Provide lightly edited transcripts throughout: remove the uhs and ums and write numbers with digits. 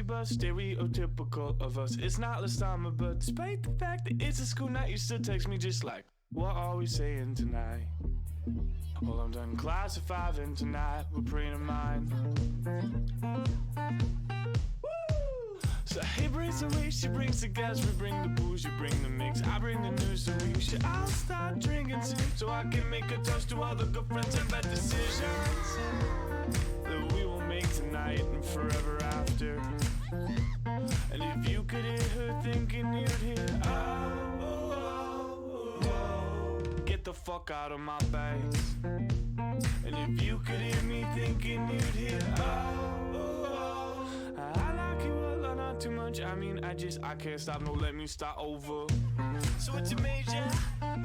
But stereotypical of us. It's not last summer, but despite the fact that it's a school night, you still text me just like, what are we saying tonight? Well, I'm done class at 5 and tonight we're praying in mine. So he brings the weed, she brings the gas, we bring the booze, you bring the mix, I bring the news, so we should all start drinking too, so I can make a toast to all the good friends and bad decisions that we will make tonight and forever after. And if you could hear her thinking you'd hear, get the fuck out of my face. And if you could hear me thinking you'd hear, I like you a lot, not too much. I mean, I can't stop, no, let me start over. So what's your major? Come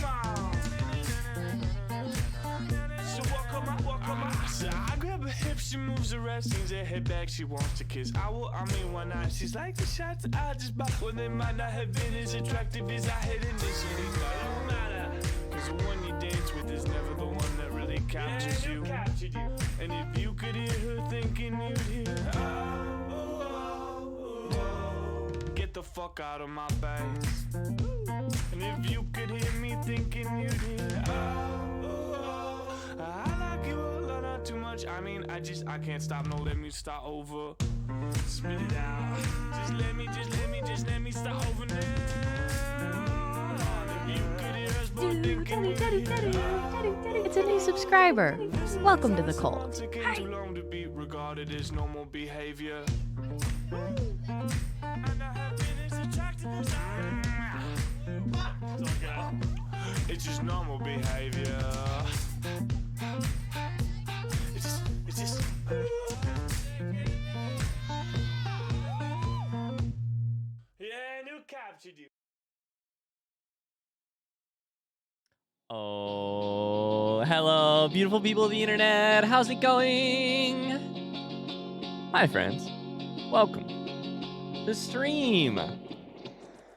on. So walk on my so I grab her hip, she moves her ass, seems her head back, she wants to kiss. I mean, why not? She's like the shots I just bought, well, they might not have been as attractive as I had initially thought. It don't matter, cause the one you dance with is never the one that really captures you. And if you could hear her thinking you'd hear, get the fuck out of my face. And if you could hear me thinking you'd hear, I like you a lot, not too much. I mean, I can't stop, no, let me start over. Spit it out. Just let me start over now. If you could hear us both thinking you'd hear, It's a new subscriber. Welcome to the cult. Hi. Too long to be regarded as normal behavior. And I have been as attractive as it's just normal behavior. It's just. Yeah, new captured you. Oh, hello, beautiful people of the internet. How's it going? Hi, friends. Welcome to the stream.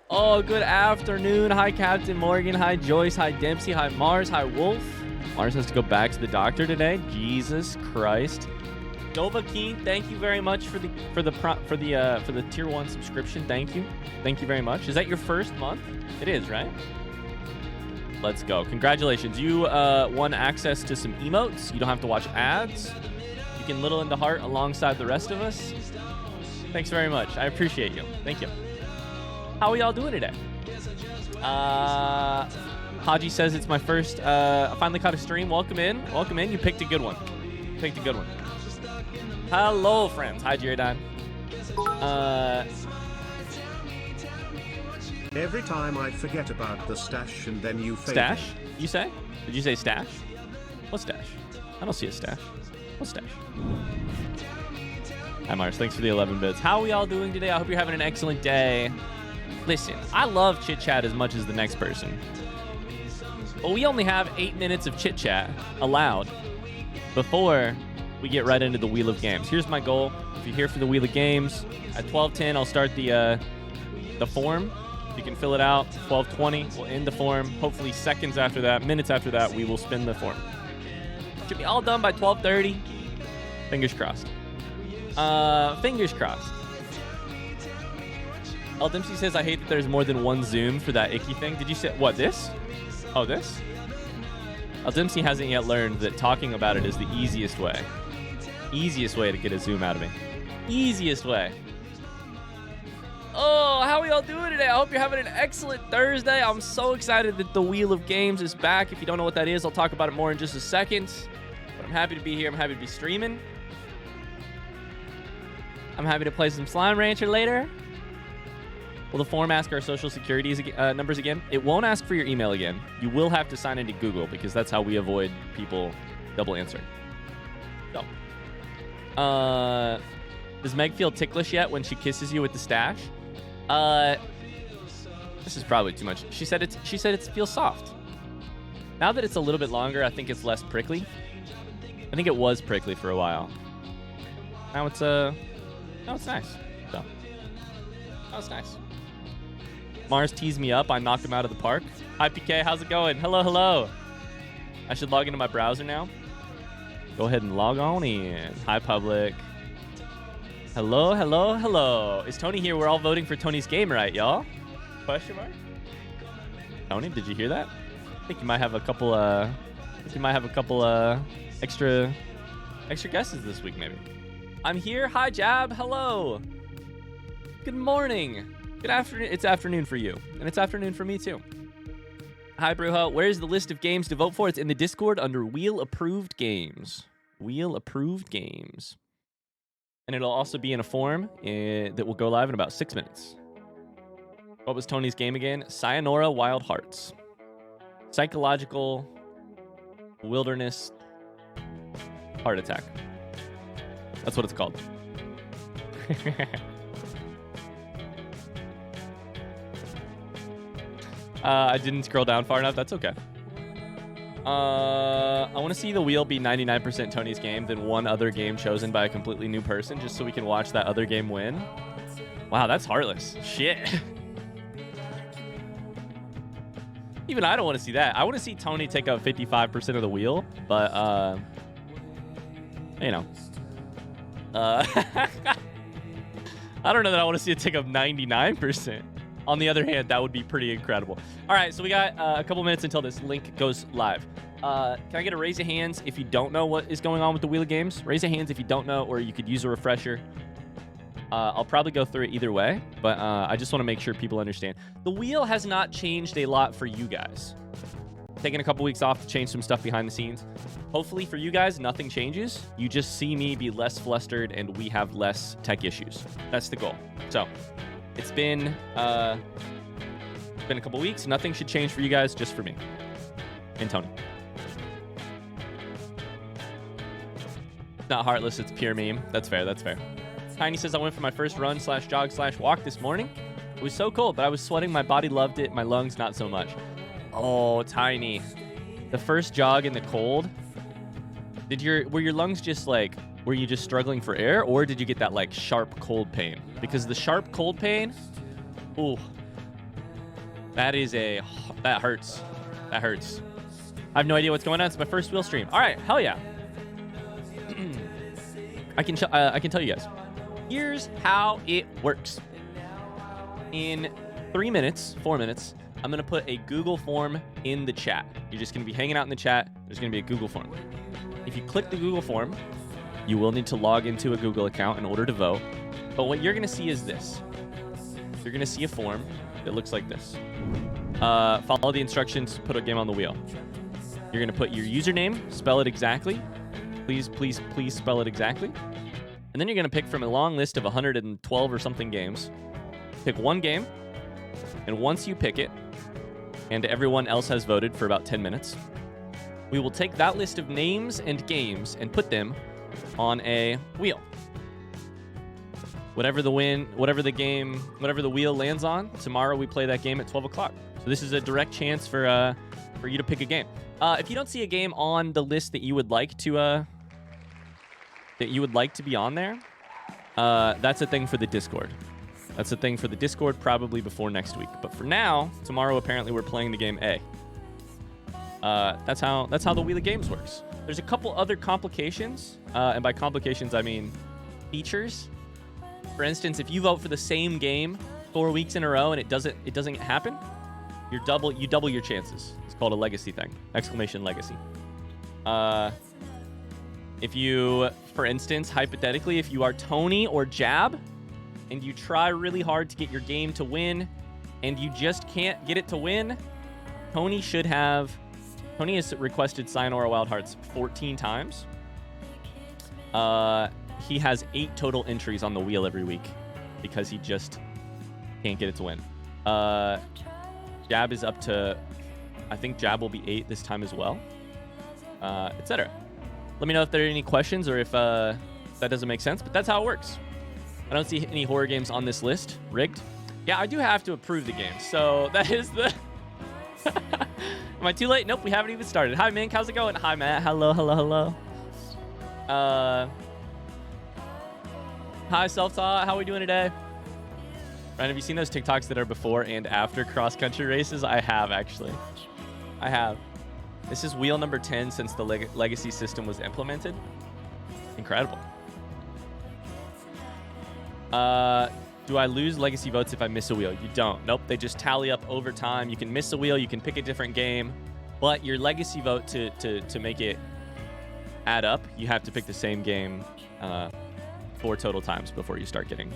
Oh, good afternoon. Hi, Captain Morgan. Hi, Joyce. Hi, Dempsey. Hi, Mars. Hi, Wolf. Mars has to go back to the doctor today. Jesus Christ. Dova Keen, thank you very much for the tier 1 subscription. Thank you very much. Is that your first month? It is, right? Let's go. Congratulations. You won access to some emotes. You don't have to watch ads. You can little into heart alongside the rest of us. Thanks very much. I appreciate you. Thank you. How are y'all doing today? Haji says it's my first. I finally caught a stream. Welcome in. Welcome in. You picked a good one. Hello, friends. Hi, Jaredon. Every time I forget about the stash and then you fade. Stash? You say? Did you say stash? What stash? I don't see a stash. What stash? Hi, Mars. Thanks for the 11 bits. How are y'all doing today? I hope you're having an excellent day. Listen, I love chit-chat as much as the next person. But we only have 8 minutes of chit-chat allowed before we get right into the Wheel of Games. Here's my goal. If you're here for the Wheel of Games, at 12:10, I'll start the form. You can fill it out. 12:20, we'll end the form. Hopefully seconds after that, minutes after that, we will spin the form. Should be all done by 12:30. Fingers crossed. Fingers crossed. El Dempsey says, I hate that there's more than one zoom for that icky thing. Did you say, what, this? Oh, this? El Dempsey hasn't yet learned that talking about it is the easiest way. Easiest way to get a zoom out of me. Easiest way. Oh, how are y'all doing today? I hope you're having an excellent Thursday. I'm so excited that the Wheel of Games is back. If you don't know what that is, I'll talk about it more in just a second. But I'm happy to be here. I'm happy to be streaming. I'm happy to play some Slime Rancher later. Will the form ask our social security numbers again? It won't ask for your email again. You will have to sign into Google because that's how we avoid people double answering. So, does Meg feel ticklish yet when she kisses you with the stash? This is probably too much. She said it feels soft. Now that it's a little bit longer, I think it's less prickly. I think it was prickly for a while. Now it's nice. So that was nice. Mars teased me up. I knocked him out of the park. Hi PK, how's it going? Hello, hello. I should log into my browser now. Go ahead and log on in. Hi public. Hello, hello, hello. Is Tony here? We're all voting for Tony's game, right, y'all? Question mark? Tony, did you hear that? I think you might have a couple extra guesses this week, maybe. I'm here. Hi, Jab. Hello. Good morning. Good afternoon. It's afternoon for you, and it's afternoon for me too. Hi, Brujo. Where's the list of games to vote for? It's in the Discord under Wheel Approved Games. Wheel Approved Games. And it'll also be in a form that will go live in about 6 minutes. What was Tony's game again? Sayonara Wild Hearts. Psychological wilderness heart attack. That's what it's called. I didn't scroll down far enough. That's okay. I want to see the wheel be 99% Tony's game than one other game chosen by a completely new person, just so we can watch that other game win. Wow, that's heartless. Shit. Even I don't want to see that. I want to see Tony take up 55% of the wheel, but, you know. I don't know that I want to see it take up 99%. On the other hand, that would be pretty incredible. All right, so we got a couple minutes until this link goes live. Can I get a raise of hands if you don't know what is going on with the Wheel of Games? Raise of hands if you don't know, or you could use a refresher. I'll probably go through it either way, but I just want to make sure people understand. The wheel has not changed a lot for you guys. Taking a couple weeks off to change some stuff behind the scenes. Hopefully for you guys, nothing changes. You just see me be less flustered and we have less tech issues. That's the goal. So it's been a couple weeks. Nothing should change for you guys, just for me and Tony. It's not heartless, it's pure meme. That's fair, that's fair. Tiny says, I went for my first run / jog / walk this morning. It was so cold, but I was sweating. My body loved it. My lungs, not so much. Oh, Tiny. The first jog in the cold. Were your lungs just like, were you just struggling for air, or did you get that like sharp cold pain? Because the sharp cold pain, ooh, that hurts. That hurts. I have no idea what's going on. It's my first wheel stream. All right, hell yeah. I can tell you guys. Here's how it works. In 4 minutes, I'm going to put a Google form in the chat. You're just going to be hanging out in the chat. There's going to be a Google form. If you click the Google form, you will need to log into a Google account in order to vote. But what you're going to see is this. You're going to see a form that looks like this. Follow the instructions, put a game on the wheel. You're going to put your username, spell it exactly. Please, please, please spell it exactly. And then you're going to pick from a long list of 112 or something games. Pick one game. And once you pick it, and everyone else has voted for about 10 minutes, we will take that list of names and games and put them on a wheel. Whatever the wheel lands on, tomorrow we play that game at 12 o'clock. So this is a direct chance for you to pick a game. If you don't see a game on the list that you would like to be on there, that's a thing for the Discord. That's a thing for the Discord, probably before next week. But for now, tomorrow apparently we're playing the game A. That's how the Wheel of Games works. There's a couple other complications, and by complications I mean features. For instance, if you vote for the same game 4 weeks in a row and it doesn't happen, you double your chances. It's called a legacy thing. !Legacy. If you, for instance, hypothetically, if you are Tony or Jab and you try really hard to get your game to win and you just can't get it to win, Tony has requested Sayonara Wild Hearts 14 times. He has 8 total entries on the wheel every week because he just can't get it to win. Jab is up to, I think Jab will be 8 this time as well, etc. Let me know if there are any questions or if that doesn't make sense, but that's how it works. I don't see any horror games on this list. Rigged? Yeah, I do have to approve the game, so that is the... Am I too late? Nope, we haven't even started. Hi, Mink. How's it going? Hi, Matt. Hello, hello, hello. Hi, self-taught. How are we doing today? Ryan, have you seen those TikToks that are before and after cross-country races? I have, actually. I have. This is wheel number 10 since the legacy system was implemented. Incredible. Do I lose legacy votes if I miss a wheel? You don't. Nope, they just tally up over time. You can miss a wheel, you can pick a different game, but your legacy vote to make it add up, you have to pick the same game 4 total times before you start getting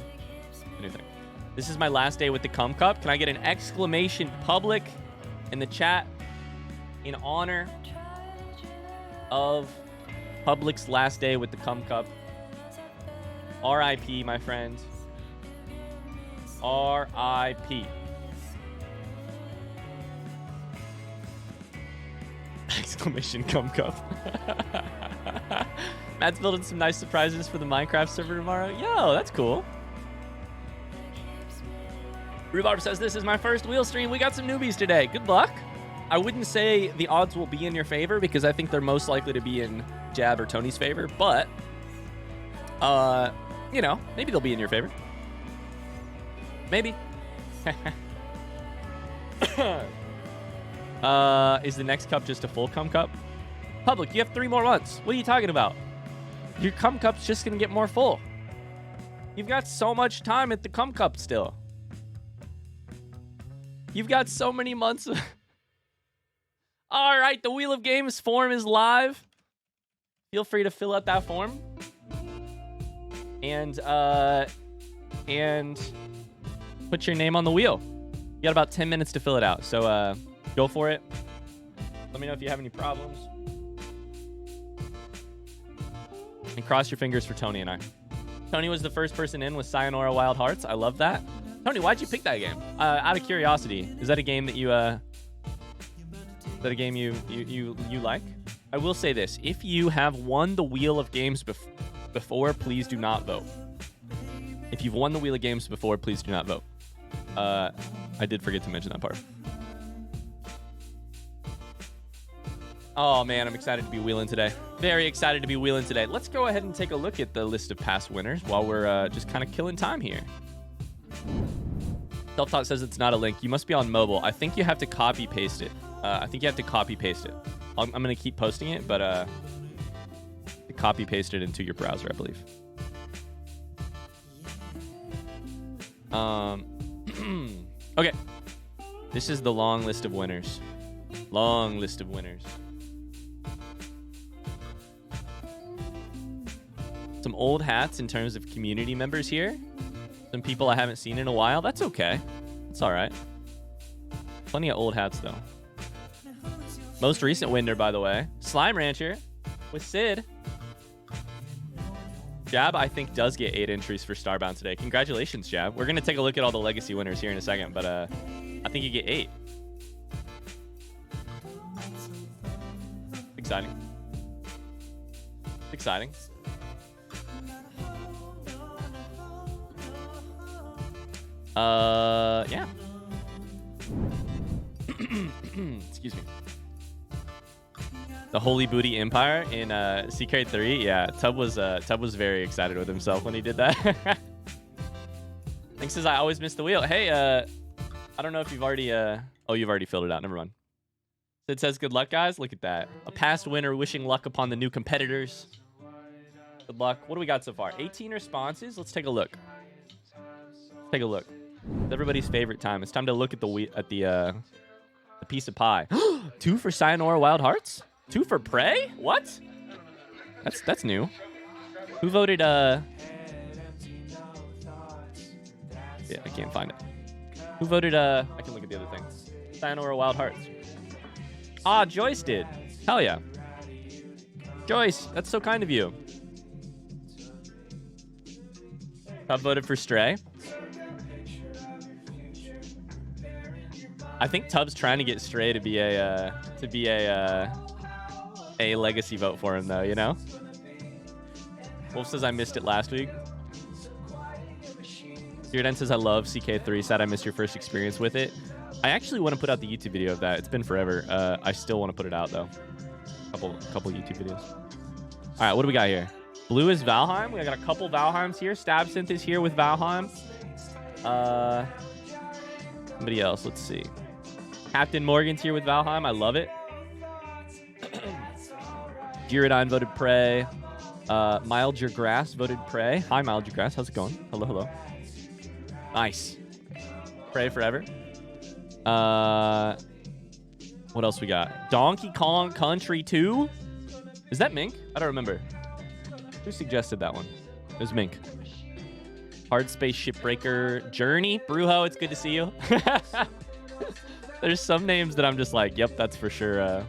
anything. This is my last day with the Cum Cup. Can I get an exclamation public in the chat in honor of Public's last day with the Cum Cup? RIP, my friend. RIP. Exclamation Cum Cup. Matt's building some nice surprises for the Minecraft server tomorrow. Yo, that's cool. Rhubarb says, this is my first wheel stream. We got some newbies today. Good luck. I wouldn't say the odds will be in your favor because I think they're most likely to be in Jab or Tony's favor, but you know, maybe they'll be in your favor. Maybe. Is the next cup just a full Cum Cup? Public, you have 3 more months. What are you talking about? Your Cum Cup's just gonna get more full. You've got so much time at the Cum Cup still. You've got so many months of... All right, the Wheel of Games form is live. Feel free to fill out that form. And put your name on the wheel. You got about 10 minutes to fill it out, so go for it. Let me know if you have any problems. And cross your fingers for Tony and I. Tony was the first person in with Sayonara Wild Hearts. I love that. Tony, why'd you pick that game? Out of curiosity, is that a game that you you like? I will say this: if you have won the Wheel of Games before, please do not vote. If you've won the Wheel of Games before, please do not vote. I did forget to mention that part. Oh man, I'm excited to be wheeling today. Very excited to be wheeling today. Let's go ahead and take a look at the list of past winners while we're just kind of killing time here. Self-taught says it's not a link. You must be on mobile. I think you have to copy paste it. I'm gonna keep posting it, but copy paste it into your browser, I believe. Okay. This is the long list of winners. Long list of winners. Some old hats in terms of community members here. Some people I haven't seen in a while. That's okay. It's all right. Plenty of old hats, though. Most recent winner, by the way. Slime Rancher with Sid. Jab, I think, does get 8 entries for Starbound today. Congratulations, Jab. We're going to take a look at all the legacy winners here in a second, but I think you get 8. Exciting. Exciting. Yeah. Excuse me. The Holy Booty Empire in CK3. Yeah, Tub was very excited with himself when he did that. Thanks, says I always miss the wheel. Hey, I don't know if you've already oh, you've already filled it out. Never mind. Sid says good luck, guys. Look at that. A past winner wishing luck upon the new competitors. Good luck. What do we got so far? 18 responses. Let's take a look. Take a look. It's everybody's favorite time. It's time to look at the piece of pie. 2 for Sayonara Wild Hearts? 2 for Prey? What? That's new. Who voted Yeah, I can't find it. Who voted I can look at the other thing. Sayonara Wild Hearts. Ah, Joyce did. Hell yeah. Joyce, that's so kind of you. Tub voted for Stray. I think Tubbs trying to get Stray to be a legacy vote for him, though. You know. Wolf says I missed it last week. Jordan says I love CK3. Sad I missed your first experience with it. I actually want to put out the YouTube video of that. It's been forever. I still want to put it out though. Couple YouTube videos. All right, what do we got here? Blue is Valheim. We got a couple Valheims here. Stabsynth is here with Valheim. Somebody else. Let's see. Captain Morgan's here with Valheim. I love it. Girodine voted Prey. Mild Your Grass voted Prey. Hi, Mild Your Grass. How's it going? Hello, hello. Nice. Prey forever. What else we got? Donkey Kong Country 2? Is that Mink? I don't remember. Who suggested that one? It was Mink. Hard Space Shipbreaker Journey. Brujo, it's good to see you. There's some names that I'm just like, yep, that's for sure.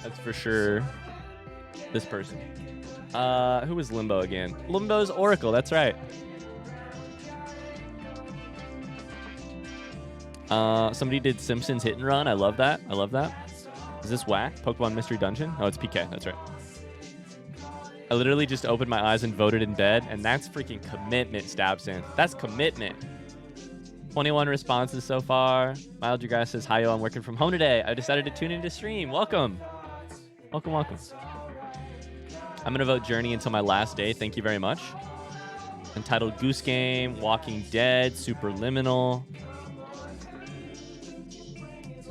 That's for sure this person. Who was Limbo again? Limbo's Oracle, that's right. Somebody did Simpsons Hit and Run. I love that. I love that. Is this whack? Pokemon Mystery Dungeon? Oh, it's PK. That's right. I literally just opened my eyes and voted in bed, and that's freaking commitment, Stabsynth. That's commitment. 21 responses so far. Mild Your Guy says, hi, yo, I'm working from home today. I decided to tune into stream. Welcome. Welcome, welcome. I'm going to vote Journey until my last day. Thank you very much. Entitled Goose Game, Walking Dead, Superliminal.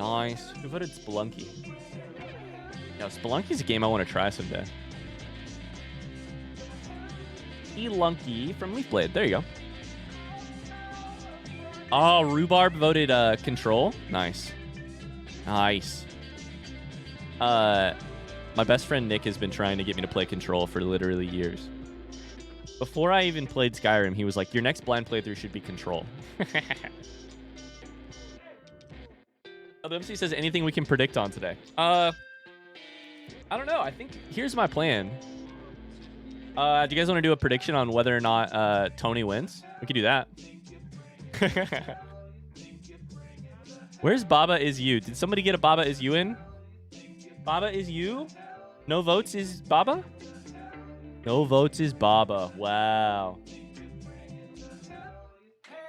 Nice. Who voted Spelunky? Yo, Spelunky's a game I want to try someday. Elunky from Leafblade. There you go. Oh, Rhubarb voted Control. Nice. Nice. My best friend Nick has been trying to get me to play Control for literally years. Before I even played Skyrim, he was like, your next blind playthrough should be Control. LMC says, anything we can predict on today? I don't know. I think here's my plan. Do you guys want to do a prediction on whether or not Tony wins? We could do that. Where's Baba Is You? Did somebody get a Baba Is You in? Baba Is You? No votes is Baba? No votes is Baba. Wow. You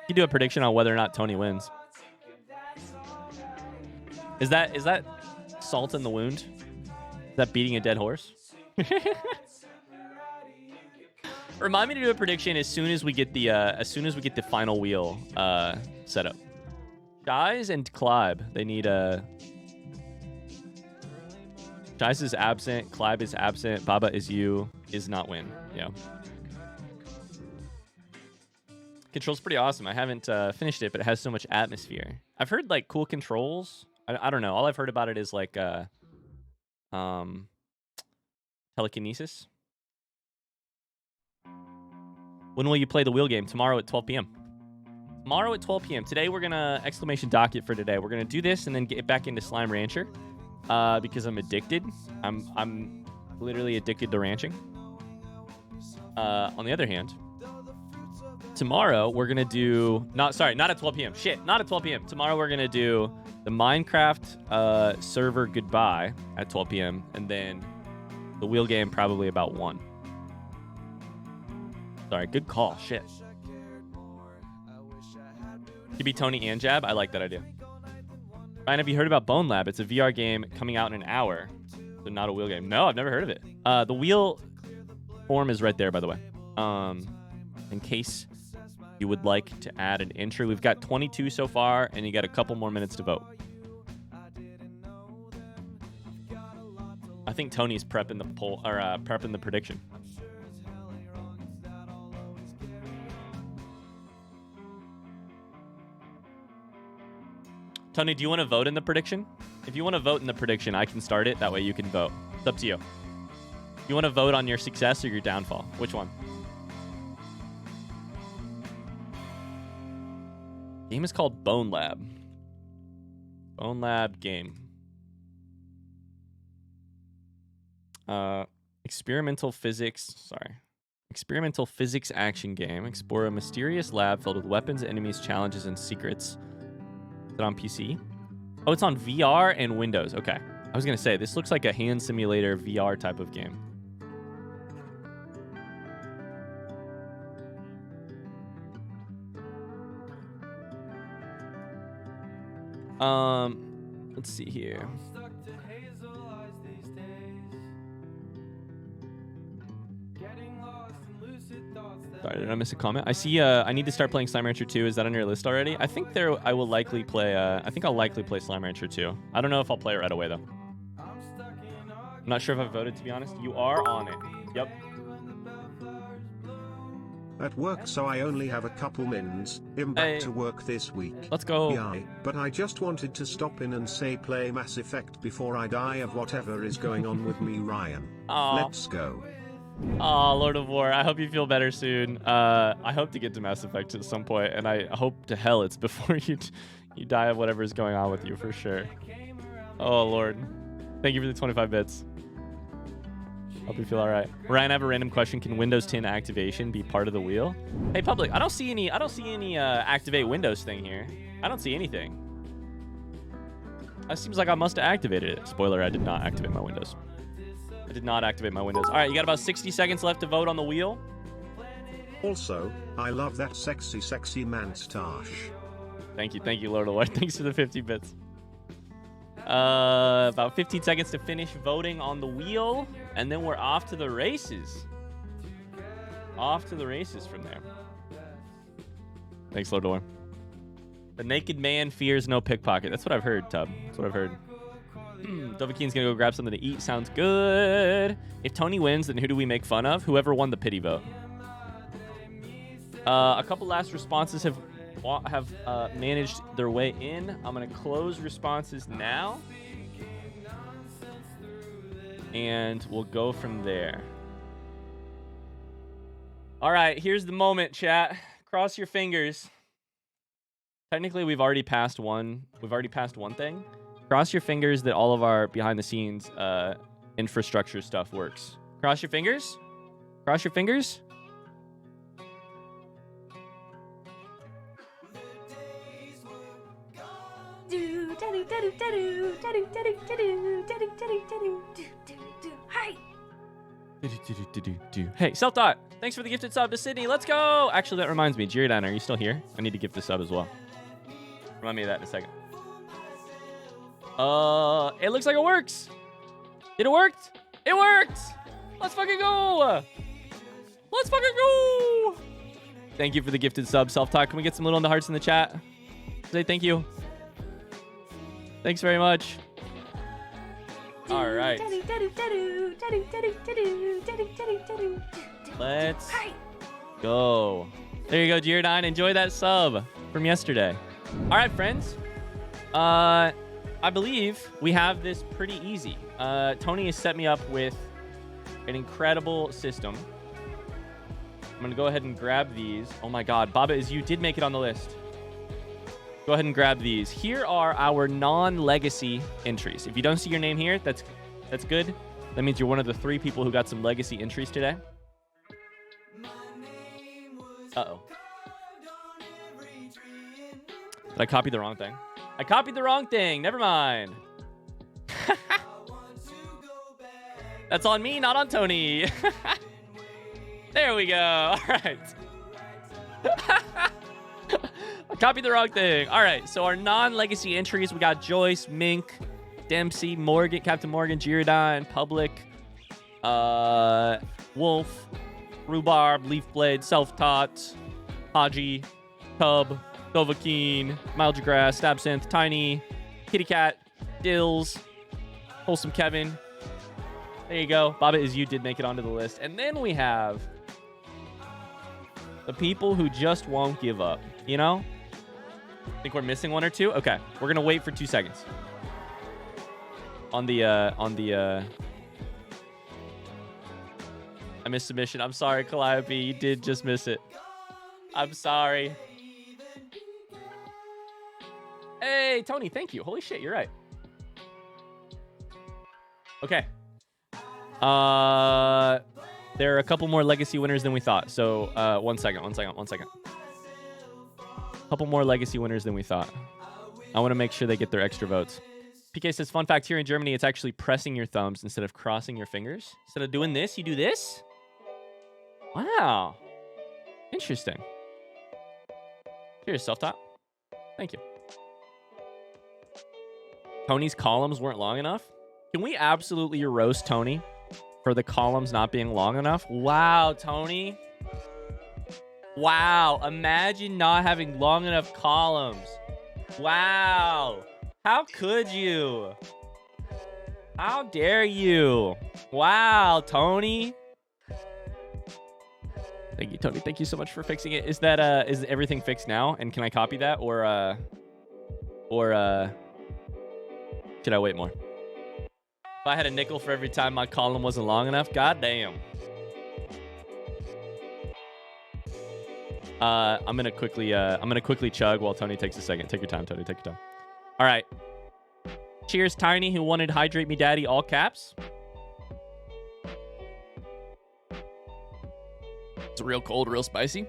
can do a prediction on whether or not Tony wins. Is that salt in the wound? Is that beating a dead horse? Remind me to do a prediction as soon as we get the final wheel set up. Shies and Clive, they need Shies is absent, Clive is absent, Baba Is You is not win. Yeah. Control's pretty awesome. I haven't finished it, but it has so much atmosphere. I've heard like cool controls. I don't know. All I've heard about it is like telekinesis. When will you play the wheel game? Tomorrow at 12 p.m. Tomorrow at 12 p.m. Today we're gonna exclamation docket for today. We're gonna do this and then get back into Slime Rancher because I'm addicted. I'm literally addicted to ranching. On the other hand, tomorrow we're gonna do not at 12 p.m. Shit, not at 12 p.m. Tomorrow we're gonna do the Minecraft server goodbye at 12 p.m. and then the wheel game probably about 1. Sorry, good call. Shit. Could be Tony and Jab. I like that idea. Ryan, have you heard about Bone Lab? It's a VR game coming out in an hour. So not a wheel game. No, I've never heard of it. The wheel form is right there, by the way. In case you would like to add an entry. We've got 22 so far, and you got a couple more minutes to vote. I think Tony's prepping the poll or prepping the prediction. Tony, do you want to vote in the prediction? If you want to vote in the prediction, I can start it. That way you can vote. It's up to you. You want to vote on your success or your downfall? Which one? Game is called Bone Lab. Bone Lab game. Experimental physics action game. Explore a mysterious lab filled with weapons, enemies, challenges, and secrets. Is it on PC? Oh, it's on VR and Windows. Okay. I was going to say, this looks like a hand simulator VR type of game. Let's see here. Sorry, did I miss a comment? I see. I need to start playing Slime Rancher 2. Is that on your list already? I think I will likely play. I think I'll likely play Slime Rancher 2. I don't know if I'll play it right away though. I'm not sure if I voted, to be honest. You are on it. Yep. At work, so I only have a couple mins. I'm back Hey. to work this week. Let's go. Yeah, but I just wanted to stop in and say play Mass Effect before I die of whatever is going on with me, Ryan. Aw. Let's go. Oh, Lord of War. I hope you feel better soon. I hope to get to Mass Effect at some point, and I hope to hell it's before you die of whatever is going on with you, for sure. Oh, Lord. Thank you for the 25 bits. Hope you feel all right. Ryan, I have a random question. Can Windows 10 activation be part of the wheel? Hey, public, I don't see any activate Windows thing here. I don't see anything. It seems like I must have activated it. Spoiler, I did not activate my Windows. I did not activate my Windows. All right, you got about 60 seconds left to vote on the wheel. Also, I love that sexy moustache. Thank you, Lord of War. Thanks for the 50 bits. About 15 seconds to finish voting on the wheel, and then we're off to the races. Off to the races from there. Thanks, Lord of War. The naked man fears no pickpocket. That's what I've heard, Tub. That's what I've heard. Dovahkiin's gonna go grab something to eat. Sounds good. If Tony wins, then who do we make fun of? Whoever won the pity vote. A couple last responses have managed their way in. I'm gonna close responses now, and we'll go from there. All right, here's the moment, chat. Cross your fingers. Technically, we've already passed one. We've already passed one thing. Cross your fingers that all of our behind-the-scenes infrastructure stuff works. Cross your fingers. Cross your fingers. Hey, self-thought. Thanks for the gifted sub to Sydney. Let's go. Actually, that reminds me. Jirodine, are you still here? I need to gift the sub as well. Remind me of that in a second. It looks like it works. Did it work? It worked. Let's fucking go. Let's fucking go. Thank you for the gifted sub, self-talk. Can we get some little on the hearts in the chat? Say thank you. Thanks very much. All right. Let's go. There you go, Jirodine. Enjoy that sub from yesterday. All right, friends. I believe we have this pretty easy. Tony has set me up with an incredible system. I'm going to go ahead and grab these. Oh my God, Baba Is You did make it on the list. Go ahead and grab these. Here are our non-legacy entries. If you don't see your name here, that's good. That means you're one of the 3 people who got some legacy entries today. Uh-oh. Did I copy the wrong thing? I copied the wrong thing. Never mind. That's on me, not on Tony. There we go. All right. I copied the wrong thing. All right. So our non-legacy entries, we got Joyce, Mink, Dempsey, Morgan, Captain Morgan, Jirodine, Public, Wolf, Rhubarb, Leafblade, Self-Taught, Haji, Tub, Dovahkiin, Mildgrass, Absinthe, Tiny, Kitty Cat, Dills, Wholesome Kevin. There you go. Baba Is You did make it onto the list. And then we have the people who just won't give up. You know? Think we're missing 1 or 2? Okay. We're going to wait for 2 seconds. I missed submission. I'm sorry, Calliope. You did just miss it. I'm sorry. Hey, Tony, thank you. Holy shit, you're right. Okay. There are a couple more legacy winners than we thought. So, one second. Couple more legacy winners than we thought. I want to make sure they get their extra votes. PK says, fun fact, here in Germany, it's actually pressing your thumbs instead of crossing your fingers. Instead of doing this, you do this? Wow. Interesting. Here's self-taught. Thank you. Tony's columns weren't long enough? Can we absolutely roast Tony for the columns not being long enough? Wow, Tony. Wow, imagine not having long enough columns. Wow. How could you? How dare you? Wow, Tony. Thank you, Tony. Thank you so much for fixing it. Is that is everything fixed now? And can I copy that or should I wait more? If I had a nickel for every time my column wasn't long enough, goddamn. I'm gonna quickly chug while Tony takes a second. Take your time, Tony. Take your time. All right. Cheers, Tiny, who wanted hydrate me, daddy, all caps. It's real cold, real spicy.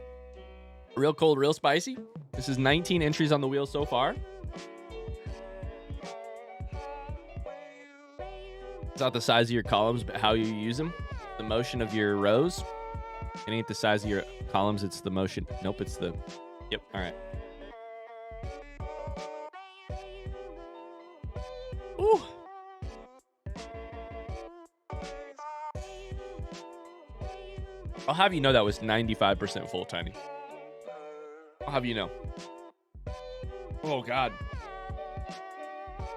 Real cold, real spicy. This is 19 entries on the wheel so far. It's not the size of your columns, but how you use them. The motion of your rows. It ain't the size of your columns, it's the motion. Nope, it's the... Yep, all right. Ooh. I'll have you know that was 95% full, Tiny. I'll have you know. Oh, God.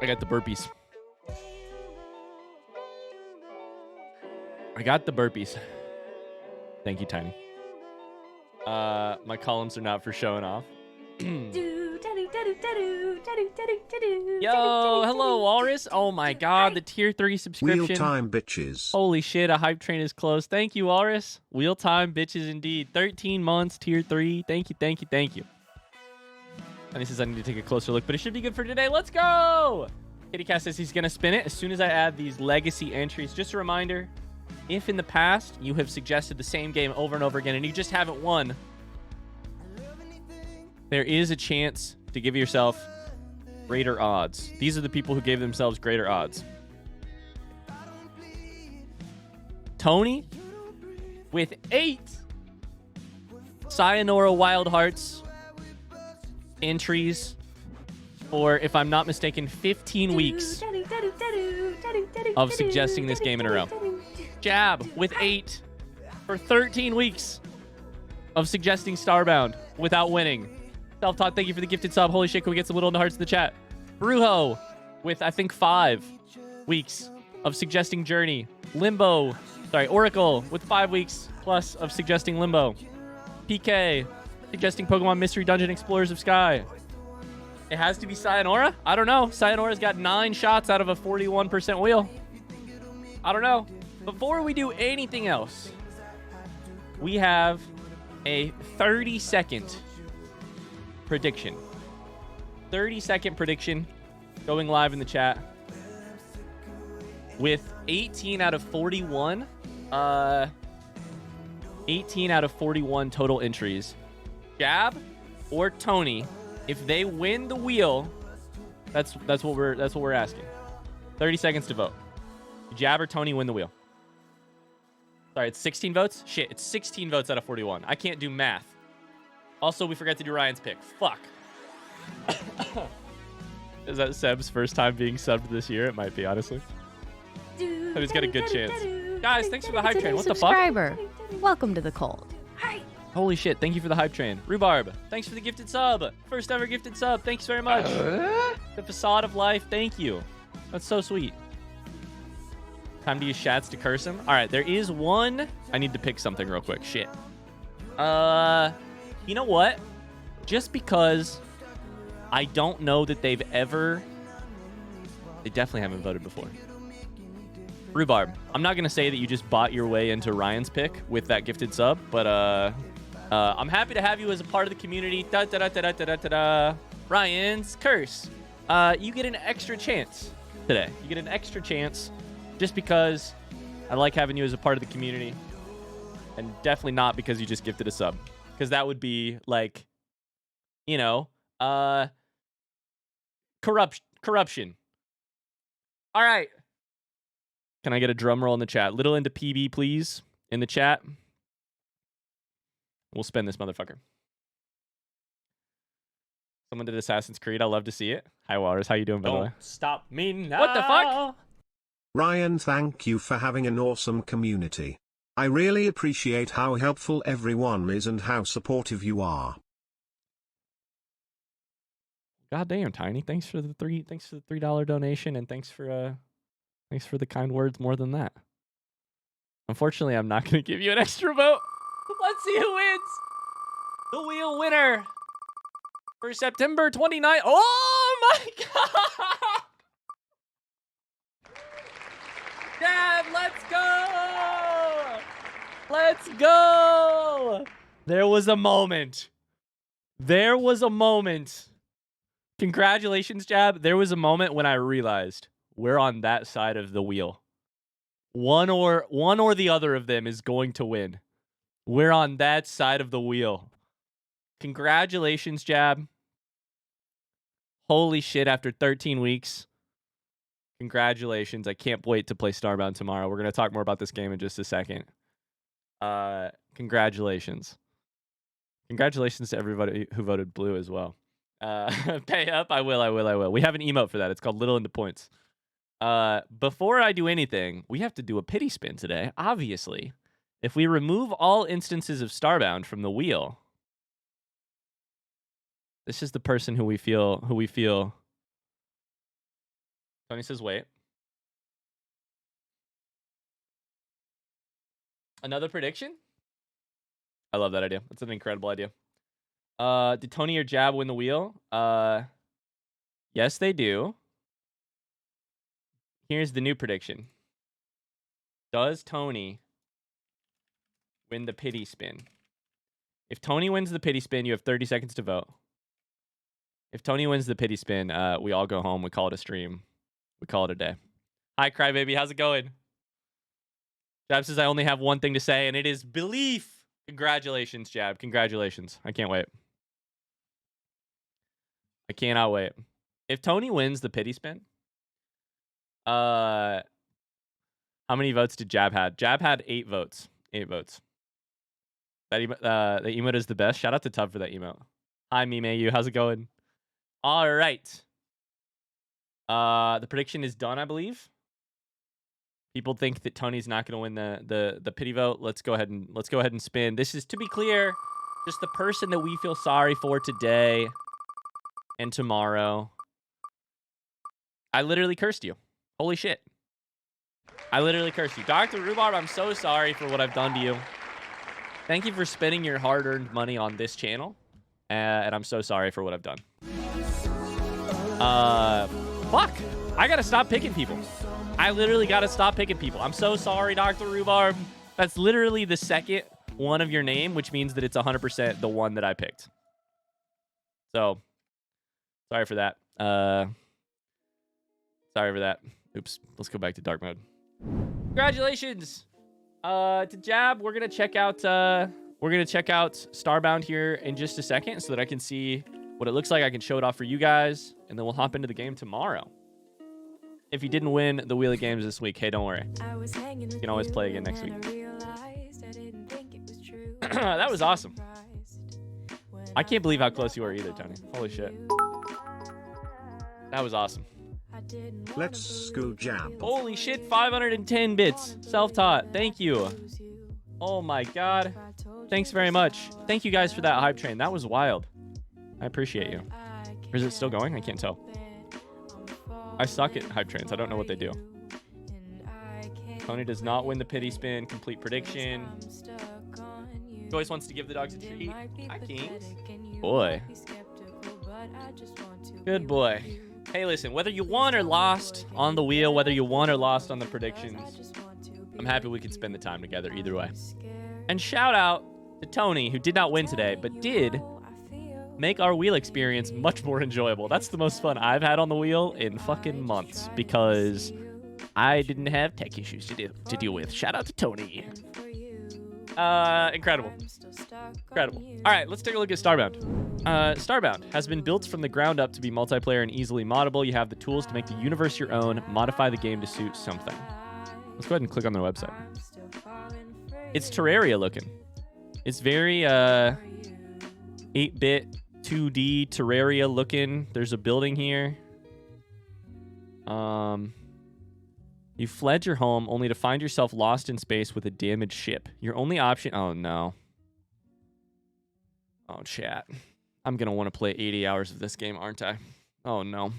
I got the burpees. I got the burpees. Thank you, Tiny. My columns are not for showing off. Yo, hello, Walrus. Oh my God, the tier 3 subscription. Wheel time, bitches. Holy shit, a hype train is close. Thank you, Walrus. Wheel time, bitches, indeed. 13 months, tier 3. Thank you, thank you, thank you. And he says I need to take a closer look, but it should be good for today. Let's go! KittyCat says he's gonna spin it as soon as I add these legacy entries. Just a reminder, if in the past you have suggested the same game over and over again and you just haven't won, there is a chance to give yourself greater odds. These are the people who gave themselves greater odds. Tony with 8 Sayonara Wild Hearts entries for, if I'm not mistaken, 15 weeks of suggesting this game in a row. Jab with 8 for 13 weeks of suggesting Starbound without winning. Self-taught, thank you for the gifted sub. Holy shit, can we get some little hearts in the chat? Brujo with, I think, 5 weeks of suggesting Journey. Oracle with 5 weeks plus of suggesting Limbo. PK suggesting Pokemon Mystery Dungeon Explorers of Sky. It has to be Sayonara? I don't know. Sayonara's got 9 shots out of a 41% wheel. I don't know. Before we do anything else, we have a 30-second prediction. 30-second prediction going live in the chat with 18 out of 41 total entries. Jab or Tony, if they win the wheel, that's what we're asking. 30 seconds to vote. Jab or Tony win the wheel. Sorry, it's 16 votes? Shit, it's 16 votes out of 41. I can't do math. Also, we forgot to do Ryan's pick. Fuck. Is that Seb's first time being subbed this year? It might be, honestly. But he's got a good chance. Guys, thanks for the hype train. What the fuck? Subscriber, welcome to the cold. Holy shit, thank you for the hype train. Rhubarb, thanks for the gifted sub. First ever gifted sub. Thanks very much. The facade of life, thank you. That's so sweet. Time to use shats to curse him. All right, there is one. I need to pick something real quick. Shit. You know what? Just because I don't know that they've ever... They definitely haven't voted before. Rhubarb, I'm not going to say that you just bought your way into Ryan's pick with that gifted sub, but I'm happy to have you as a part of the community. Ryan's curse. You get an extra chance today. You get an extra chance just because I like having you as a part of the community, and definitely not because you just gifted a sub, because that would be like, you know, corruption. All right. Can I get a drum roll in the chat? Little into PB, please, in the chat. We'll spend this motherfucker. Someone did Assassin's Creed. I love to see it. Hi, Waters. How you doing, by the way? Stop me now. What the fuck? Ryan, thank you for having an awesome community. I really appreciate how helpful everyone is and how supportive you are. God damn, Tiny. Thanks for the $3 donation, and thanks for the kind words more than that. Unfortunately, I'm not going to give you an extra vote. Let's see who wins. The wheel winner for September 29th. Oh my god! Dad, let's go! Let's go! There was a moment. There was a moment. Congratulations, Jab. There was a moment when I realized we're on that side of the wheel. One or the other of them is going to win. We're on that side of the wheel. Congratulations, Jab. Holy shit, after 13 weeks. Congratulations. I can't wait to play Starbound tomorrow. We're going to talk more about this game in just a second. Congratulations. Congratulations to everybody who voted blue as well. Pay up. I will. We have an emote for that. It's called Little into Points. Before I do anything, we have to do a pity spin today. Obviously, if we remove all instances of Starbound from the wheel, this is the person who we feel. Tony says, wait. Another prediction? I love that idea. That's an incredible idea. Did Tony or Jab win the wheel? Yes, they do. Here's the new prediction. Does Tony win the pity spin? If Tony wins the pity spin, you have 30 seconds to vote. If Tony wins the pity spin, we all go home. We call it a stream. We call it a day. Hi, Crybaby. How's it going? Jab says I only have one thing to say, and it is belief. Congratulations, Jab. Congratulations. I can't wait. I cannot wait. If Tony wins the pity spin, how many votes did Jab had? Jab had 8 votes. 8 votes. That the emote is the best. Shout out to Tub for that emote. Hi, Mimeyu. How's it going? All right. The prediction is done, I believe. People think that Tony's not going to win the pity vote. Let's go ahead and spin. This is, to be clear, just the person that we feel sorry for today and tomorrow. I literally cursed you. Holy shit. I literally cursed you. Dr. Rhubarb, I'm so sorry for what I've done to you. Thank you for spending your hard-earned money on this channel. And I'm so sorry for what I've done. Fuck. I gotta stop picking people. I literally gotta stop picking people. I'm so sorry, Dr. Rhubarb. That's literally the second one of your name, which means that it's 100% the one that I picked. So, sorry for that. Sorry for that. Oops. Let's go back to dark mode. Congratulations to Jab. We're gonna check out Starbound here in just a second so that I can see what it looks like. I can show it off for you guys, and then we'll hop into the game tomorrow. If you didn't win the Wheel of Games this week, hey, don't worry. You can always play again next week. That was awesome. I can't believe how close you were either, Tony. Holy shit. That was awesome. Let's go, Jab. Holy shit, 510 bits. Self-taught. Thank you. Oh my god. Thanks very much. Thank you guys for that hype train. That was wild. I appreciate you. Or is it still going? I can't tell. I suck at hype trains. I don't know what they do. Tony does not win the pity spin. Complete prediction. Joyce wants to give the dogs a treat. Hi, Kings. Boy. Good boy. Hey, listen, whether you won or lost on the wheel, whether you won or lost on the predictions, I'm happy we could spend the time together either way. And shout out to Tony, who did not win today, but did make our wheel experience much more enjoyable. That's the most fun I've had on the wheel in fucking months because I didn't have tech issues to deal with. Shout out to Tony. Incredible. Incredible. All right, let's take a look at Starbound. Starbound has been built from the ground up to be multiplayer and easily moddable. You have the tools to make the universe your own, modify the game to suit something. Let's go ahead and click on their website. It's Terraria looking. It's very 8-bit 2D Terraria looking. There's a building here. You fled your home only to find yourself lost in space with a damaged ship. Your only option... Oh, no. Oh, chat. I'm going to want to play 80 hours of this game, aren't I? Oh, no.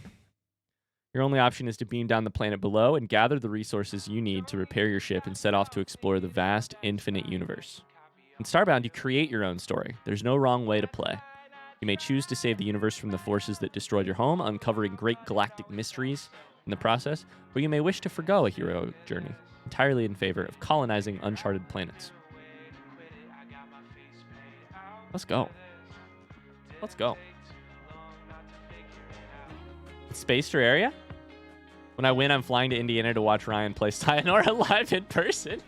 Your only option is to beam down the planet below and gather the resources you need to repair your ship and set off to explore the vast, infinite universe. In Starbound, you create your own story. There's no wrong way to play. You may choose to save the universe from the forces that destroyed your home, uncovering great galactic mysteries in the process, or you may wish to forgo a hero journey, entirely in favor of colonizing uncharted planets. Let's go. Let's go. Space Terraria? When I win, I'm flying to Indiana to watch Ryan play Sayonara live in person.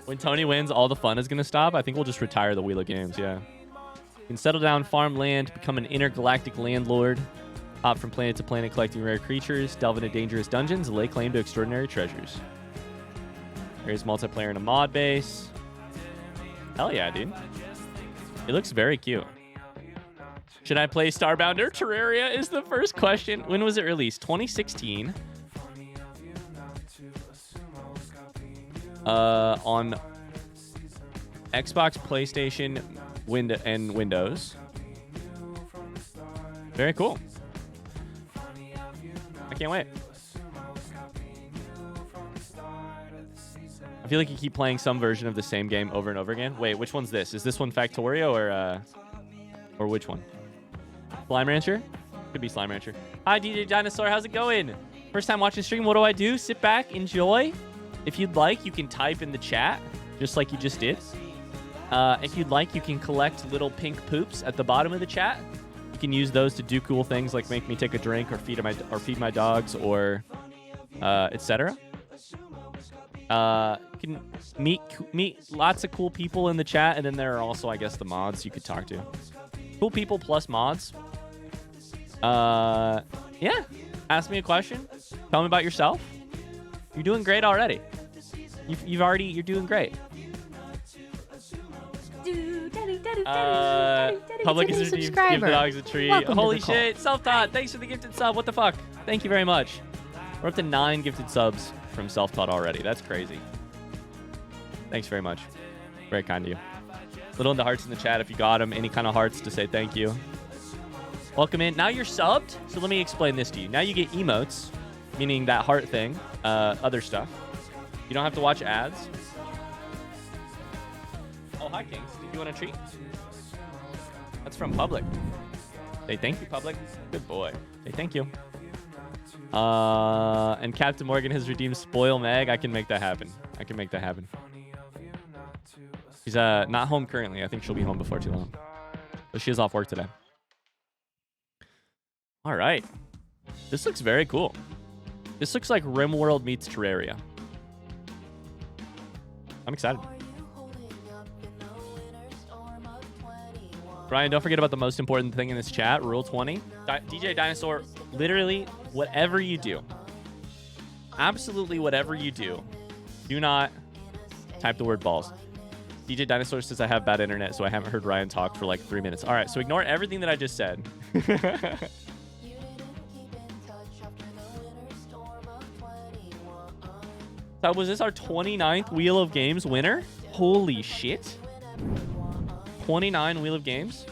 When Tony wins, all the fun is going to stop. I think we'll just retire the Wheel of Games, yeah. You can settle down, farm land, become an intergalactic landlord, hop from planet to planet collecting rare creatures, delve into dangerous dungeons, lay claim to extraordinary treasures. There's multiplayer in a mod base. Hell yeah, dude. It looks very cute. Should I play Starbound or Terraria is the first question. When was it released? 2016. On Xbox, PlayStation, and Windows. Very cool. I can't wait. I feel like you keep playing some version of the same game over and over again. Wait, which one's this? Is this one Factorio or which one? Slime Rancher? Could be Slime Rancher. Hi, DJ Dinosaur. How's it going? First time watching stream. What do I do? Sit back, enjoy. If you'd like, you can type in the chat, just like you just did. If you'd like, you can collect little pink poops at the bottom of the chat. You can use those to do cool things like make me take a drink or feed my dogs or etc. You can meet lots of cool people in the chat, and then there are also, I guess, the mods you could talk to. Cool people plus mods. Yeah. Ask me a question. Tell me about yourself. You're doing great already. You're doing great. Public is redeemed. Give the dogs a treat. Welcome Holy to the shit. Self-taught. Thanks for the gifted sub. What the fuck? Thank you very much. We're up to 9 gifted subs from self-taught already. That's crazy. Thanks very much. Very kind of you. Little into hearts in the chat if you got them. Any kind of hearts to say thank you. Welcome in. Now you're subbed. So let me explain this to you. Now you get emotes, meaning that heart thing, other stuff. You don't have to watch ads. Oh, hi, Kings. Did you want a treat? That's from Public. Say thank you, Public. Good boy. Say thank you. And Captain Morgan has redeemed Spoil Meg. I can make that happen. She's not home currently. I think she'll be home before too long. But she is off work today. All right. This looks very cool. This looks like RimWorld meets Terraria. I'm excited. Brian, don't forget about the most important thing in this chat, Rule 20. DJ Dinosaur, literally, whatever you do, absolutely whatever you do, do not type the word balls. DJ Dinosaur says I have bad internet, so I haven't heard Ryan talk for like 3 minutes. All right, so ignore everything that I just said. So was this our 29th Wheel of Games winner? Holy shit. 29 Wheel of Games?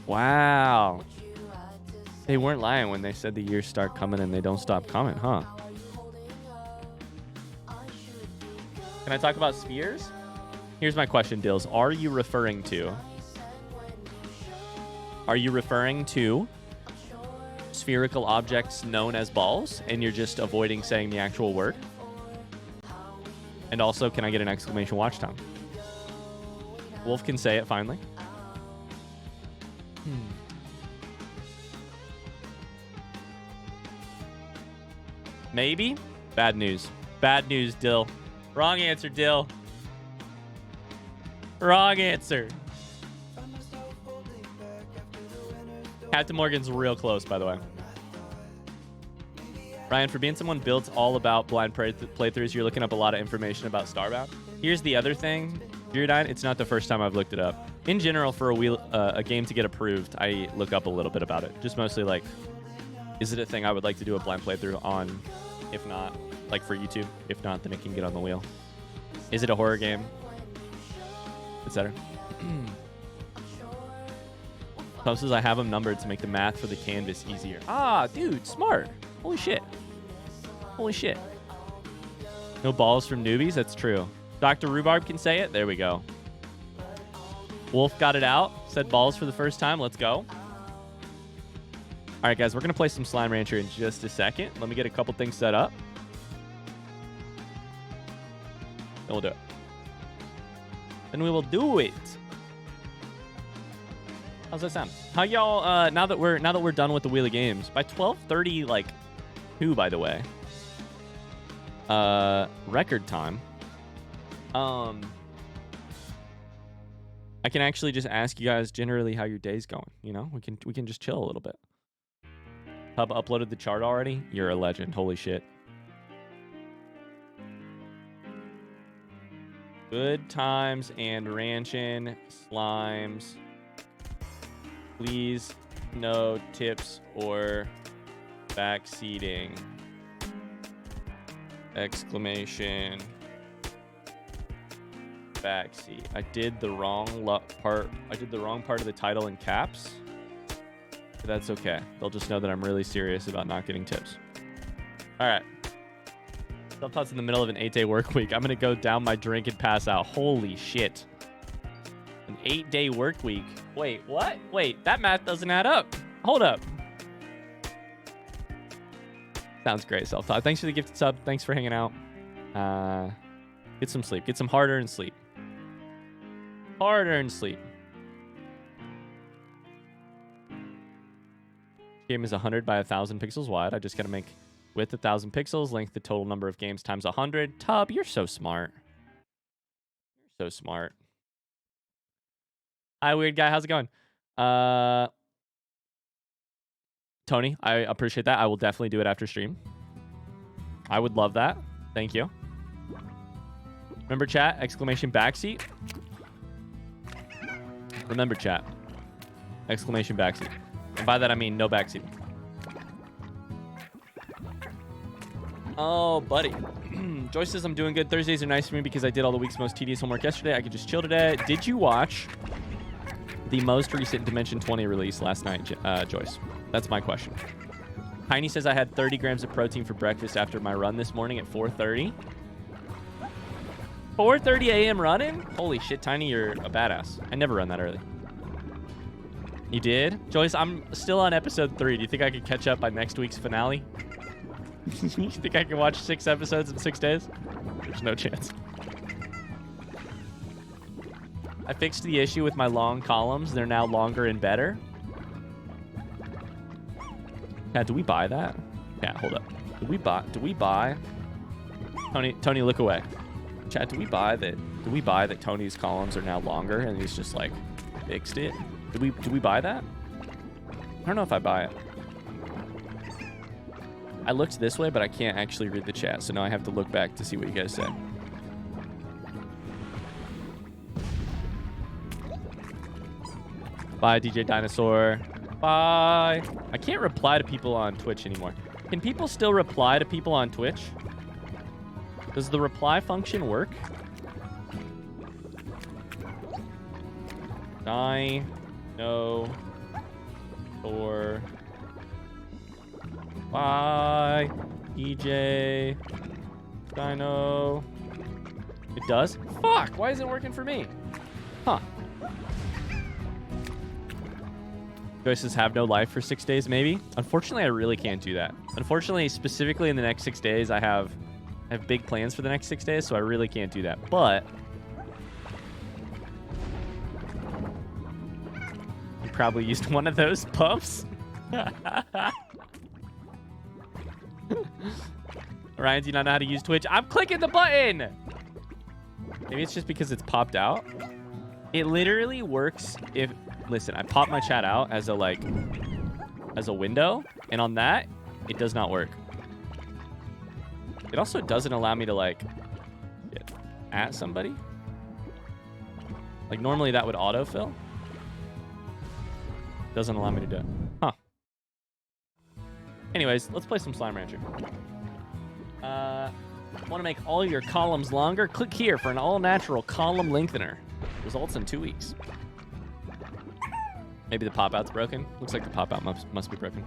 Wow. They weren't lying when they said the years start coming and they don't stop coming, huh? Can I talk about spheres? Here's my question, Dills. Are you referring to spherical objects known as balls and you're just avoiding saying the actual word? And also, can I get an exclamation watch time? Wolf can say it finally. Maybe? Bad news. Bad news, Dill. Wrong answer, Dill. Wrong answer. Captain Morgan's real close, by the way. Ryan, for being someone built all about blind playthroughs, you're looking up a lot of information about Starbound. Here's the other thing. Gyrodyne, it's not the first time I've looked it up. In general, for a game to get approved, I look up a little bit about it. Just mostly like, is it a thing I would like to do a blind playthrough on? If not, like for YouTube. If not, then it can get on the wheel. Is it a horror game? Etc. Tom says I have them numbered to make the math for the canvas easier. Ah, dude, smart. Holy shit. Holy shit. No balls from newbies? That's true. Dr. Rhubarb can say it. There we go. Wolf got it out. Said balls for the first time. Let's go. All right, guys. We're going to play some Slime Rancher in just a second. Let me get a couple things set up. Then we'll do it. Then we will do it. How's that sound? How y'all, now that we're done with the Wheel of Games, by 12:30, like, who, by the way? Record time. I can actually just ask you guys generally how your day's going. You know, we can just chill a little bit. Hub uploaded the chart already? You're a legend. Holy shit. Good times and ranchin' slimes. Please, no tips or backseating. Exclamation. Backseat. I did the wrong part. I did the wrong part of the title in caps. But that's okay. They'll just know that I'm really serious about not getting tips. All right. Self-taught's in the middle of an 8-day work week. I'm going to go down my drink and pass out. Holy shit. An 8-day work week. Wait, what? Wait, that math doesn't add up. Hold up. Sounds great, Self-taught. Thanks for the gifted sub. Thanks for hanging out. Get some sleep. Get some hard-earned sleep. Hard-earned sleep. Game is 100 by 1,000 pixels wide. I just got to make width 1,000 pixels, length the total number of games times 100. Tub, you're so smart. You're so smart. Hi, weird guy. How's it going? Tony, I appreciate that. I will definitely do it after stream. I would love that. Thank you. Remember chat, exclamation backseat. Remember chat, exclamation backseat. And by that I mean no backseat. Oh, buddy. Joyce says I'm doing good. Thursdays are nice for me because I did all the week's most tedious homework yesterday. I could just chill today. Did you watch the most recent Dimension 20 release last night, Joyce? That's my question. Tiny says I had 30 grams of protein for breakfast after my run this morning at 4:30. 4:30 a.m. running? Holy shit, Tiny, you're a badass. I never run that early. You did? Joyce, I'm still on episode 3. Do you think I could catch up by next week's finale? You think I can watch 6 episodes in 6 days? There's no chance. I fixed the issue with my long columns. They're now longer and better. Yeah, do we buy that? Yeah, hold up. Do we buy? Tony, look away. Chat, do we buy that Tony's columns are now longer and he's just like fixed it? Do we buy that? I don't know if I buy it. I looked this way, but I can't actually read the chat, so now I have to look back to see what you guys said. Bye, DJ Dinosaur. Bye. I can't reply to people on Twitch anymore. Can people still reply to people on Twitch? Does the reply function work? No. Or bye, DJ Dino. It does? Fuck! Why isn't it working for me? Huh. Choices have no life for 6 days, maybe? Unfortunately, I really can't do that. Unfortunately, specifically in the next 6 days, I have big plans for the next 6 days, so I really can't do that. But you probably used one of those puffs. Ryan, do you not know how to use Twitch? I'm clicking the button! Maybe it's just because it's popped out. It literally works if... Listen, I pop my chat out as a window, and on that, it does not work. It also doesn't allow me to, like, get at somebody. Like, normally that would autofill. Doesn't allow me to do it. Huh. Anyways, let's play some Slime Rancher. Want to make all your columns longer? Click here for an all-natural column lengthener. Results in 2 weeks. Maybe the pop-out's broken. Looks like the pop-out must be broken.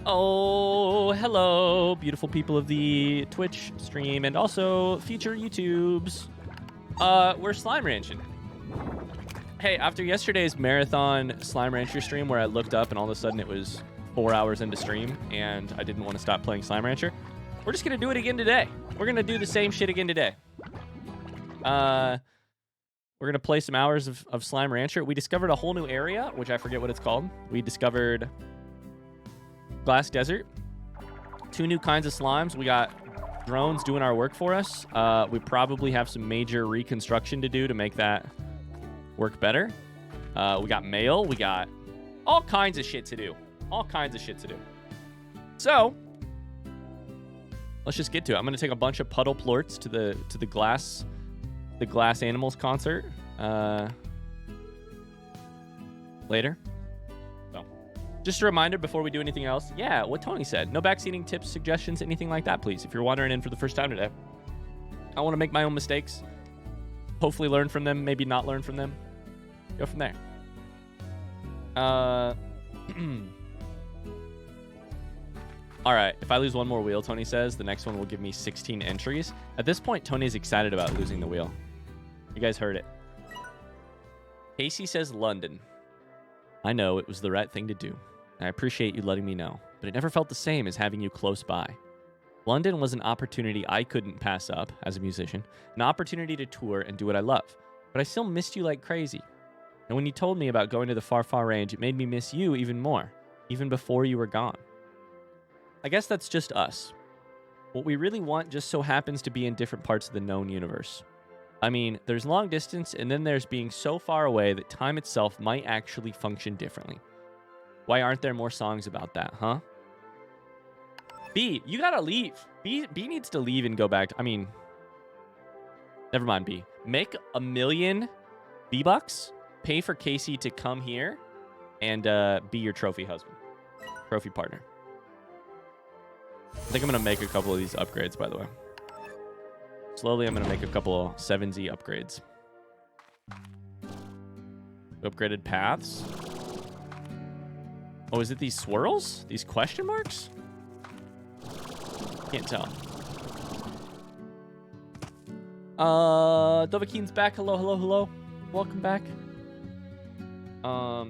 Oh, hello, beautiful people of the Twitch stream and also future YouTubes. We're Slime Ranching. Hey, after yesterday's marathon Slime Rancher stream where I looked up and all of a sudden it was 4 hours into stream and I didn't want to stop playing Slime Rancher, we're just going to do it again today. We're going to do the same shit again today. We're going to play some hours of Slime Rancher. We discovered a whole new area, which I forget what it's called. We discovered Glass Desert. 2 new kinds of slimes. We got drones doing our work for us. We probably have some major reconstruction to do to make that work better. We got mail. We got all kinds of shit to do. All kinds of shit to do. So let's just get to it. I'm going to take a bunch of puddle plorts to the glass animals concert later. So just a reminder before we do anything else. Yeah, what Tony said. No backseating tips, suggestions, anything like that, please. If you're wandering in for the first time today, I want to make my own mistakes. Hopefully learn from them, maybe not learn from them. Go from there. All right, if I lose one more wheel, Tony says, the next one will give me 16 entries. At this point, Tony's excited about losing the wheel. You guys heard it. Casey says London. I know it was the right thing to do. I appreciate you letting me know, but it never felt the same as having you close by. London was an opportunity I couldn't pass up as a musician, an opportunity to tour and do what I love, but I still missed you like crazy. And when you told me about going to the far, far range, it made me miss you even more, even before you were gone. I guess that's just us. What we really want just so happens to be in different parts of the known universe. I mean, there's long distance, and then there's being so far away that time itself might actually function differently. Why aren't there more songs about that, huh? B, you gotta leave. B needs to leave and go back. I mean, never mind, B. Make 1 million V-Bucks, pay for Casey to come here, and be your trophy husband. Trophy partner. I think I'm going to make a couple of these upgrades, by the way. Slowly, I'm going to make a couple of 7Z upgrades. Upgraded paths. Oh, is it these swirls? These question marks? Can't tell. Dovahkiin's back. Hello, hello, hello. Welcome back. I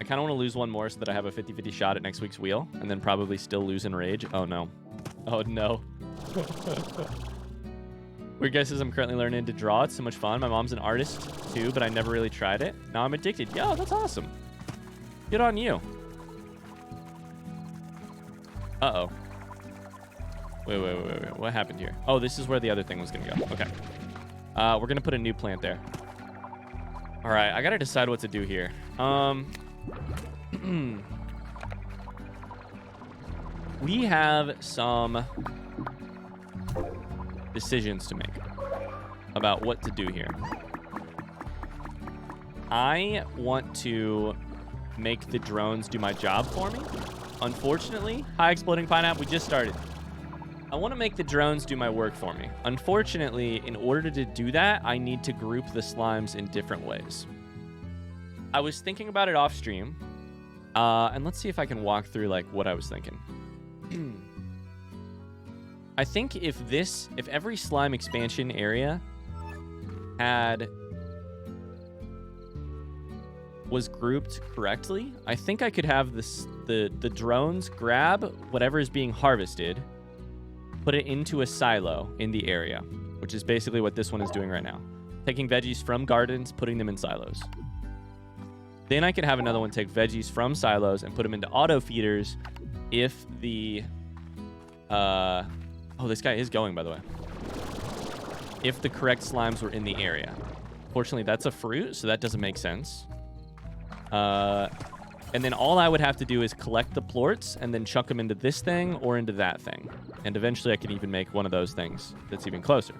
kind of want to lose one more so that I have a 50-50 shot at next week's wheel, and then probably still lose in rage. Oh, no. Oh, no. Weird guess is I'm currently learning to draw. It's so much fun. My mom's an artist, too, but I never really tried it. Now I'm addicted. Yo, that's awesome. Good on you. Uh-oh. Wait. What happened here? Oh, this is where the other thing was going to go. Okay. We're going to put a new plant there. All right, I got to decide what to do here. We have some decisions to make about what to do here. I want to make the drones do my job for me. Unfortunately, hi Exploding Pineapple, we just started. I want to make the drones do my work for me. Unfortunately, in order to do that, I need to group the slimes in different ways. I was thinking about it off stream, and let's see if I can walk through like what I was thinking. I think if every slime expansion area was grouped correctly, I think I could have the drones grab whatever is being harvested, put it into a silo in the area, which is basically what this one is doing right now. Taking veggies from gardens, putting them in silos. Then I could have another one take veggies from silos and put them into auto feeders if the... oh, this guy is going, by the way. If the correct slimes were in the area. Fortunately, that's a fruit, so that doesn't make sense. And then all I would have to do is collect the plorts and then chuck them into this thing or into that thing. And eventually I can even make one of those things that's even closer.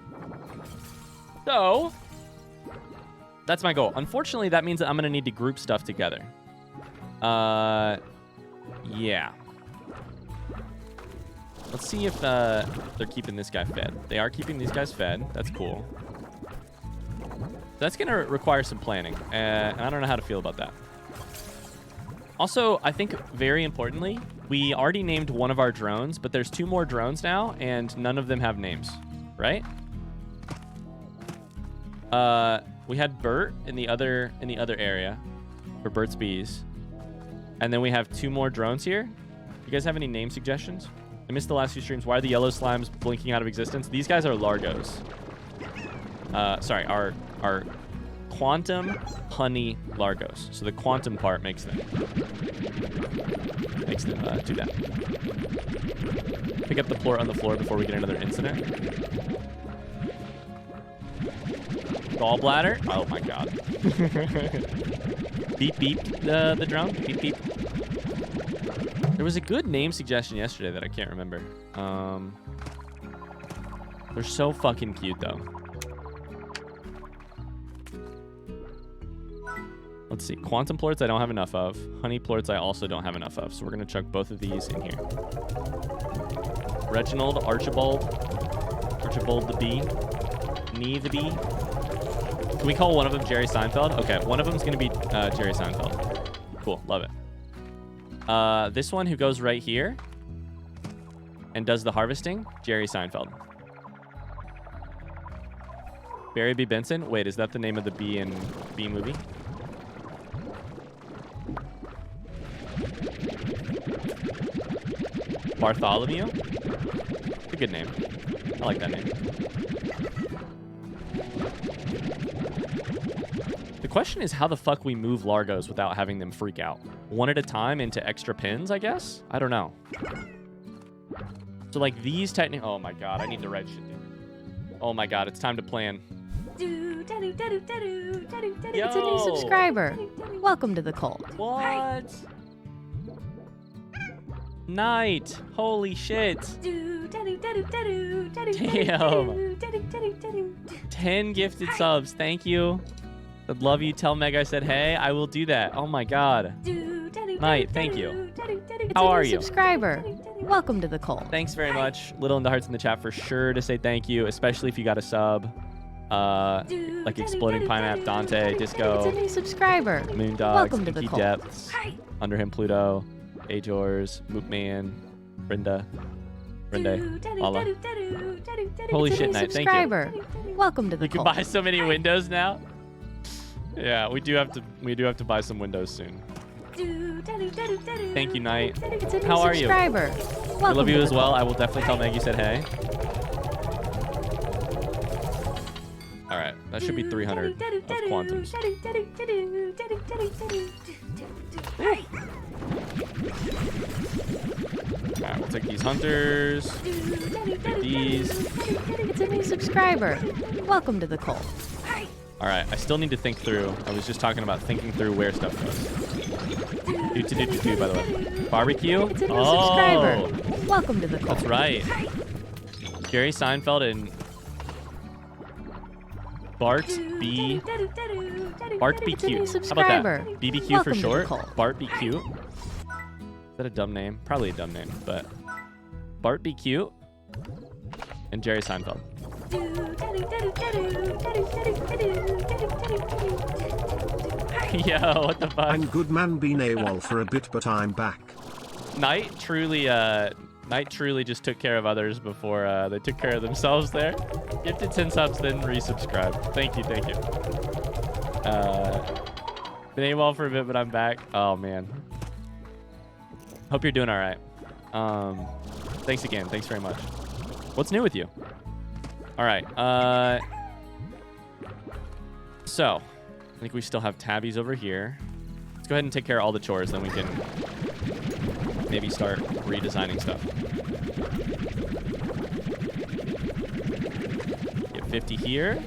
So that's my goal. Unfortunately, that means that I'm going to need to group stuff together. Yeah. Let's see if they're keeping this guy fed. They are keeping these guys fed. That's cool. That's going to require some planning. And I don't know how to feel about that. Also, I think very importantly, we already named one of our drones, but there's 2 more drones now, and none of them have names, right? We had Bert in the other area for Bert's Bees. And then we have 2 more drones here. You guys have any name suggestions? I missed the last few streams. Why are the yellow slimes blinking out of existence? These guys are Largos. Sorry, our quantum honey Largos. So the quantum part makes them do that. Pick up the plort on the floor before we get another incident. Gallbladder. Oh my god. Beep beep the drone. Beep beep. There was a good name suggestion yesterday that I can't remember. They're so fucking cute though. Let's see. Quantum plorts I don't have enough of. Honey plorts I also don't have enough of. So we're going to chuck both of these in here. Reginald, Archibald the bee. Nee the bee. Can we call one of them Jerry Seinfeld? Okay, one of them is going to be Jerry Seinfeld. Cool, love it. This one who goes right here and does the harvesting, Jerry Seinfeld. Barry B. Benson? Wait, is that the name of the bee in Bee Movie? Bartholomew? It's a good name. I like that name. The question is how the fuck we move Largos without having them freak out. One at a time into extra pins, I guess? I don't know. So like these technically... Oh my god, I need the red shit, dude. Oh my god, it's time to plan. It's a new subscriber. Welcome to the cult. What? Night. Holy shit. Damn. 10 gifted subs. Thank you. I'd love you. Tell Meg I said hey. I will do that. Oh my god. Night. Thank you. How are you? Subscriber. Welcome to the cult. Thanks very much. Little in the hearts in the chat for sure to say thank you, especially if you got a sub. Like Exploding Pineapple, Dante, Disco, It's a new subscriber. Moondogs, Welcome to the Inky cult. Depths, Under Him Pluto, Ajors, Moopman, Brenda, Allah. Holy It's a shit, new Night, thank you. subscriber. Welcome to the You can cult. buy so many windows now. Yeah, we do have to buy some windows soon. Thank you, Night. It's a new How are you? subscriber. I love you as well. I will definitely tell Meg you said hey. All right, that should be 300 of quantums. All right, we'll take these hunters. Take these. It's a new subscriber. Welcome to the cult. All right, I still need to think through. I was just talking about thinking through where stuff goes. Do, by the way. Barbecue? It's a new subscriber. Welcome to the cult. That's right. Jerry Seinfeld and Bart B. Bart be It's a new cute. How about subscriber. that? BBQ Welcome for to the short. cult. Bart be cute. Is that a dumb name? Probably a dumb name, but Bart be cute and Jerry Seinfeld. Yo, what the fuck? I'm good man been AWOL for a bit but I'm back. Night truly just took care of others before they took care of themselves there. Gifted 10 subs, then resubscribe. Thank you. Been AWOL for a bit, but I'm back. Oh, man. Hope you're doing all right. Thanks again. Thanks very much. What's new with you? All right. So, I think we still have tabbies over here. Let's go ahead and take care of all the chores, then we can maybe start redesigning stuff. Get 50 here.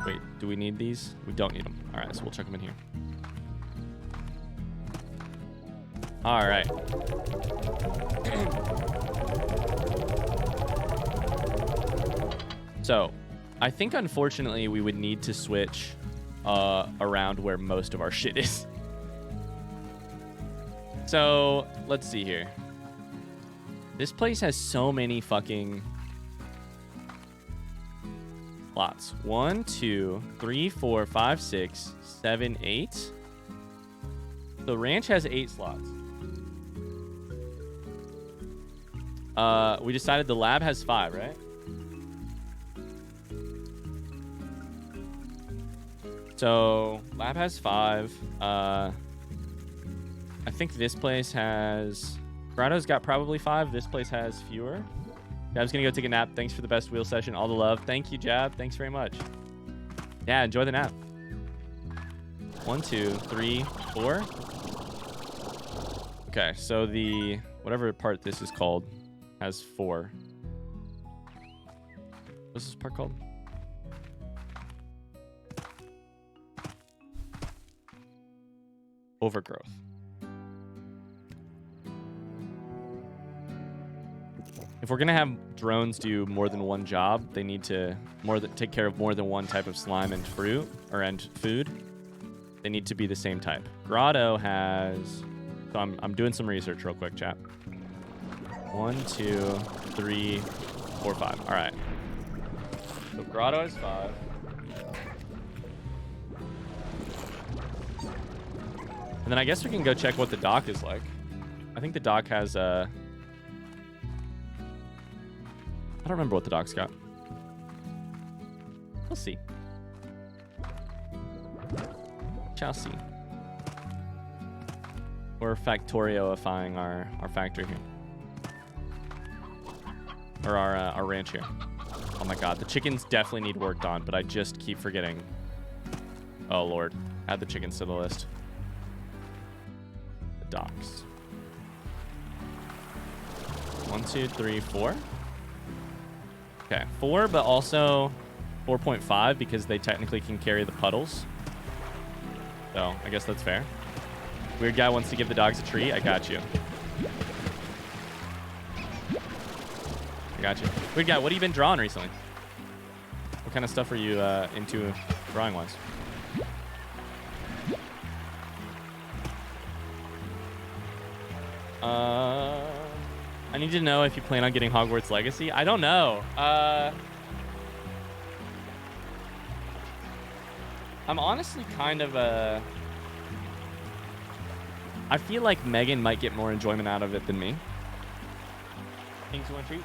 Wait, do we need these? We don't need them. All right, so we'll chuck them in here. All right. So, I think unfortunately we would need to switch around where most of our shit is. So, let's see here. This place has so many fucking slots. 1, 2, 3, 4, 5, 6, 7, 8. The ranch has 8 slots. We decided the lab has 5, right? So, lab has 5. I think this place has... Grotto's got probably 5. This place has fewer. Jab's gonna go take a nap. Thanks for the best wheel session. All the love. Thank you, Jab. Thanks very much. Yeah, enjoy the nap. 1, 2, 3, 4. Okay, so the... Whatever part this is called has 4. What's this part called? Overgrowth. If we're gonna have drones do more than one job, they need to take care of more than one type of slime and fruit and food. They need to be the same type. Grotto has. So I'm doing some research real quick, chat. 1, 2, 3, 4, 5. All right. So Grotto has 5. And then I guess we can go check what the dock is like. I think the dock has I don't remember what the dock's got. We'll see. Shall see. We're Factorio-ifying our factory here. Or our ranch here. Oh my god, the chickens definitely need worked on, but I just keep forgetting. Oh lord. Add the chickens to the list. The docks. 1, 2, 3, 4. Okay, 4, but also 4.5 because they technically can carry the puddles. So, I guess that's fair. Weird guy wants to give the dogs a treat. I got you. I got you. Weird guy, what have you been drawing recently? What kind of stuff are you into drawing-wise? I need to know if you plan on getting Hogwarts Legacy. I don't know. I'm honestly kind of I feel like Megan might get more enjoyment out of it than me. Things you want to treat?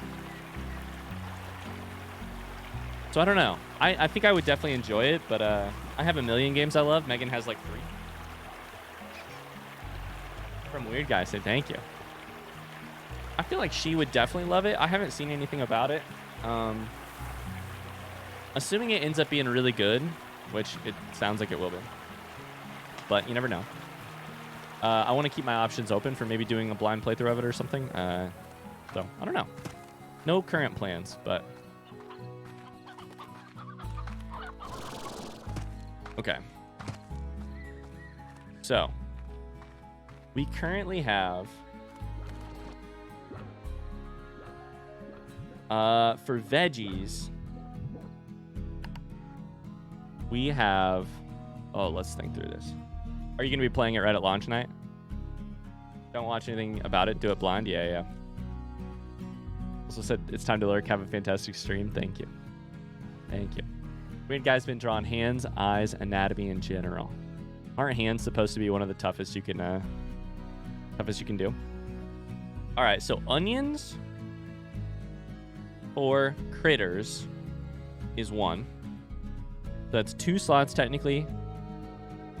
So I don't know. I think I would definitely enjoy it, but I have a million games I love. Megan has like 3. From Weird Guy said thank you. I feel like she would definitely love it. I haven't seen anything about it. Assuming it ends up being really good, which it sounds like it will be. But you never know. I want to keep my options open for maybe doing a blind playthrough of it or something. So, I don't know. No current plans, but... Okay. So, we currently have... for veggies, we have... Oh, let's think through this. Are you going to be playing it right at launch night? Don't watch anything about it. Do it blind? Yeah. Also said it's time to lurk. Have a fantastic stream. Thank you. Thank you. Weird Guy's been drawing hands, eyes, anatomy in general. Aren't hands supposed to be one of the toughest you can do? All right, so onions for critters is 1. So that's 2 slots technically.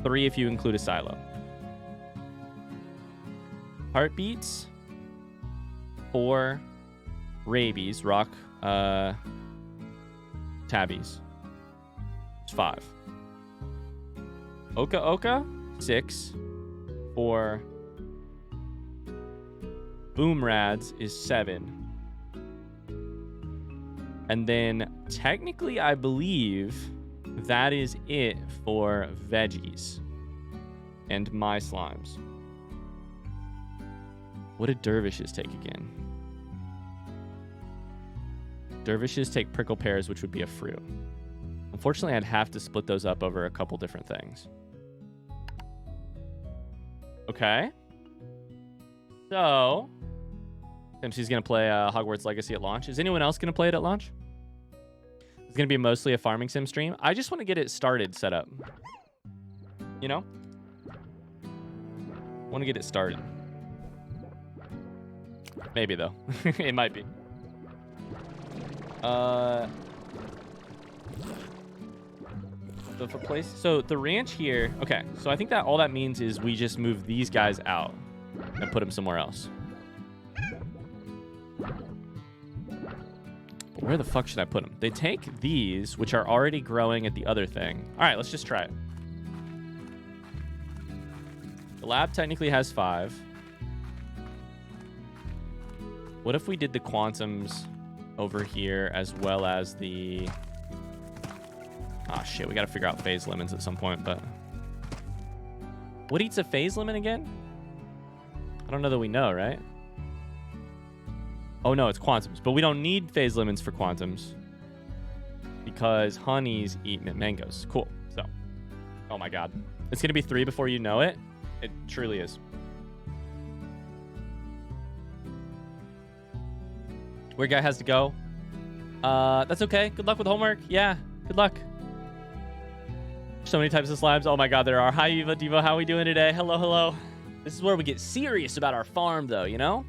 3 if you include a silo. Heartbeats. 4 rabies, rock tabbies. It's 5. Oka 6. 4 boom rads is 7. And then technically I believe that is it for veggies and my slimes. What did dervishes take again? Dervishes take prickle pears, which would be a fruit. Unfortunately, I'd have to split those up over a couple different things. Okay. So, since she's going to play Hogwarts Legacy at launch. Is anyone else going to play it at launch? It's going to be mostly a farming sim stream. I just want to get it started, set up. You know? Want to get it started. Maybe, though. It might be. So the ranch here. Okay, so I think that all that means is we just move these guys out and put them somewhere else. But where the fuck should I put them? They take these, which are already growing at the other thing. All right, let's just try it. The lab technically has 5. What if we did the quantums over here as well as the... Ah, shit, we gotta figure out phase lemons at some point, but... What eats a phase lemon again? I don't know that we know, right? Oh, no, it's quantums. But we don't need phase lemons for quantums because honeys eat mangoes. Cool. So, oh my god. It's gonna be 3 before you know it. It truly is. Weird guy has to go. That's okay. Good luck with homework. Yeah, good luck. So many types of slimes. Oh my god, there are. Hi, Eva Devo. How are we doing today? Hello, hello. This is where we get serious about our farm, though, you know?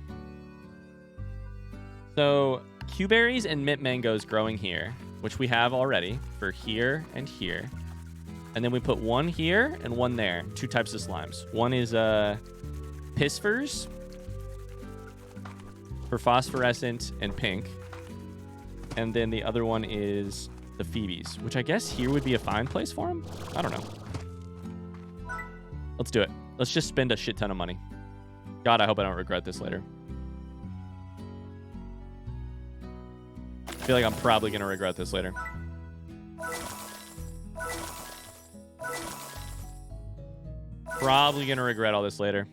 So, Q-berries and mint mangoes growing here, which we have already for here and here. And then we put one here and one there. 2 types of slimes. One is Pisfers for phosphorescent and pink. And then the other one is the Phoebes, which I guess here would be a fine place for them. I don't know. Let's do it. Let's just spend a shit ton of money. God, I hope I don't regret this later. I feel like I'm probably going to regret this later. Probably going to regret all this later.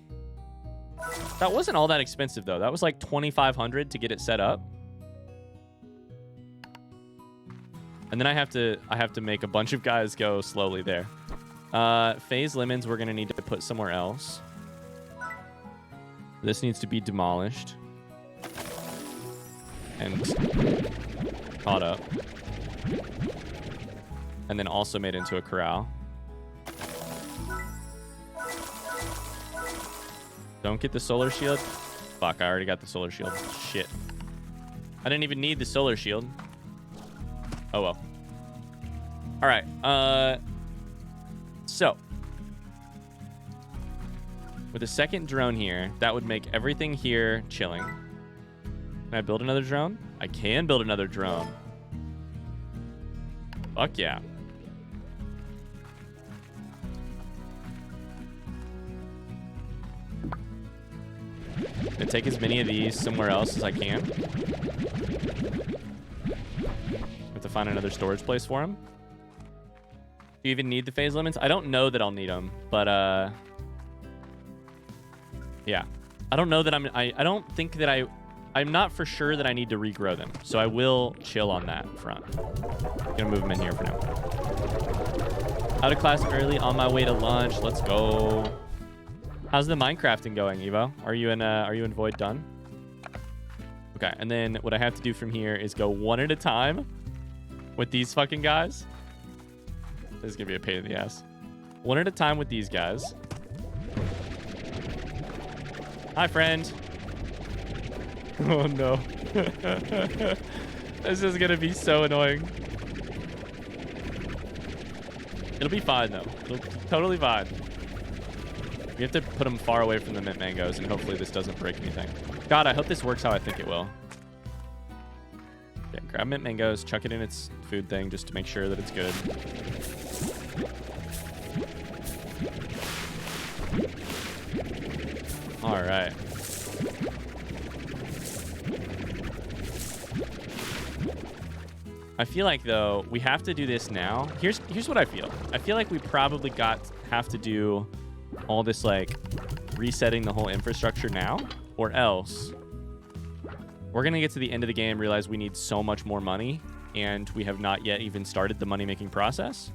That wasn't all that expensive, though. That was like $2,500 to get it set up. And then I have to make a bunch of guys go slowly there. Phase lemons we're going to need to put somewhere else. This needs to be demolished. And caught up. And then also made into a corral. Don't get the solar shield. Fuck, I already got the solar shield. Shit. I didn't even need the solar shield. Oh, well. All right. So, with a second drone here, that would make everything here chilling. Can I build another drone? I can build another drone. Fuck yeah. And take as many of these somewhere else as I can. To find another storage place for them. Do you even need the phase lemons? I don't know that I'll need them, but yeah. I don't know that I don't think that I'm not for sure that I need to regrow them. So I will chill on that front. I'm gonna move them in here for now. Out of class early, on my way to lunch. Let's go. How's the Minecrafting going, Evo? Are you in Void done? Okay, and then what I have to do from here is go one at a time with these fucking guys. This is gonna be a pain in the ass. One at a time with these guys. Hi, friend. Oh no. This is gonna be so annoying. It'll be fine though. It'll be totally fine. We have to put them far away from the mint mangoes, and hopefully this doesn't break anything. God, I hope this works how I think it will. Yeah, grab mint mangoes, chuck it in its food thing just to make sure that it's good. All right. I feel like, though, we have to do this now. Here's what I feel. I feel like we probably have to do all this, like, resetting the whole infrastructure now, or else We're going to get to the end of the game, realize we need so much more money, and we have not yet even started the money-making process.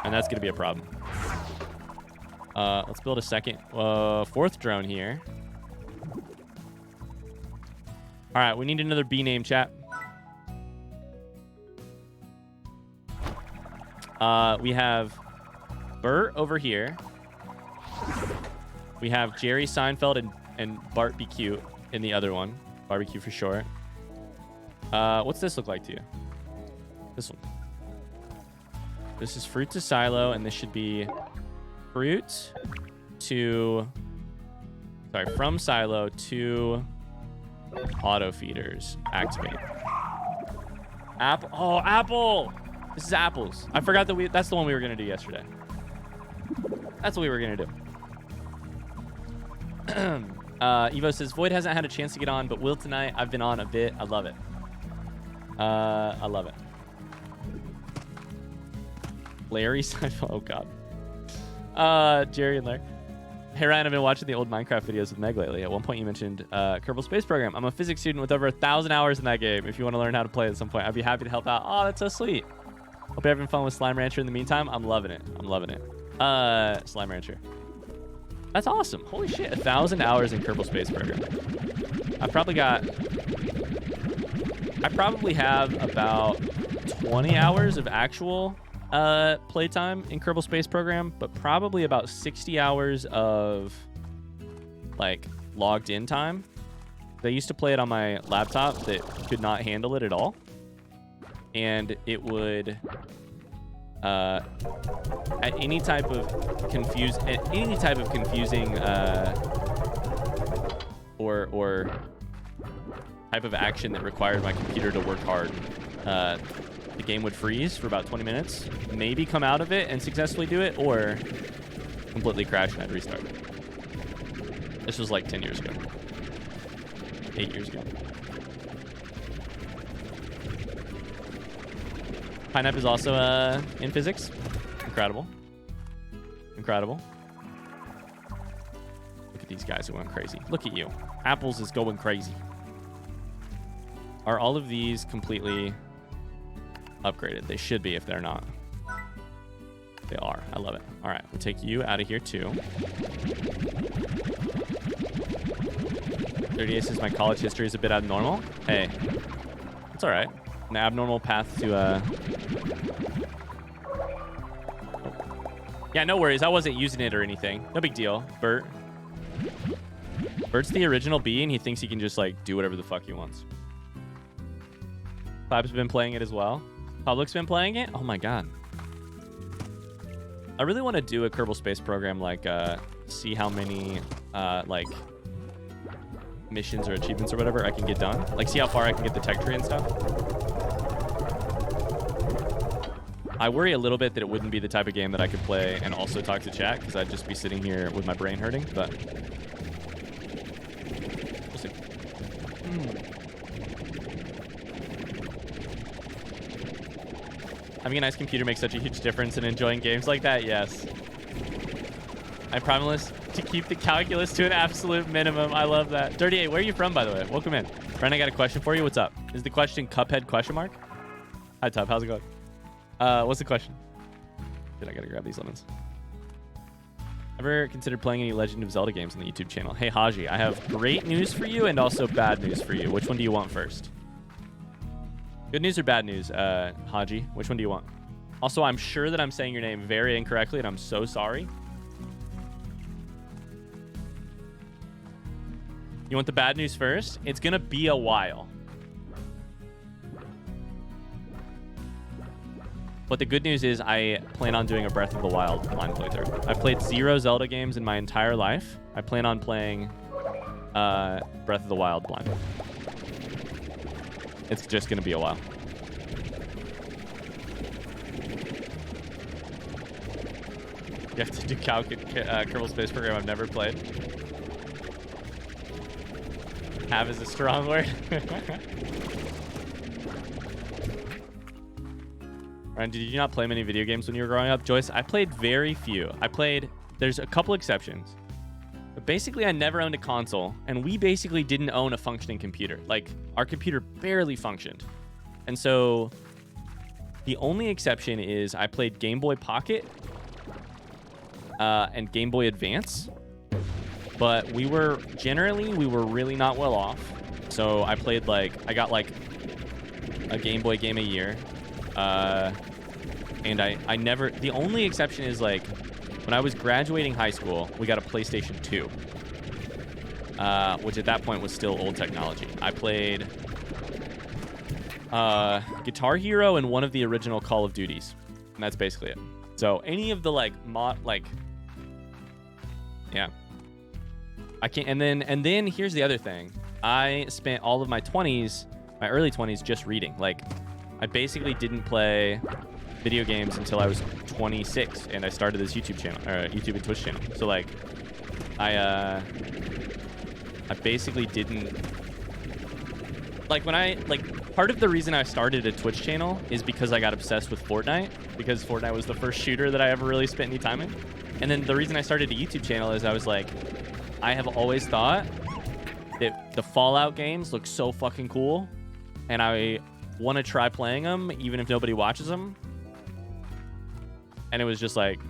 And that's going to be a problem. Let's build a second, fourth drone here. All right, we need another B name, chat. We have Bert over here. We have Jerry Seinfeld and Bart Be Cute in the other one. Barbecue for short. What's this look like to you? This one. This is fruit to silo, and this should be fruit to... Sorry, from silo to auto feeders. Activate. Apple. Oh, apple! This is apples. I forgot that that's the one we were going to do yesterday. That's what we were going to do. Evo says, Void hasn't had a chance to get on, but will tonight. I've been on a bit. I love it. I love it. Larry Seinfeld. Oh, God. Jerry and Larry. Hey, Ryan, I've been watching the old Minecraft videos with Meg lately. At one point, you mentioned Kerbal Space Program. I'm a physics student with over 1,000 hours in that game. If you want to learn how to play at some point, I'd be happy to help out. Oh, that's so sweet. Hope you're having fun with Slime Rancher in the meantime. I'm loving it. I'm loving it. Slime Rancher. That's awesome. Holy shit. 1,000 hours in Kerbal Space Program. I probably have about 20 hours of actual playtime in Kerbal Space Program, but probably about 60 hours of like logged in time. I used to play it on my laptop that could not handle it at all. And it would at any type of confusing or type of action that required my computer to work hard, the game would freeze for about 20 minutes, maybe come out of it and successfully do it, or completely crash and I'd restart. This was like 10 years ago. 8 years ago. Pineapple is also in physics. Incredible. Incredible. Look at these guys who went crazy. Look at you. Apples is going crazy. Are all of these completely upgraded? They should be if they're not. They are. I love it. All right. We'll take you out of here too. 38 says my college history is a bit abnormal. Hey, it's all right. An abnormal path to Yeah, no worries. I wasn't using it or anything. No big deal. Bert. Bert's the original B, and he thinks he can just like do whatever the fuck he wants. Clap's been playing it as well. Public's been playing it. Oh my god. I really want to do a Kerbal Space Program, like see how many like missions or achievements or whatever I can get done. Like see how far I can get the tech tree and stuff. I worry a little bit that it wouldn't be the type of game that I could play and also talk to chat, because I'd just be sitting here with my brain hurting, but we'll see. Having a nice computer makes such a huge difference in enjoying games like that. Yes. I promise to keep the calculus to an absolute minimum. I love that. Dirty 8, where are you from, by the way? Welcome in. Brian, I got a question for you. What's up? Is the question Cuphead question mark? Hi, Tub. How's it going? What's the question? Dude, I gotta grab these lemons. Ever considered playing any Legend of Zelda games on the YouTube channel? Hey, Haji, I have great news for you and also bad news for you. Which one do you want first? Good news or bad news, Haji? Which one do you want? Also, I'm sure that I'm saying your name very incorrectly, and I'm so sorry. You want the bad news first? It's gonna be a while. But the good news is I plan on doing a Breath of the Wild blind playthrough. I've played 0 Zelda games in my entire life. I plan on playing Breath of the Wild blind. It's just going to be a while. You have to do Kerbal Space Program I've never played. Have is a strong word. Ryan, did you not play many video games when you were growing up? Joyce, I played very few. There's a couple exceptions. basically I never owned a console, and we basically didn't own a functioning computer. Like, our computer barely functioned. And so the only exception is I played Game Boy Pocket and Game Boy Advance. But we were really not well off. So I played I got like a Game Boy game a year. And I never, the only exception is like when I was graduating high school, we got a PlayStation 2. Which at that point was still old technology. I played Guitar Hero and one of the original Call of Duties. And that's basically it. So any of the yeah. I can't, and then here's the other thing. I spent all of my early 20s just reading. Like, I basically didn't play video games until I was 26, and I started this YouTube channel, or YouTube and Twitch channel. So like, I basically didn't, like, part of the reason I started a Twitch channel is because I got obsessed with Fortnite, because Fortnite was the first shooter that I ever really spent any time in. And then the reason I started a YouTube channel is I was like, I have always thought that the Fallout games look so fucking cool, and I want to try playing them even if nobody watches them. And it was just like,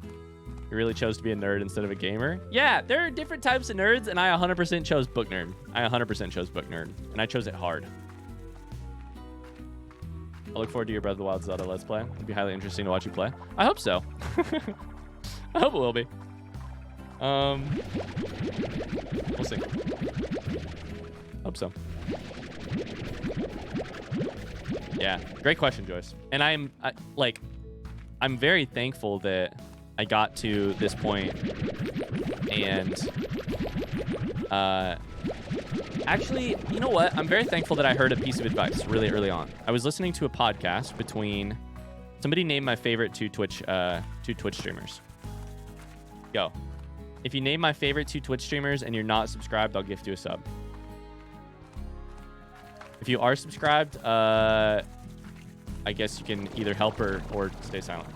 you really chose to be a nerd instead of a gamer? Yeah, there are different types of nerds, and I 100% chose book nerd. And I chose it hard. I look forward to your Breath of the Wild Zelda Let's Play. It'd be highly interesting to watch you play. I hope so. I hope it will be. We'll see. Hope so. Yeah, great question, Joyce. And I'm very thankful that I got to this point. And actually, you know what? I'm very thankful that I heard a piece of advice really early on. I was listening to a podcast between somebody named my favorite two Twitch streamers. Go. If you name my favorite two Twitch streamers and you're not subscribed, I'll gift you a sub. If you are subscribed, I guess you can either help or stay silent.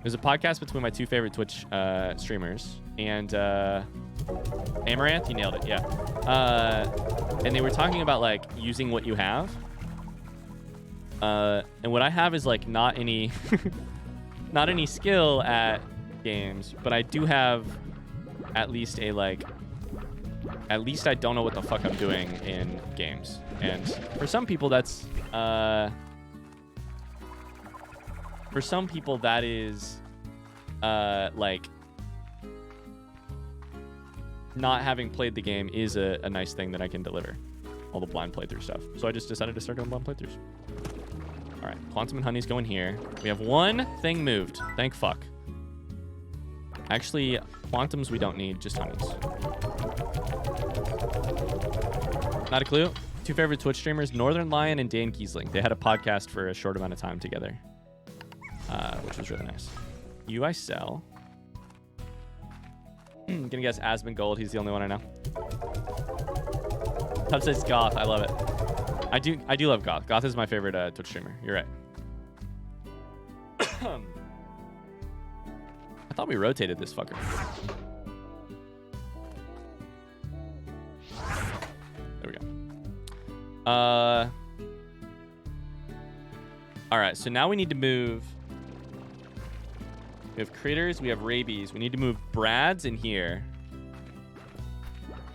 There's a podcast between my two favorite Twitch streamers, and Amaranth, you nailed it, yeah. And they were talking about like using what you have. And what I have is like not any not any skill at games, but I do have at least I don't know what the fuck I'm doing in games. And for some people that is like not having played the game is a nice thing that I can deliver, all the blind playthrough stuff. So I just decided to start doing blind playthroughs. All right, Quantum and Honey's going here. We have one thing moved. Thank fuck. Actually, Quantums we don't need, just Honeys. Not a clue. Two favorite Twitch streamers, Northern Lion and Dan Kiesling. They had a podcast for a short amount of time together, which was really nice. I sell. Gonna guess Asmongold. He's the only one I know. Tubb says Goth. I love it. I do love Goth. Goth is my favorite Twitch streamer. You're right. I thought we rotated this fucker. There we go. All right, so now we need to move. We have critters, we have rabies. We need to move Brads in here.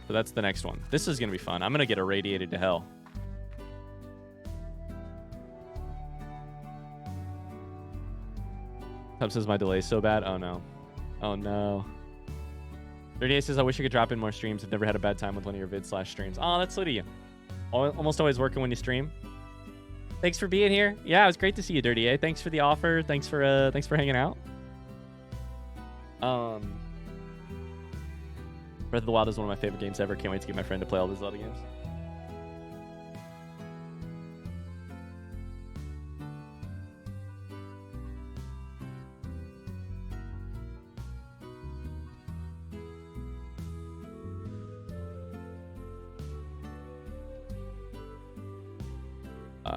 So that's the next one. This is gonna be fun. I'm gonna get irradiated to hell. Tubb says my delay is so bad. Oh no. Oh no. 38 says I wish I could drop in more streams. I've never had a bad time with one of your vid/streams. Oh, that's sweet of you. Almost always working when you stream. Thanks for being here. Yeah, it was great to see you, Dirty A. Thanks for the offer. Thanks for hanging out. Breath of the Wild is one of my favorite games ever. Can't wait to get my friend to play all the Zelda games.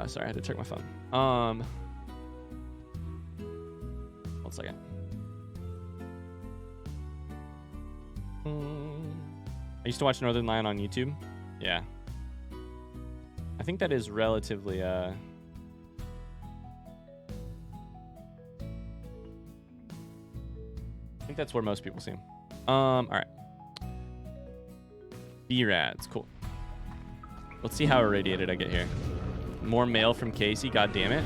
Sorry, I had to check my phone. 1 second. I used to watch Northern Lion on YouTube. Yeah. I think that is relatively I think that's where most people see him. All right. B-Rads, cool. Let's see how irradiated I get here. More mail from Casey, god damn it.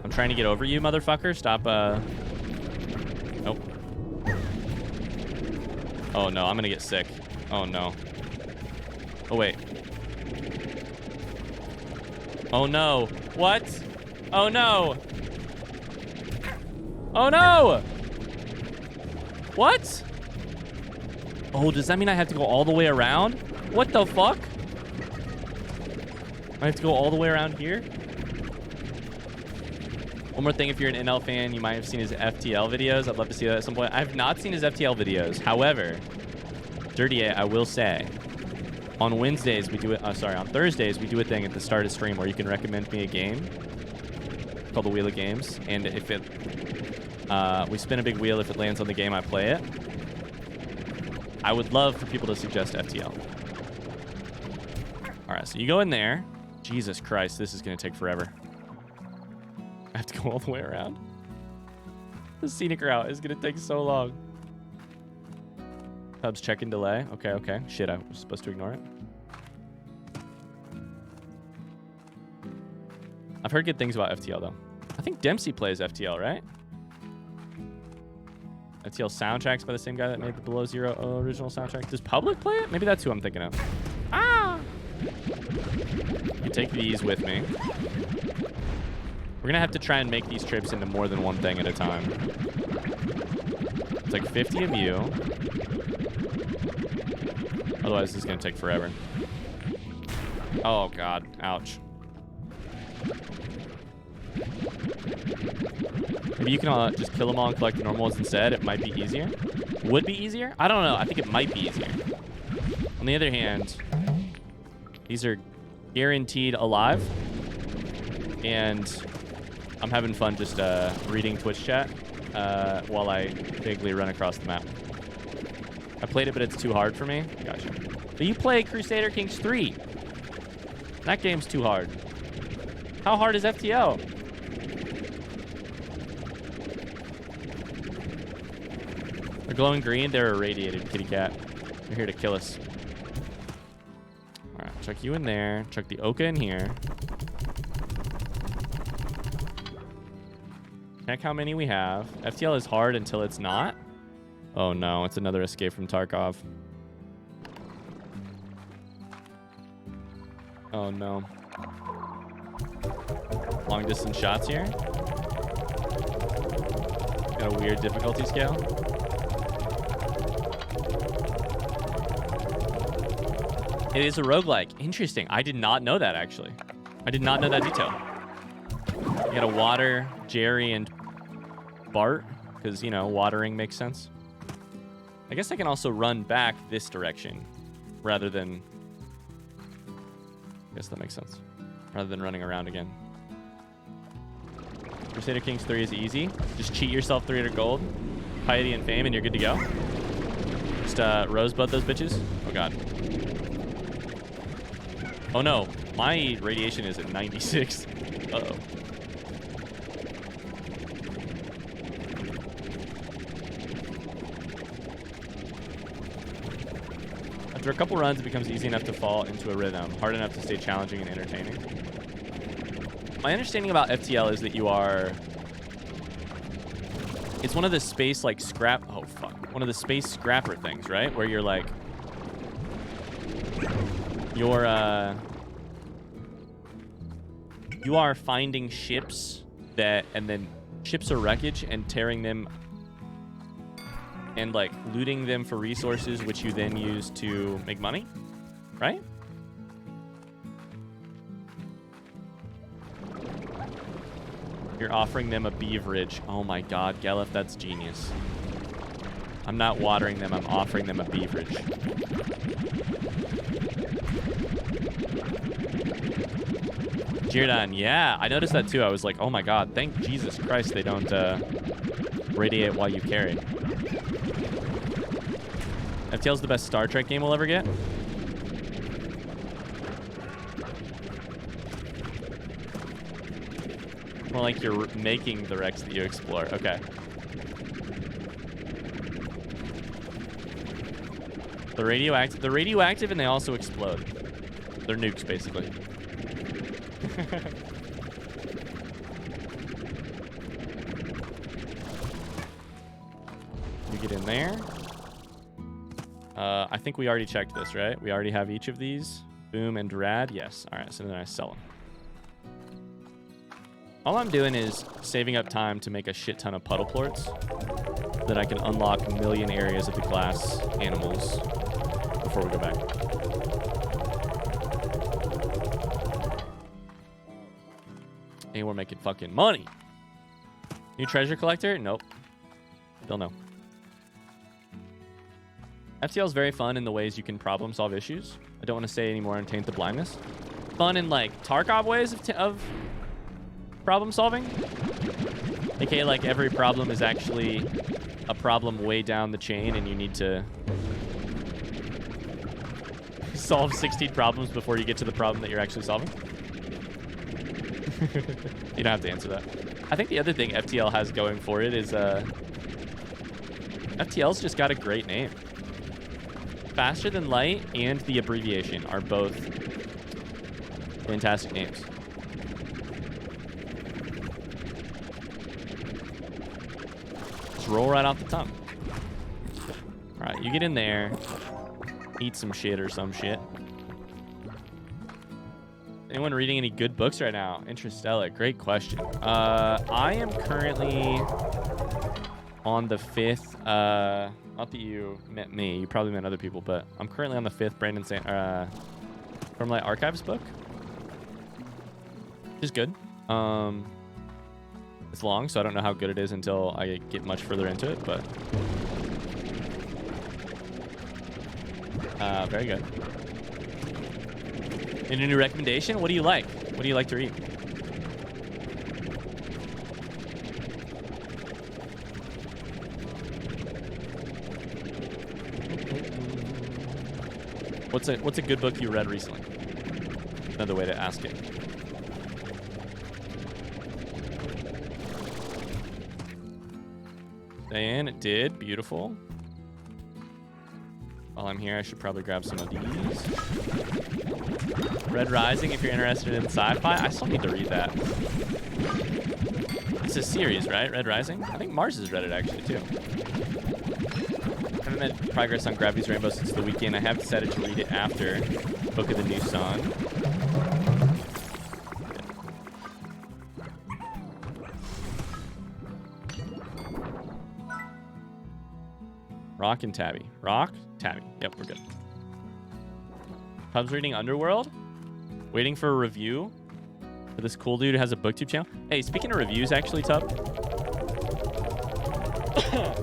I'm trying to get over you, motherfucker. Stop, Nope. Oh no, I'm gonna get sick. Oh no. Oh wait. Oh no. What? Oh no. Oh no! What? Oh, does that mean I have to go all the way around? What the fuck? I have to go all the way around here? One more thing, if you're an NL fan, you might have seen his FTL videos. I'd love to see that at some point. I have not seen his FTL videos. However, Dirty A, I will say, on Wednesdays we do it. On Thursdays we do a thing at the start of stream where you can recommend me a game called the Wheel of Games, and if it, we spin a big wheel. If it lands on the game, I play it. I would love for people to suggest FTL. All right, so you go in there. Jesus Christ, this is gonna take forever. I have to go all the way around. The scenic route is gonna take so long. Hubs check and delay. Okay, okay. Shit, I was supposed to ignore it. I've heard good things about FTL though. I think Dempsey plays FTL, right? FTL soundtracks by the same guy that made the Below Zero original soundtrack. Does Public play it? Maybe that's who I'm thinking of. Ah! You take these with me. We're gonna have to try and make these trips into more than one thing at a time. It's like 50 of you. Otherwise, this is gonna take forever. Oh God, ouch. Maybe you can just kill them all and collect the normal ones instead. It might be easier. Would be easier? I don't know. I think it might be easier. On the other hand, these are guaranteed alive. And I'm having fun just reading Twitch chat while I vaguely run across the map. I played it, but it's too hard for me. Gotcha. But you play Crusader Kings 3. That game's too hard. How hard is FTL? They're glowing green. They're irradiated, kitty cat. They're here to kill us. All right, chuck you in there. Chuck the Oka in here. Check how many we have. FTL is hard until it's not. Oh no, it's another escape from Tarkov. Oh no. Long distance shots here. Got a weird difficulty scale. It is a roguelike. Interesting. I did not know that, actually. I did not know that detail. You gotta water Jerry and Bart, because, you know, watering makes sense. I guess I can also run back this direction, rather than... I guess that makes sense. Rather than running around again. Crusader Kings 3 is easy. Just cheat yourself 300 gold, piety and fame, and you're good to go. Just rosebud those bitches. Oh god. Oh no, my radiation is at 96. Uh-oh. After a couple runs, it becomes easy enough to fall into a rhythm, hard enough to stay challenging and entertaining. My understanding about FTL is that you are... It's one of the space, like, scrap... Oh, fuck. One of the space scrapper things, right? Where you're, like... You're, You are finding ships that... And then ships or wreckage and tearing them... And, like, looting them for resources, which you then use to make money, right? You're offering them a beverage. Oh my god, Gelef, that's genius. I'm not watering them, I'm offering them a beverage. Jirdan, yeah, I noticed that too. I was like, oh my god, thank Jesus Christ they don't radiate while you carry. FTL's the best Star Trek game we'll ever get. More like you're making the wrecks that you explore. Okay. The radioactive, and they also explode. They're nukes, basically. You get in there. I think we already checked this, right? We already have each of these. Boom and rad. Yes. All right, so then I sell them. All I'm doing is saving up time to make a shit ton of puddle plorts so that I can unlock a million areas of the glass animals before we go back. And we're making fucking money. New treasure collector? Nope. Still no. FTL is very fun in the ways you can problem solve issues. I don't want to say any more and taint the blindness. Fun in like Tarkov ways of problem solving. AKA like every problem is actually a problem way down the chain and you need to solve 16 problems before you get to the problem that you're actually solving. You don't have to answer that. I think the other thing FTL has going for it is FTL's just got a great name. Faster Than Light and the abbreviation are both fantastic names. Just roll right off the tongue. All right, you get in there, eat some shit or some shit. Anyone reading any good books right now? Interstellar, great question. I am currently on the 5th. Not that you meant me, you probably meant other people, but I'm currently on the 5th Brandon from like Archives book. Which is good. It's long, so I don't know how good it is until I get much further into it, but very good. And a new recommendation? What do you like? What do you like to read? What's a good book you read recently? Another way to ask it. And it did. Beautiful. While I'm here, I should probably grab some of these. Red Rising, if you're interested in sci-fi. I still need to read that. It's a series, right? Red Rising? I think Mars has read it, actually, too. I haven't made progress on Gravity's Rainbow since the weekend. I have decided to read it after Book of the New Sun. Rock and Tabby. Rock, Tabby. Yep, we're good. Pub's reading Underworld. Waiting for a review for this cool dude who has a booktube channel. Hey, speaking of reviews, actually, Tub.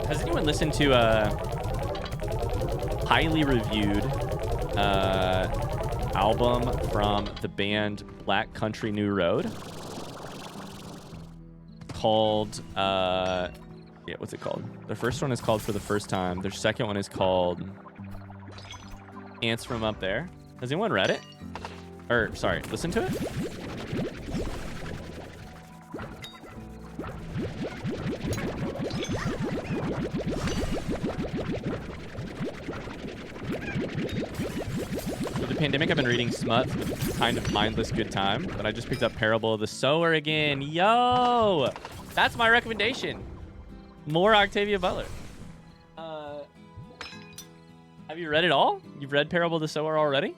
Has anyone listened to a highly reviewed album from the band Black Country New Road? Called... yeah, what's it called? Their first one is called For the First Time. Their second one is called Ants From Up There. Has anyone read it? Or, sorry, listen to it? With the pandemic, I've been reading smut with kind of mindless good time, but I just picked up Parable of the Sower again. Yo! That's my recommendation. More Octavia Butler. Have you read it all? You've read Parable of the Sower already?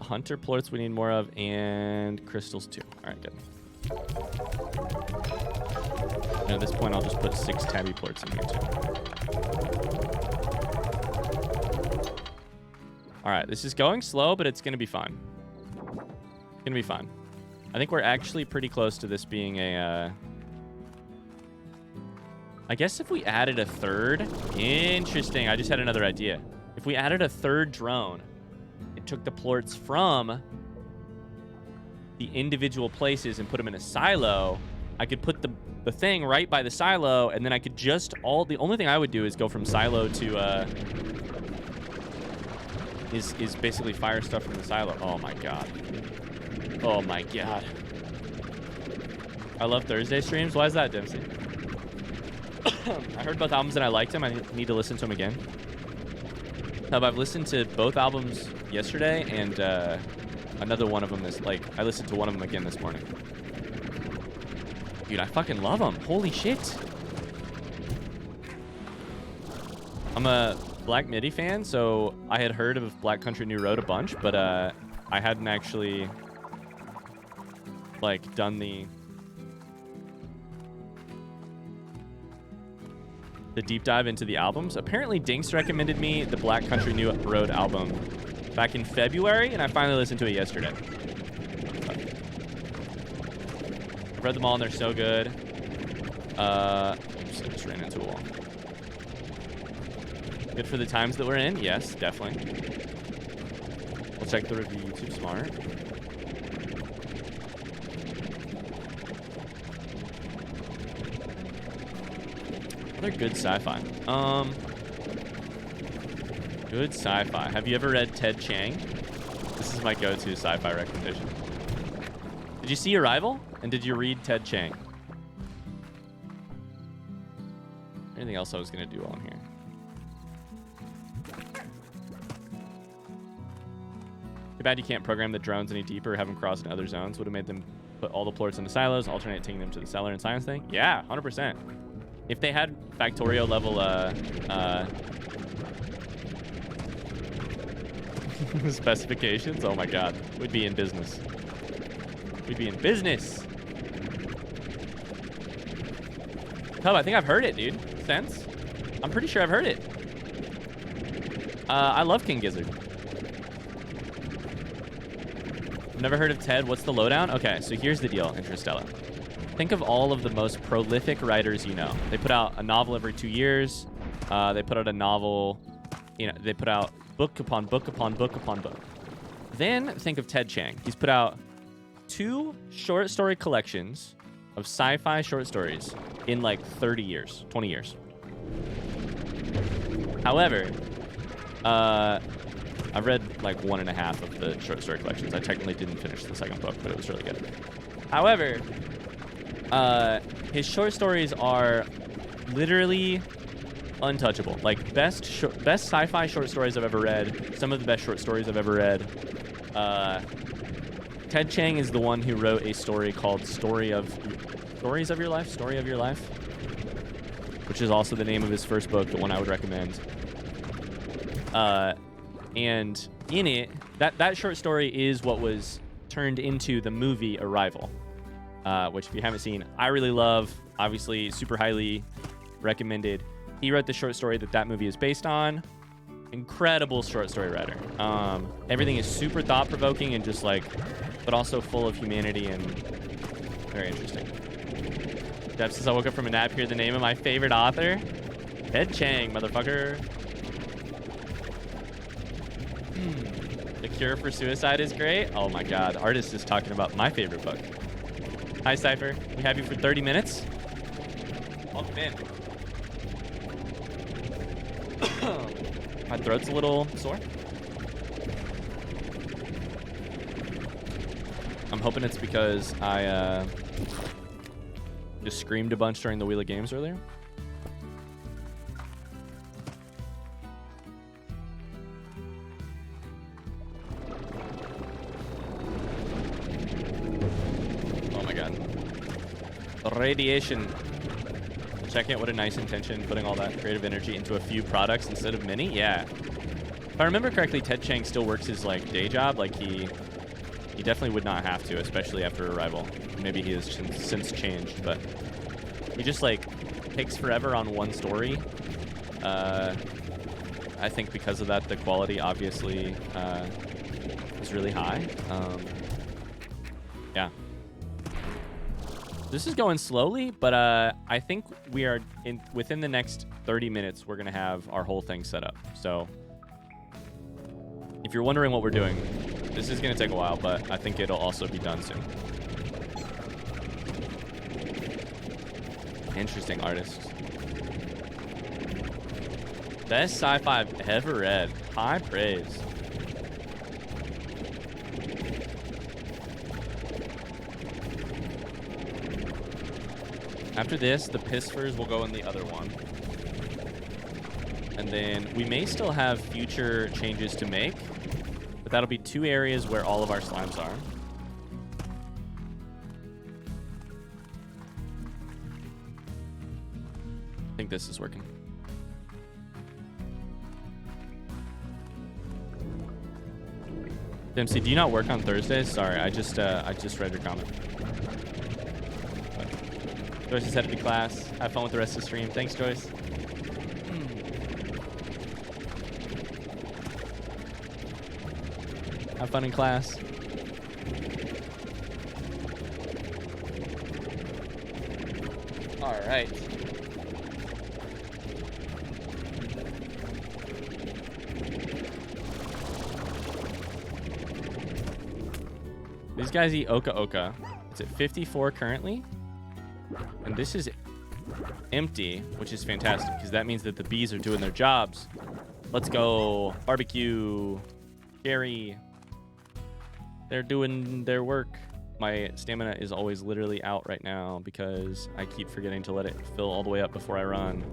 Hunter plorts we need more of, and crystals too. All right, good. And at this point, I'll just put 6 tabby plorts in here too. All right, this is going slow, but it's going to be fine. It's going to be fine. I think we're actually pretty close to this being a... I guess if we added a third... Interesting. I just had another idea. If we added a third drone, it took the plorts from the individual places and put them in a silo, I could put the thing right by the silo, and then I could just the only thing I would do is go from silo to is basically fire stuff from the silo. Oh my god. Oh my god. I love Thursday streams. Why is that, Dempsey? I heard both albums and I liked them. I need to listen to them again. I've listened to both albums yesterday, and another one of them is I listened to one of them again this morning. Dude, I fucking love them. Holy shit. I'm a Black Midi fan, so I had heard of Black Country New Road a bunch, but I hadn't actually done the deep dive into the albums. Apparently Dinks recommended me the Black Country New Road album back in February, and I finally listened to it yesterday. I've read them all and they're so good. Oops, I just ran into a wall. Good for the times that we're in? Yes, definitely. We'll check the review. YouTube smart. Other good sci-fi. Good sci-fi. Have you ever read Ted Chiang? This is my go-to sci-fi recommendation. Did you see Arrival? And did you read Ted Chiang? Anything else I was gonna do on here? Too bad you can't program the drones any deeper or have them cross into other zones. Would have made them put all the plorts into silos, alternate taking them to the cellar and science thing. Yeah, 100%. If they had Factorio level specifications, oh my god, we'd be in business. We'd be in business. Hub, I think I've heard it, dude. Sense? I'm pretty sure I've heard it. I love King Gizzard. Never heard of Ted. What's the lowdown? Okay, so here's the deal, Interstellar. Think of all of the most prolific writers you know. They put out a novel every 2 years. They put out a novel, they put out book upon book upon book upon book. Then think of Ted Chiang. He's put out 2 short story collections of sci-fi short stories in 30 years, 20 years. However, I've read 1.5 of the short story collections. I technically didn't finish the second book, but it was really good. However, his short stories are literally untouchable. Best sci-fi short stories I've ever read. Some of the best short stories I've ever read. Ted Chiang is the one who wrote a story called Stories of Your Life, which is also the name of his first book, the one I would recommend. And in it, that short story is what was turned into the movie Arrival, which if you haven't seen, I really love. Obviously, super highly recommended. He wrote the short story that movie is based on. Incredible short story writer. Everything is super thought-provoking and just but also full of humanity and very interesting. Deb says, I woke up from a nap, hear the name of my favorite author. Ted Chiang, motherfucker. The Cure for Suicide is great. Oh my god, Artist is talking about my favorite book. Hi, Cypher. We have you for 30 minutes. Welcome in. My throat's a little sore. I'm hoping it's because I just screamed a bunch during the Wheel of Games earlier. Oh my god. Radiation. Check out what a nice intention, putting all that creative energy into a few products instead of many. Yeah. If I remember correctly, Ted Chiang still works his day job. He definitely would not have to, especially after Arrival. Maybe he has since changed, but he just takes forever on one story. I think because of that, the quality obviously is really high. Yeah. This is going slowly, but I think we are within the next 30 minutes, we're going to have our whole thing set up. So if you're wondering what we're doing, This is going to take a while, but I think it'll also be done soon. Interesting artist. Best sci-fi I've ever read. High praise. After this, the Pisfers will go in the other one. And then we may still have future changes to make, but that'll be 2 areas where all of our slimes are. I think this is working. Dempsey, do you not work on Thursdays? Sorry, I just read your comment. Joyce is headed to class. Have fun with the rest of the stream. Thanks, Joyce. Have fun in class. All right. These guys eat Oka Oka. It's at 54 currently. And this is empty, which is fantastic because that means that the bees are doing their jobs. Let's go. Barbecue. Gary. They're doing their work. My stamina is always literally out right now because I keep forgetting to let it fill all the way up before I run.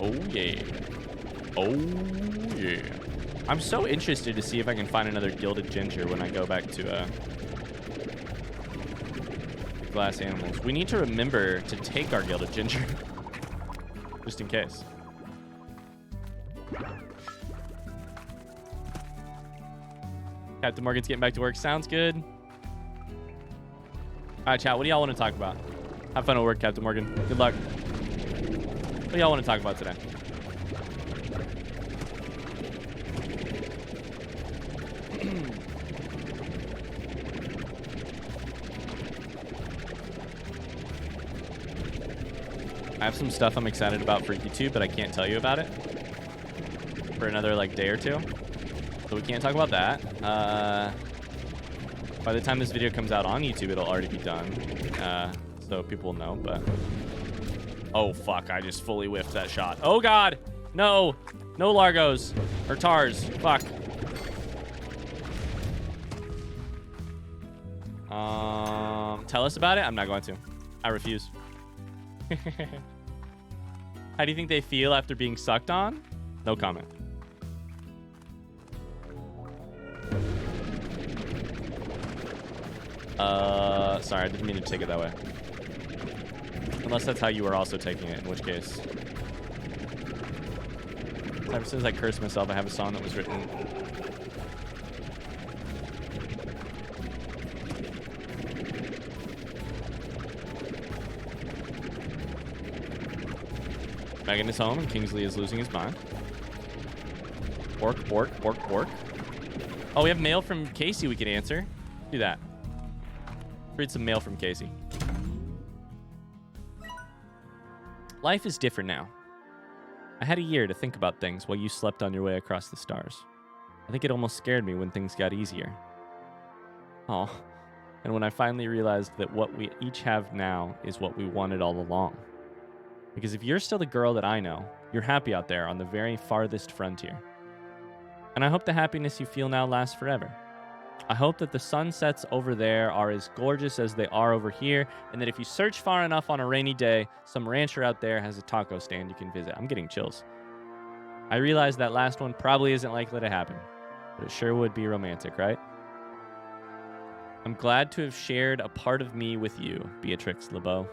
Oh yeah. Oh yeah. I'm so interested to see if I can find another gilded ginger when I go back to glass animals. We need to remember to take our gilded ginger just in case. Captain Morgan's getting back to work. Sounds good. All right, chat. What do y'all want to talk about? Have fun at work, Captain Morgan. Good luck. What do y'all want to talk about today? I have some stuff I'm excited about for YouTube, but I can't tell you about it for another like day or two. So we can't talk about that. By the time this video comes out on YouTube, it'll already be done. So people will know, but... Oh, fuck. I just fully whiffed that shot. Oh, God. No. No Largos. Or Tars. Fuck. Tell us about it? I'm not going to. I refuse. How do you think they feel after being sucked on? No comment. Sorry, I didn't mean to take it that way. Unless that's how you were also taking it, in which case. Ever since I cursed myself, I have a song that was written. Megan is home and Kingsley is losing his mind. Bork, bork, bork, bork. Oh, we have mail from Casey we can answer. Do that. Read some mail from Casey. Life is different now. I had a year to think about things while you slept on your way across the stars. I think it almost scared me when things got easier. Oh, and when I finally realized that what we each have now is what we wanted all along. Because if you're still the girl that I know, you're happy out there on the very farthest frontier. And I hope the happiness you feel now lasts forever. I hope that the sunsets over there are as gorgeous as they are over here, and that if you search far enough on a rainy day, some rancher out there has a taco stand you can visit. I'm getting chills. I realize that last one probably isn't likely to happen, but it sure would be romantic, right? I'm glad to have shared a part of me with you, Beatrix LeBeau.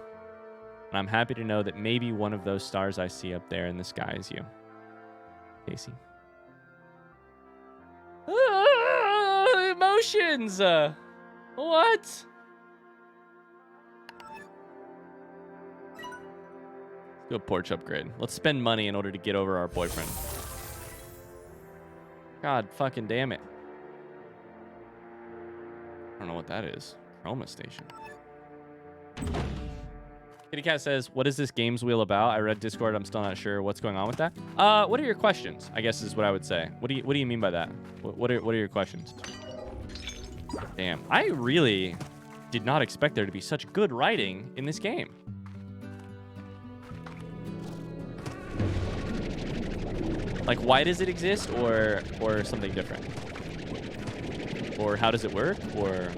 And I'm happy to know that maybe one of those stars I see up there in the sky is you. Casey. Emotions! What? Let's do a porch upgrade. Let's spend money in order to get over our boyfriend. God fucking damn it. I don't know what that is. Chroma station. Kitty Cat says, what is this games wheel about? I read Discord. I'm still not sure what's going on with that. What are your questions? I guess is what I would say. What do you mean by that? What are your questions? Damn, I really did not expect there to be such good writing in this game. Like, why does it exist, or something different? Or how does it work? Or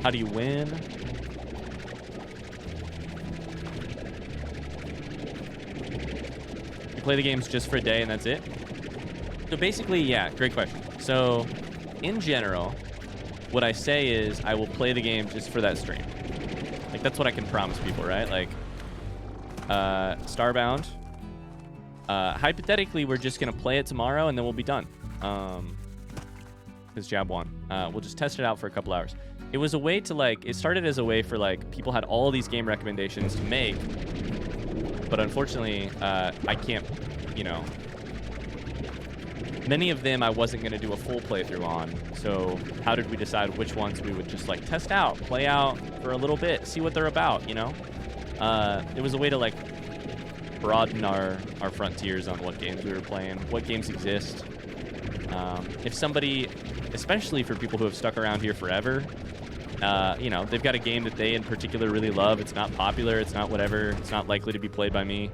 how do you win? You play the games just for a day and that's it? So basically, yeah, great question. So in general, what I say is I will play the game just for that stream. Like, that's what I can promise people, right? Like, Starbound. Hypothetically, we're just going to play it tomorrow and then we'll be done. Because Jab won. We'll just test it out for a couple hours. It was a way to, like, it started as a way for, like, people had all these game recommendations to make. But unfortunately, I can't, you know, many of them I wasn't going to do a full playthrough on. So how did we decide which ones we would just, like, test out, play out for a little bit, see what they're about, you know? It was a way to, like, broaden our frontiers on what games we were playing, what games exist. If somebody, especially for people who have stuck around here forever, you know, they've got a game that they in particular really love. It's not popular. It's not whatever. It's not likely to be played by me.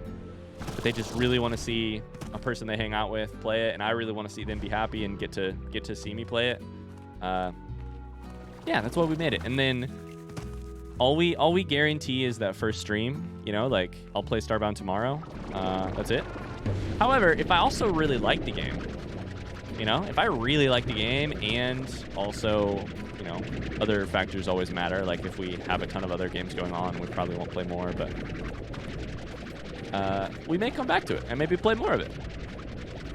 But they just really want to see a person they hang out with play it, and I really want to see them be happy and get to see me play it. Yeah, that's why we made it. And then all we guarantee is that first stream. You know, like, I'll play Starbound tomorrow. That's it. However, if I also really like the game, you know, if I really like the game, and also, you know, other factors always matter. Like, if we have a ton of other games going on, we probably won't play more, but we may come back to it and maybe play more of it.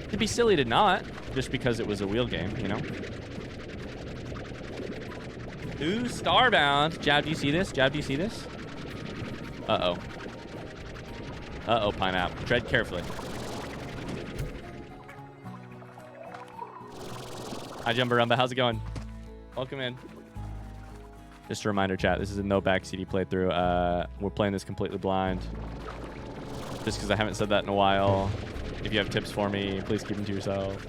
It'd be silly to not, just because it was a wheel game, you know? Ooh, Starbound. Jab, do you see this? Jab, do you see this? Uh-oh. Uh-oh, Pineapple. Tread carefully. Hi, Jumbarumba. How's it going? Welcome in. Just a reminder, chat. This is a no back CD playthrough. We're playing this completely blind. Just because I haven't said that in a while. If you have tips for me, please keep them to yourself.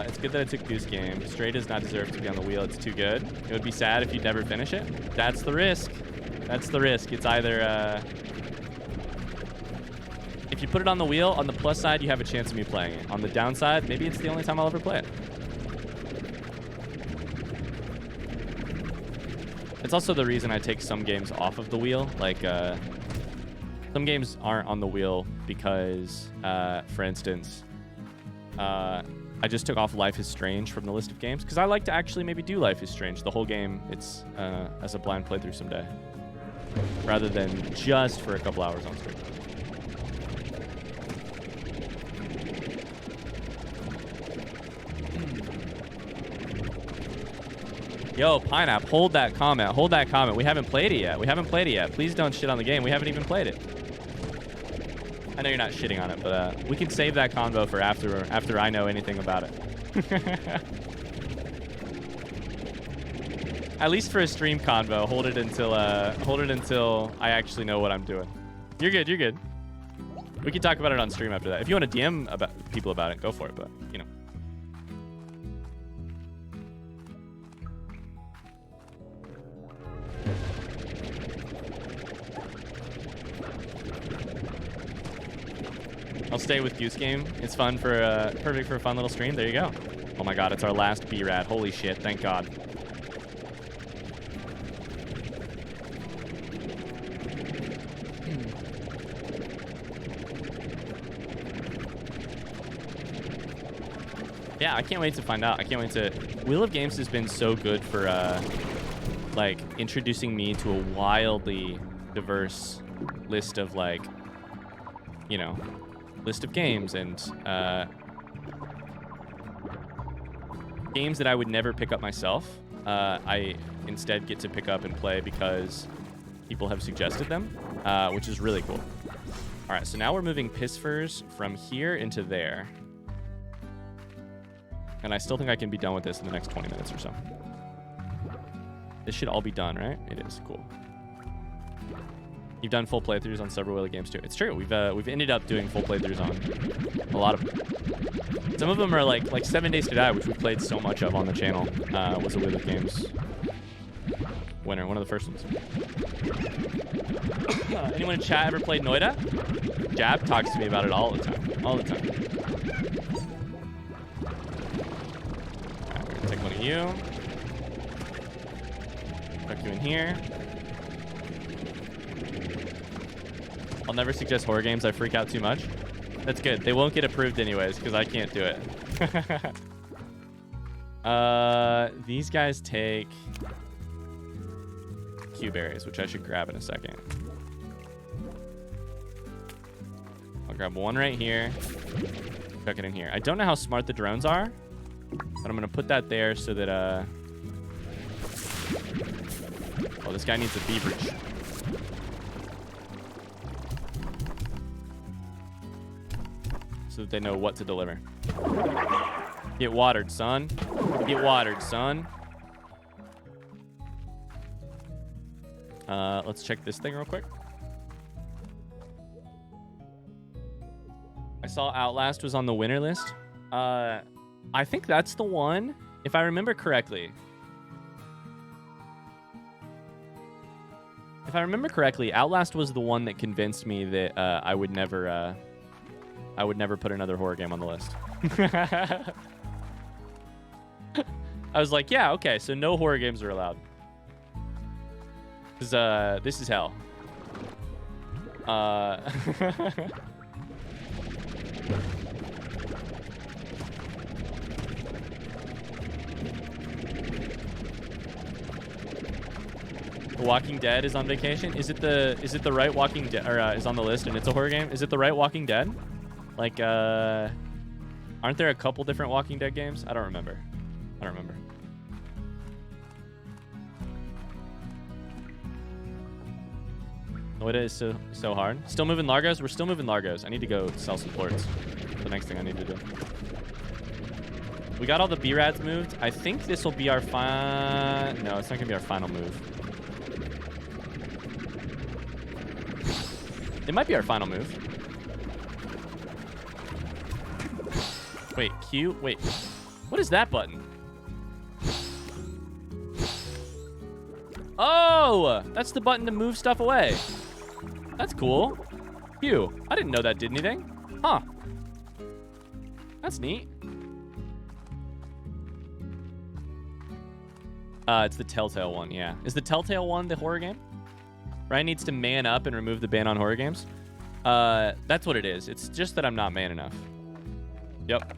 It's good that I took Goose Game. Stray does not deserve to be on the wheel. It's too good. It would be sad if you'd never finish it. That's the risk. That's the risk. It's either... if you put it on the wheel, on the plus side, you have a chance of me playing it. On the downside, maybe it's the only time I'll ever play it. It's also the reason I take some games off of the wheel. Like, some games aren't on the wheel because, for instance, I just took off Life is Strange from the list of games because I like to actually maybe do Life is Strange, the whole game, it's as a blind playthrough someday, rather than just for a couple hours on stream. Yo, Pineapple, hold that comment. Hold that comment. We haven't played it yet. We haven't played it yet. Please don't shit on the game. We haven't even played it. I know you're not shitting on it, but we can save that convo for after I know anything about it. At least for a stream convo, hold it until I actually know what I'm doing. You're good. You're good. We can talk about it on stream after that. If you want to DM about people about it, go for it. But you know. I'll stay with Goose Game. It's fun for perfect for a fun little stream. There you go. Oh my god, it's our last B-Rad. Holy shit, thank god. Yeah, I can't wait to find out. I can't wait to... Wheel of Games has been so good for like introducing me to a wildly diverse list of, like, you know, list of games and games that I would never pick up myself. I instead get to pick up and play because people have suggested them, which is really cool. All right, so now we're moving Pisfers from here into there. And I still think I can be done with this in the next 20 minutes or so. This should all be done, right? It is. Cool. You've done full playthroughs on several Wheel of Games too. It's true. We've ended up doing full playthroughs on a lot of them. Some of them are like 7 Days to Die, which we played so much of on the channel. Was a Wheel of Games winner, one of the first ones. Anyone in chat ever played Noida? Jab talks to me about it all the time. All the time. Alright, we're gonna take a look at you. Tuck you in here. I'll never suggest horror games. I freak out too much. That's good. They won't get approved anyways because I can't do it. These guys take Q berries, which I should grab in a second. I'll grab one right here. Chuck it in here. I don't know how smart the drones are, but I'm gonna put that there so that oh, this guy needs a beverage. So that they know what to deliver. Get watered, son. Get watered, son. Let's check this thing real quick. I saw Outlast was on the winner list. I think that's the one, if I remember correctly. If I remember correctly, Outlast was the one that convinced me that I would never put another horror game on the list. I was like, yeah, okay, so no horror games are allowed. This is hell. The Walking Dead is on vacation. Is it the right Walking Dead, or is on the list and it's a horror game? Is it the right Walking Dead? Like, aren't there a couple different Walking Dead games? I don't remember. Noida is so hard. Still moving Largos? We're still moving Largos. I need to go sell some plorts. The next thing I need to do. We got all the B-Rads moved. I think this will be our final... No, it's not going to be our final move. It might be our final move. Wait, Q? Wait. What is that button? Oh! That's the button to move stuff away. That's cool. Q. I didn't know that did anything. Huh. That's neat. It's the Telltale one, yeah. Is the Telltale one the horror game? Ryan needs to man up and remove the ban on horror games. That's what it is. It's just that I'm not man enough. Yep.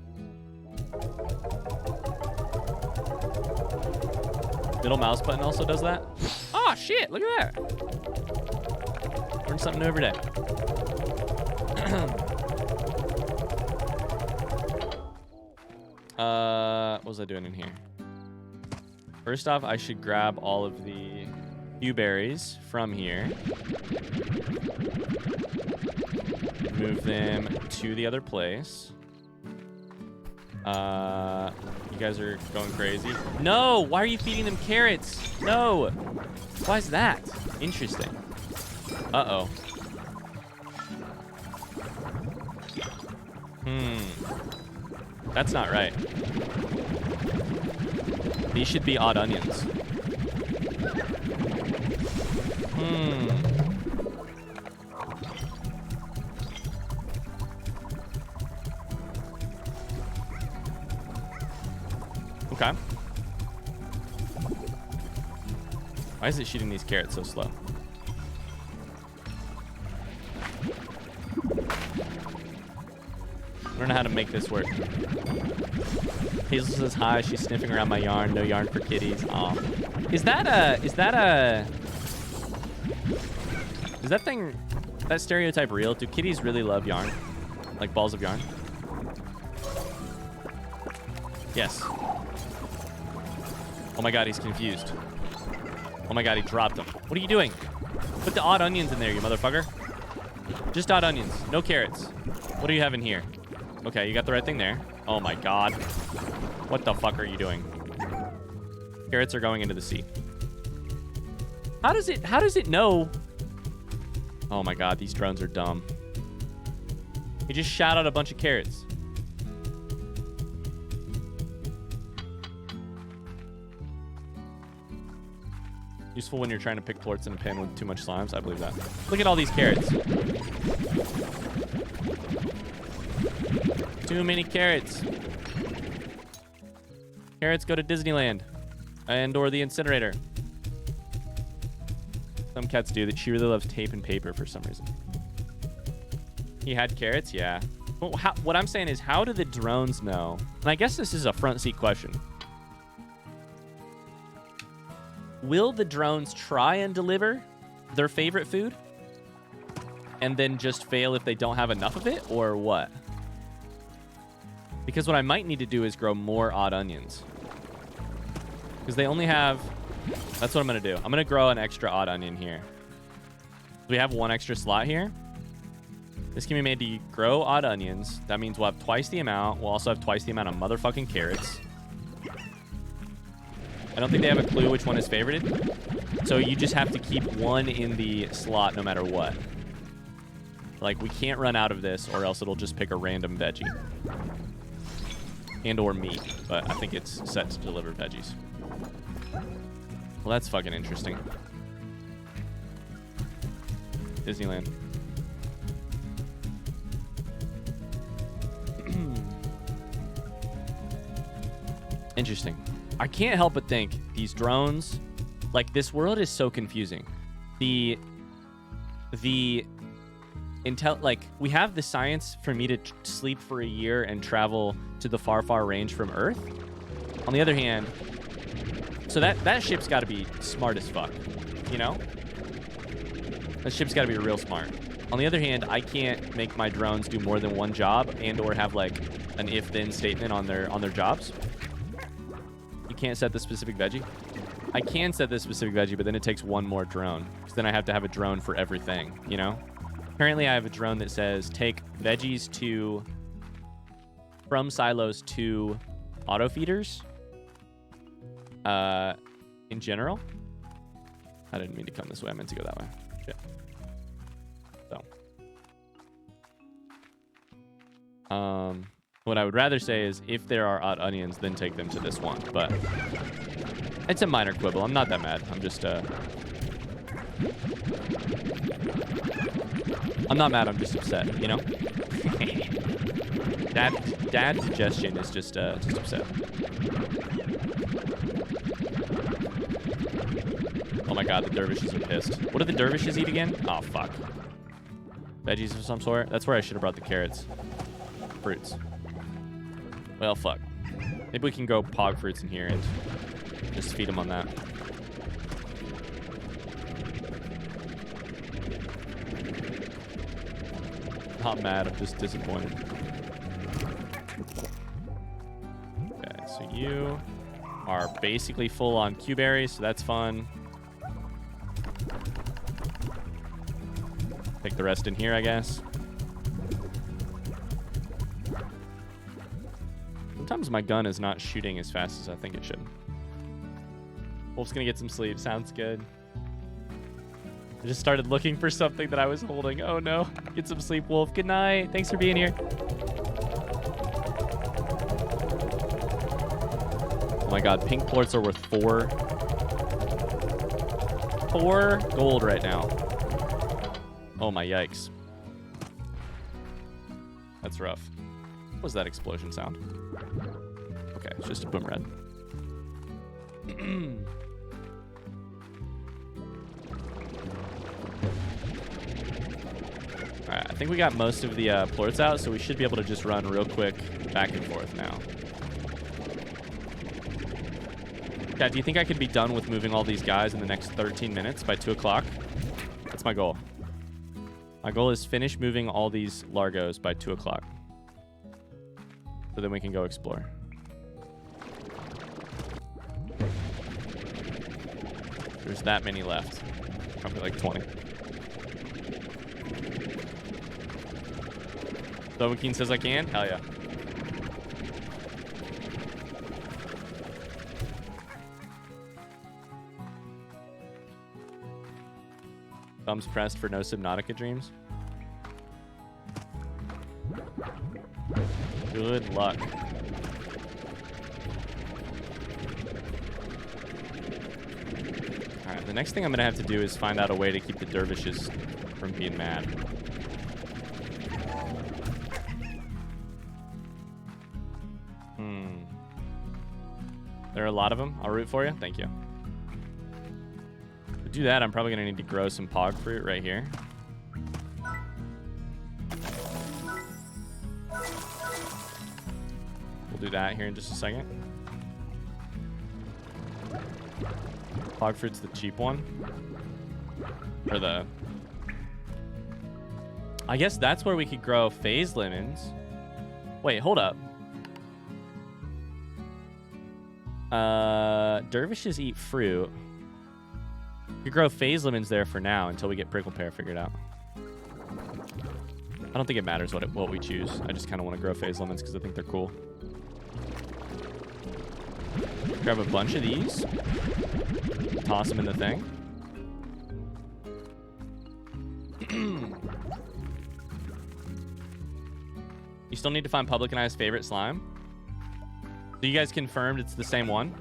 Middle mouse button also does that. Oh, shit. Look at that. Learn something new every day. What was I doing in here? First off, I should grab all of the Q berries from here. Move them to the other place. You guys are going crazy. No! Why are you feeding them carrots? No! Why is that? Interesting. Uh-oh. That's not right. These should be odd onions. Okay. Why is it shooting these carrots so slow? I don't know how to make this work. Hazel says hi. She's sniffing around my yarn. No yarn for kitties. Aw. Is that thing, that stereotype real? Do kitties really love yarn? Like balls of yarn? Yes. Oh my god, he's confused. Oh my god, he dropped them. What are you doing? Put the odd onions in there, you motherfucker. Just odd onions. No carrots. What do you have in here? Okay, you got the right thing there. Oh my god. What the fuck are you doing? Carrots are going into the sea. How does it know? Oh my god, these drones are dumb. He just shot out a bunch of carrots. Useful when you're trying to pick plorts in a pan with too much slimes. I believe that. Look at all these carrots. Too many carrots. Carrots go to Disneyland and or the incinerator. Some cats do that. She really loves tape and paper for some reason. He had carrots? Yeah. Well, what I'm saying is, how do the drones know? And I guess this is a front seat question. Will the drones try and deliver their favorite food and then just fail if they don't have enough of it, or what? Because what I might need to do is grow more odd onions. Because they only have... That's what I'm going to do. I'm going to grow an extra odd onion here. We have one extra slot here. This can be made to grow odd onions. That means we'll have twice the amount. We'll also have twice the amount of motherfucking carrots. I don't think they have a clue which one is favorited. So you just have to keep one in the slot no matter what. Like, we can't run out of this, or else it'll just pick a random veggie. And or meat, but I think it's set to deliver veggies. Well, that's fucking interesting. Disneyland. Interesting. I can't help but think these drones, like, this world is so confusing. The intel, like, we have the science for me to sleep for a year and travel to the far, far range from Earth. On the other hand, so that ship's got to be smart as fuck, you know? That ship's got to be real smart. On the other hand, I can't make my drones do more than one job and or have, like, an if-then statement on their jobs. You can't set the specific veggie. I can set the specific veggie, but then it takes one more drone. Because then I have to have a drone for everything, you know? Currently, I have a drone that says, take veggies from silos to auto feeders. In general. I didn't mean to come this way. I meant to go that way. Shit. So. What I would rather say is, if there are odd onions, then take them to this one. But it's a minor quibble. I'm not that mad. I'm just, I'm not mad. I'm just upset, you know? Dad digestion is just upset. Oh my god, the dervishes are pissed. What do the dervishes eat again? Oh, fuck. Veggies of some sort? That's where I should have brought the carrots. Fruits. Well, fuck. Maybe we can go pog fruits in here and just feed them on that. Not mad, I'm just disappointed. Okay, so you are basically full on Q-berries, so that's fun. Take the rest in here, I guess. Sometimes my gun is not shooting as fast as I think it should. Wolf's gonna get some sleep. Sounds good. I just started looking for something that I was holding. Oh no. Get some sleep, Wolf. Good night. Thanks for being here. Oh my god, pink plorts are worth 4 gold right now. Oh my yikes. That's rough. What was that explosion sound? Okay, it's just a boom red. Alright, I think we got most of the plorts out, so we should be able to just run real quick back and forth now. Yeah, do you think I could be done with moving all these guys in the next 13 minutes by 2 o'clock? That's my goal. My goal is finish moving all these largos by 2 o'clock. So then we can go explore. There's that many left. Probably like 20. Dovahkiin says I can? Hell yeah. Thumbs pressed for no Subnautica dreams. Good luck. Alright, the next thing I'm gonna have to do is find out a way to keep the dervishes from being mad. There are a lot of them. I'll root for you. Thank you. To do that, I'm probably gonna need to grow some pog fruit right here. We'll do that here in just a second. Pog fruit's the cheap one. Or the... I guess that's where we could grow phase lemons. Wait, hold up. Dervishes eat fruit. We grow phase lemons there for now until we get prickle pear figured out. I don't think it matters what we choose. I just kind of want to grow phase lemons because I think they're cool. Grab a bunch of these. Toss them in the thing. You still need to find Public and I's favorite slime. So you guys confirmed it's the same one?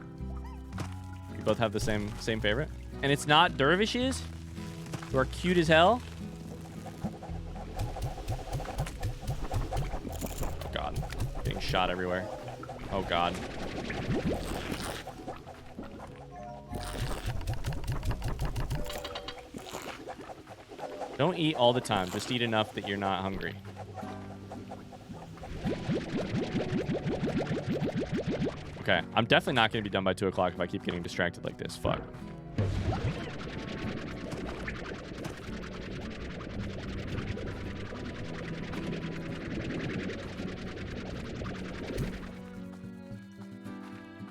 You both have the same favorite? And it's not dervishes? Who are cute as hell? God. Getting shot everywhere. Oh, God. Don't eat all the time. Just eat enough that you're not hungry. Okay, I'm definitely not going to be done by 2 o'clock if I keep getting distracted like this. Fuck.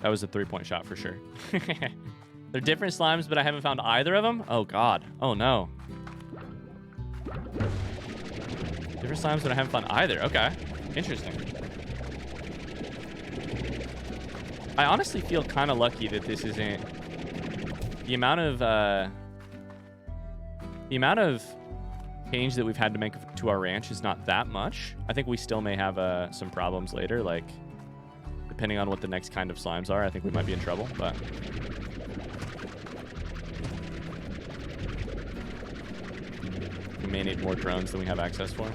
That was a 3-point shot for sure. They're different slimes, but I haven't found either of them? Oh, God. Oh, no. Different slimes, but I haven't found either. Okay. Interesting. I honestly feel kind of lucky that this isn't... The amount of change that we've had to make to our ranch is not that much. I think we still may have some problems later, like... Depending on what the next kind of slimes are, I think we might be in trouble, but... We may need more drones than we have access for.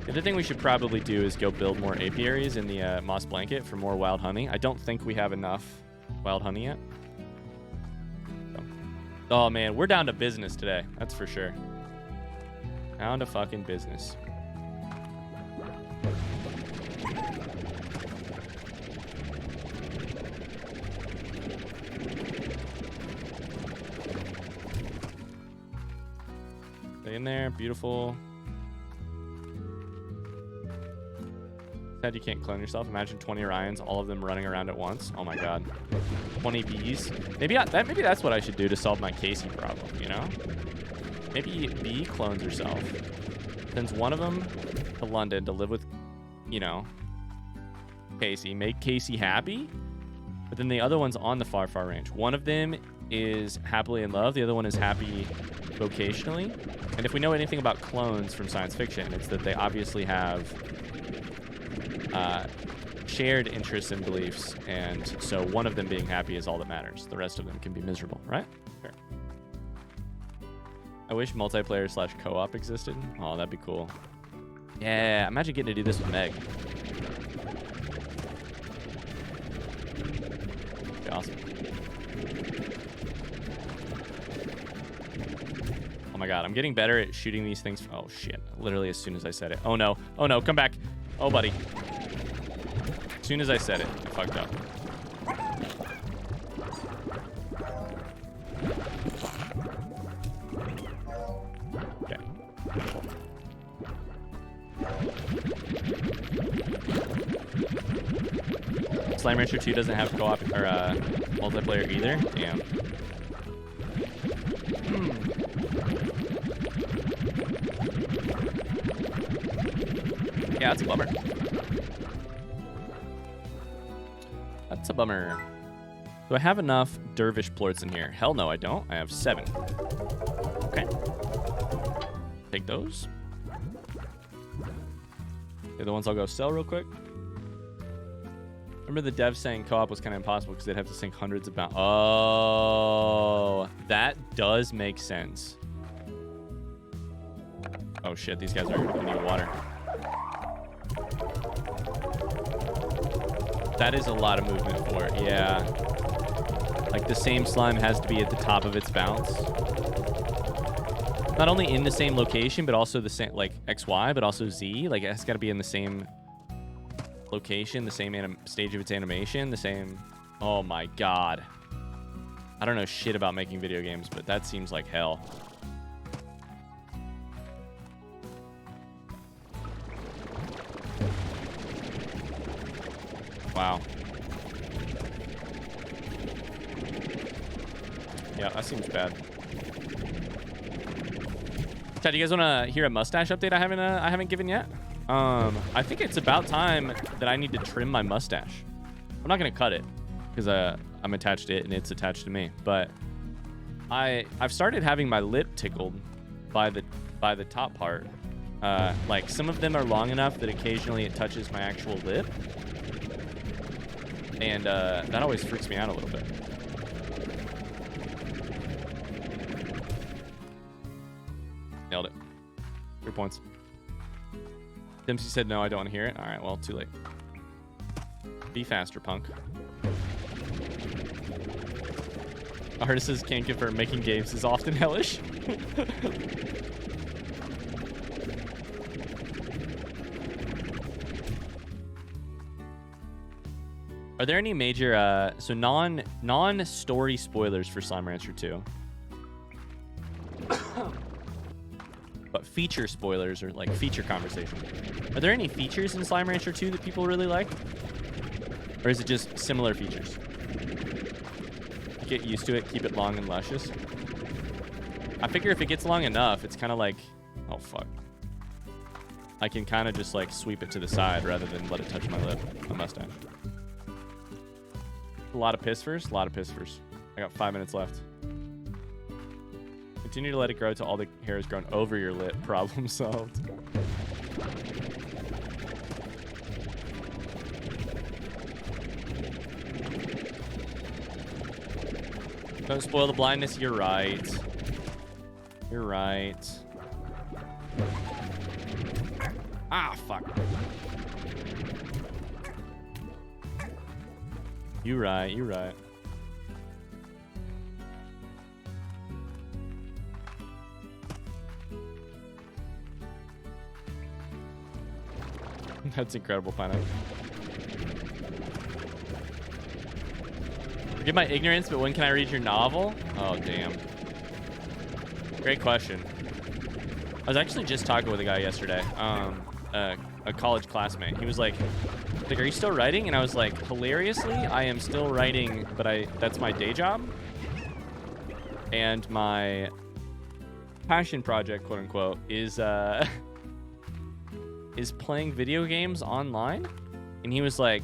The other thing we should probably do is go build more apiaries in the moss blanket for more wild honey. I don't think we have enough wild honey yet. So. Oh, man, we're down to business today. That's for sure. Down to fucking business. Stay in there. Beautiful. Said you can't clone yourself. Imagine 20 Orions, all of them running around at once. Oh my god. 20 bees. Maybe that's what I should do to solve my Casey problem, you know? Maybe bee clones herself. Sends one of them to London to live with, you know, Casey. Make Casey happy. But then the other one's on the far, far range. One of them is happily in love. The other one is happy vocationally. And if we know anything about clones from science fiction, it's that they obviously have shared interests and beliefs, and so one of them being happy is all that matters. The rest of them can be miserable, right? Fair. I wish multiplayer / co-op existed. Oh, that'd be cool. Yeah, imagine getting to do this with Meg. Be awesome. Oh my god, I'm getting better at shooting these things. Oh shit, literally as soon as I said it. Oh no, come back. Oh buddy. As soon as I said it, I fucked up. Okay. Slime Rancher 2 doesn't have co-op or multiplayer either. Damn. Yeah, that's a bummer. That's a bummer. Do I have enough dervish plorts in here? Hell no, I don't. I have 7. Okay. Take those. The other ones I'll go sell real quick. Remember the dev saying co-op was kind of impossible because they'd have to sink hundreds of pounds. Oh, that does make sense. Oh shit, these guys are gonna need water. That is a lot of movement for it, yeah. Like the same slime has to be at the top of its bounce. Not only in the same location, but also the same, like XY, but also Z. Like it has got to be in the same location, the same stage of its animation, the same. Oh my god. I don't know shit about making video games, but that seems like hell. Wow. Yeah, that seems bad. Chad, do you guys want to hear a mustache update I haven't given yet? I think it's about time that I need to trim my mustache. I'm not gonna cut it because I'm attached to it and it's attached to me. But I've started having my lip tickled by the top part. Like some of them are long enough that occasionally it touches my actual lip, and that always freaks me out a little bit. Nailed it. 3 points. Dempsey said, no, I don't want to hear it. All right, well, too late. Be faster, punk. Artists can't confirm making games is often hellish. Are there any major, so non-story spoilers for Slime Rancher 2? But feature spoilers or like feature conversation. Are there any features in Slime Rancher 2 that people really like? Or is it just similar features? Get used to it, keep it long and luscious. I figure if it gets long enough, it's kind of like, oh fuck. I can kind of just like sweep it to the side rather than let it touch my lip, my mustache. A lot of pissfers, a lot of pissfers. I got 5 minutes left. Continue to let it grow till all the hair is grown over your lip. Problem solved. Don't spoil the blindness. You're right. You're right. Ah, fuck. You're right. You're right. That's incredible, Pineapple. Forgive my ignorance, but when can I read your novel? Oh, damn. Great question. I was actually just talking with a guy yesterday, a college classmate. He was like, are you still writing? And I was like, hilariously, I am still writing, but that's my day job. And my passion project, quote unquote, is playing video games online. And he was like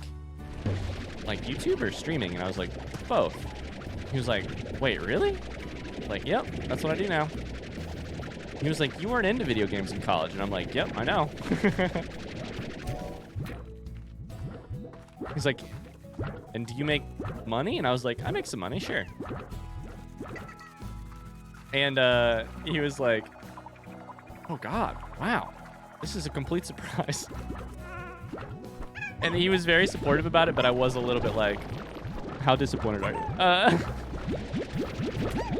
YouTube or streaming? And I was like, both. He was like, wait, really? Like, yep, that's what I do now. He was like, you weren't into video games in college. And I'm like, yep, I know. He's like, and do you make money? And I was like, I make some money, sure. And he was like, oh God, wow. This is a complete surprise. And he was very supportive about it, but I was a little bit like, how disappointed are you?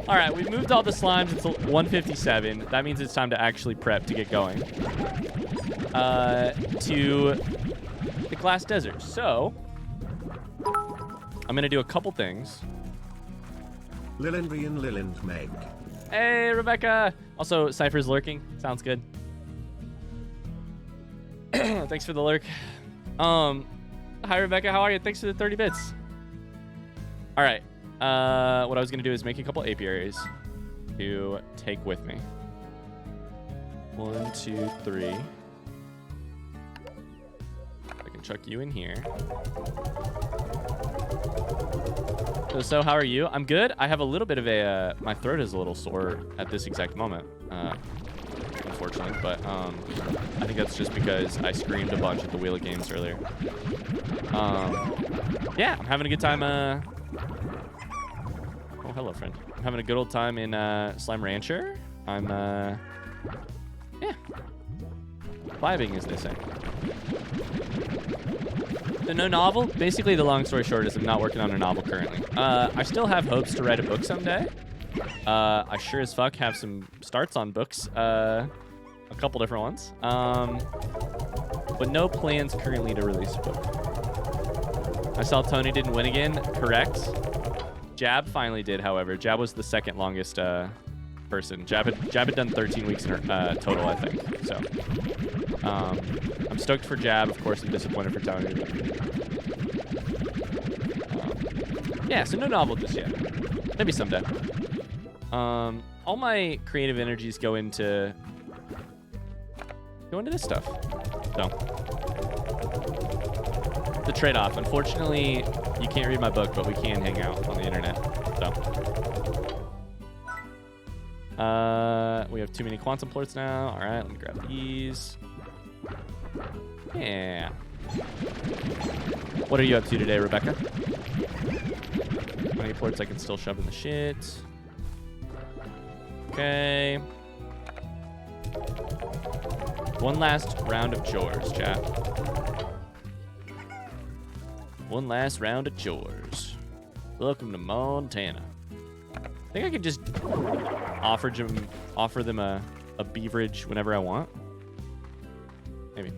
All right, we've moved all the slimes. It's 1:57. That means it's time to actually prep to get going. To the Glass Desert. So, I'm going to do a couple things. Lilandry and Liland Meg. Hey, Rebecca. Also, Cypher's lurking. Sounds good. Thanks for the lurk. Hi, Rebecca. How are you? Thanks for the 30 bits. All right. What I was going to do is make a couple apiaries to take with me. 1, 2, 3. I can chuck you in here. So how are you? I'm good. I have a little bit of a... my throat is a little sore at this exact moment. unfortunately, but I think that's just because I screamed a bunch at the Wheel of Games earlier. Yeah, I'm having a good time. Oh, hello, friend. I'm having a good old time in Slime Rancher. I'm, yeah, vibing, as they say. So no novel? Basically, the long story short is I'm not working on a novel currently. I still have hopes to write a book someday. I sure as fuck have some starts on books. A couple different ones. But no plans currently to release a book. I saw Tony didn't win again. Correct. Jab finally did, however. Jab was the second longest person. Jab had done 13 weeks in total, I think. So I'm stoked for Jab. Of course, I'm disappointed for Tony. Yeah, so no novel just yet. Maybe someday. All my creative energies go into this stuff. So the trade-off. Unfortunately, you can't read my book, but we can hang out on the internet. So we have too many quantum plorts now. All right, let me grab these. Yeah. What are you up to today, Rebecca? How many plorts I can still shove in the shit? Okay. One last round of chores, chat. One last round of chores. Welcome to Montana. I think I could just offer them a beverage whenever I want. Maybe.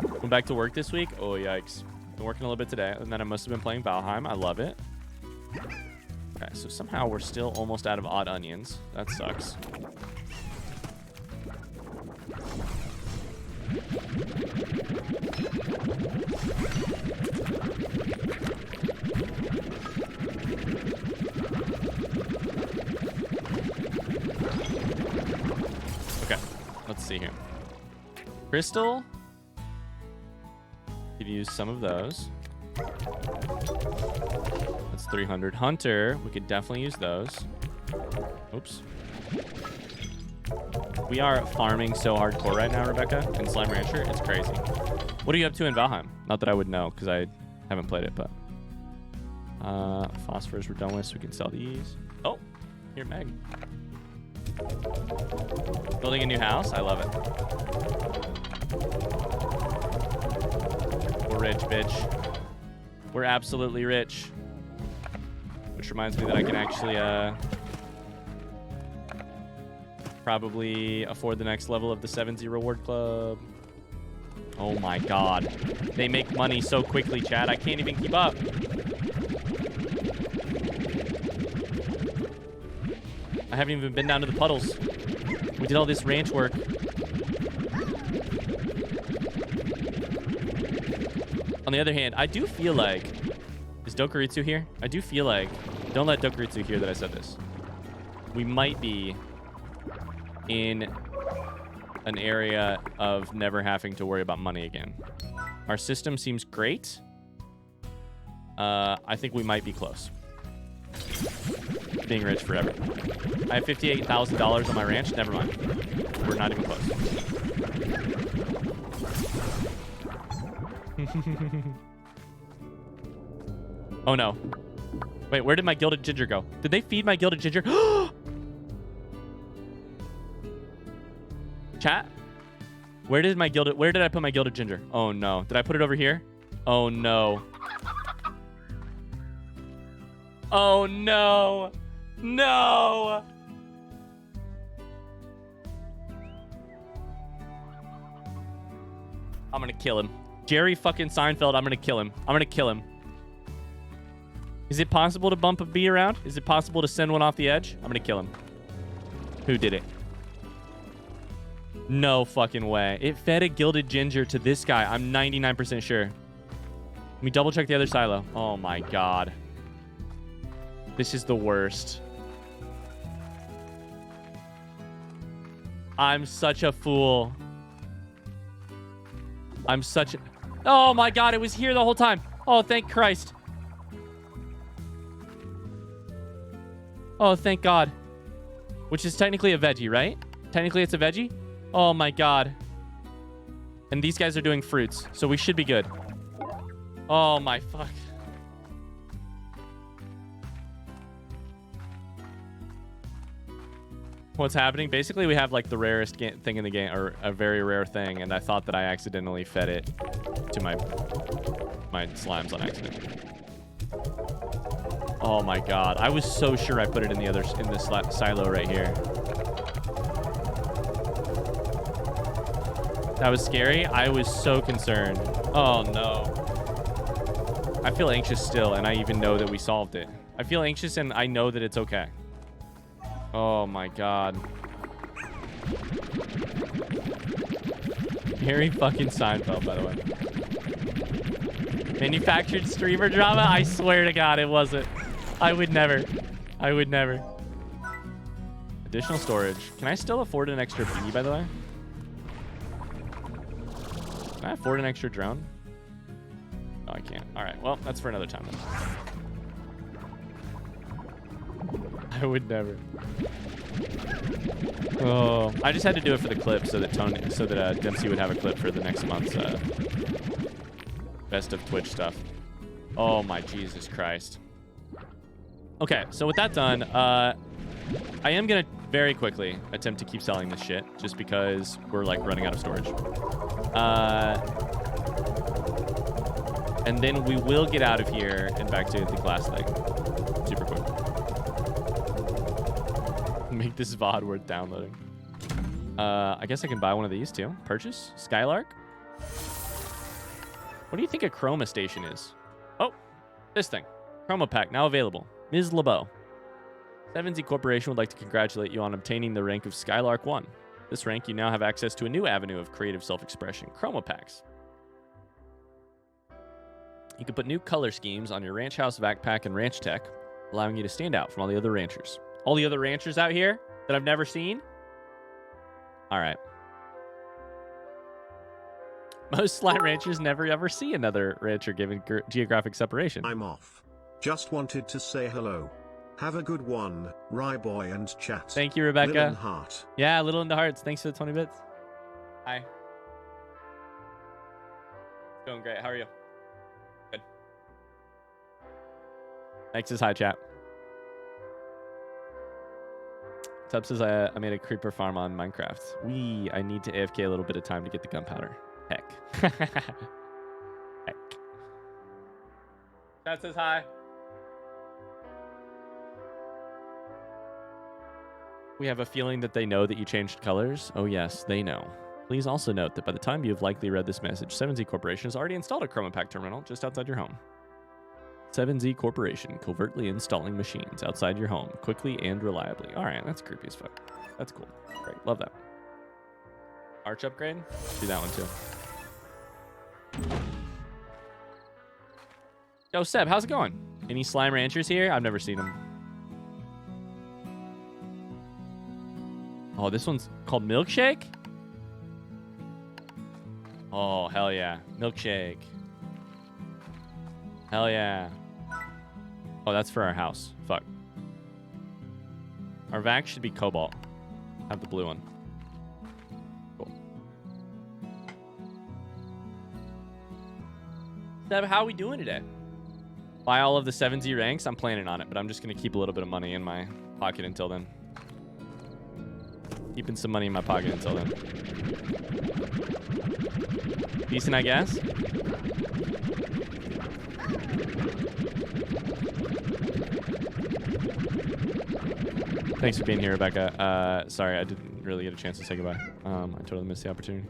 Going back to work this week? Oh, yikes. Been working a little bit today, and then I must have been playing Valheim. I love it. Okay, so somehow we're still almost out of odd onions. That sucks. Okay, let's see here. Crystal. Could use some of those. That's 300. Hunter, we could definitely use those. Oops. We are farming so hardcore right now, Rebecca, in Slime Rancher. It's crazy. What are you up to in Valheim? Not that I would know, because I haven't played it, but... phosphorus we're done with, so we can sell these. Oh, here, Meg. Building a new house? I love it. We're rich, bitch. We're absolutely rich. Which reminds me that I can actually, probably afford the next level of the 7Z Reward Club. Oh my god. They make money so quickly, Chad. I can't even keep up. I haven't even been down to the puddles. We did all this ranch work. On the other hand, I do feel like... Is Dokuritsu here? I do feel like... Don't let Dokuritsu hear that I said this. We might be in an area of never having to worry about money again. Our system seems great. I think we might be close. Being rich forever. I have $58,000 on my ranch. Never mind. We're not even close. Oh no. Wait, where did my gilded ginger go? Did they feed my gilded ginger? Chat? Where did I put my gilded ginger? Oh no. Did I put it over here? Oh no. Oh no. No. I'm gonna kill him. Jerry fucking Seinfeld, I'm gonna kill him. I'm gonna kill him. Is it possible to bump a bee around? Is it possible to send one off the edge? I'm gonna kill him. Who did it? No fucking way. It fed a gilded ginger to this guy. I'm 99% sure. Let me double check the other silo. Oh my god. This is the worst. I'm such a fool. I'm such a... Oh my god, it was here the whole time. Oh, thank Christ. Oh, thank God. Which is technically a veggie, right? Technically, it's a veggie? Oh, my God. And these guys are doing fruits, so we should be good. Oh, my fuck. What's happening? Basically, we have like the rarest thing in the game, or a very rare thing, and I thought that I accidentally fed it to my slimes on accident. Oh my God! I was so sure I put it in this silo right here. That was scary. I was so concerned. Oh no! I feel anxious still, and I even know that we solved it. I feel anxious, and I know that it's okay. Oh my God. Harry fucking Seinfeld, by the way. Manufactured streamer drama? I swear to God it wasn't. I would never. I would never. Additional storage. Can I still afford an extra bee, by the way? Can I afford an extra drone? No, I can't. All right. Well, that's for another time then. I would never. Oh, I just had to do it for the clip so that Dempsey would have a clip for the next month's best of Twitch stuff. Oh my Jesus Christ. Okay, so with that done, I am gonna very quickly attempt to keep selling this shit just because we're like running out of storage. And then we will get out of here and back to the glass thing super quick. Make this VOD worth downloading. I guess I can buy one of these too. Purchase? Skylark? What do you think a Chroma station is? Oh, this thing. Chroma pack now available. Ms. LeBeau. 7Z Corporation would like to congratulate you on obtaining the rank of Skylark 1. This rank, you now have access to a new avenue of creative self-expression, Chroma packs. You can put new color schemes on your Ranch House backpack and Ranch Tech, allowing you to stand out from all the other ranchers. All the other ranchers out here that I've never seen? All right. Most slime ranchers never ever see another rancher given geographic separation. I'm off. Just wanted to say hello. Have a good one, Ryboy and chat. Thank you, Rebecca. Little in heart. Yeah, Little in the Hearts. Thanks for the 20 bits. Hi. Going great. How are you? Good. Thanks says hi, chat. Tub says I made a creeper farm on Minecraft. I need to AFK a little bit of time to get the gunpowder. Heck. Heck. Chat says hi. We have a feeling that they know that you changed colors. Oh yes, they know. Please also note that by the time you have likely read this message, 7Z Corporation has already installed a Chroma Pack terminal just outside your home. 7Z Corporation, covertly installing machines outside your home, quickly and reliably. All right, that's creepy as fuck. That's cool. Great, love that. Arch upgrade? Do that one too. Yo, Seb, how's it going? Any slime ranchers here? I've never seen them. Oh, this one's called Milkshake? Oh, hell yeah. Milkshake. Hell yeah. Oh, that's for our house. Fuck. Our vac should be cobalt. Have the blue one. Cool. Seb, how are we doing today? Buy all of the 7Z ranks? I'm planning on it, but I'm just going to keep a little bit of money in my pocket until then. Keeping some money in my pocket until then. Decent, I guess. Thanks for being here, Rebecca. Sorry, I didn't really get a chance to say goodbye. I totally missed the opportunity.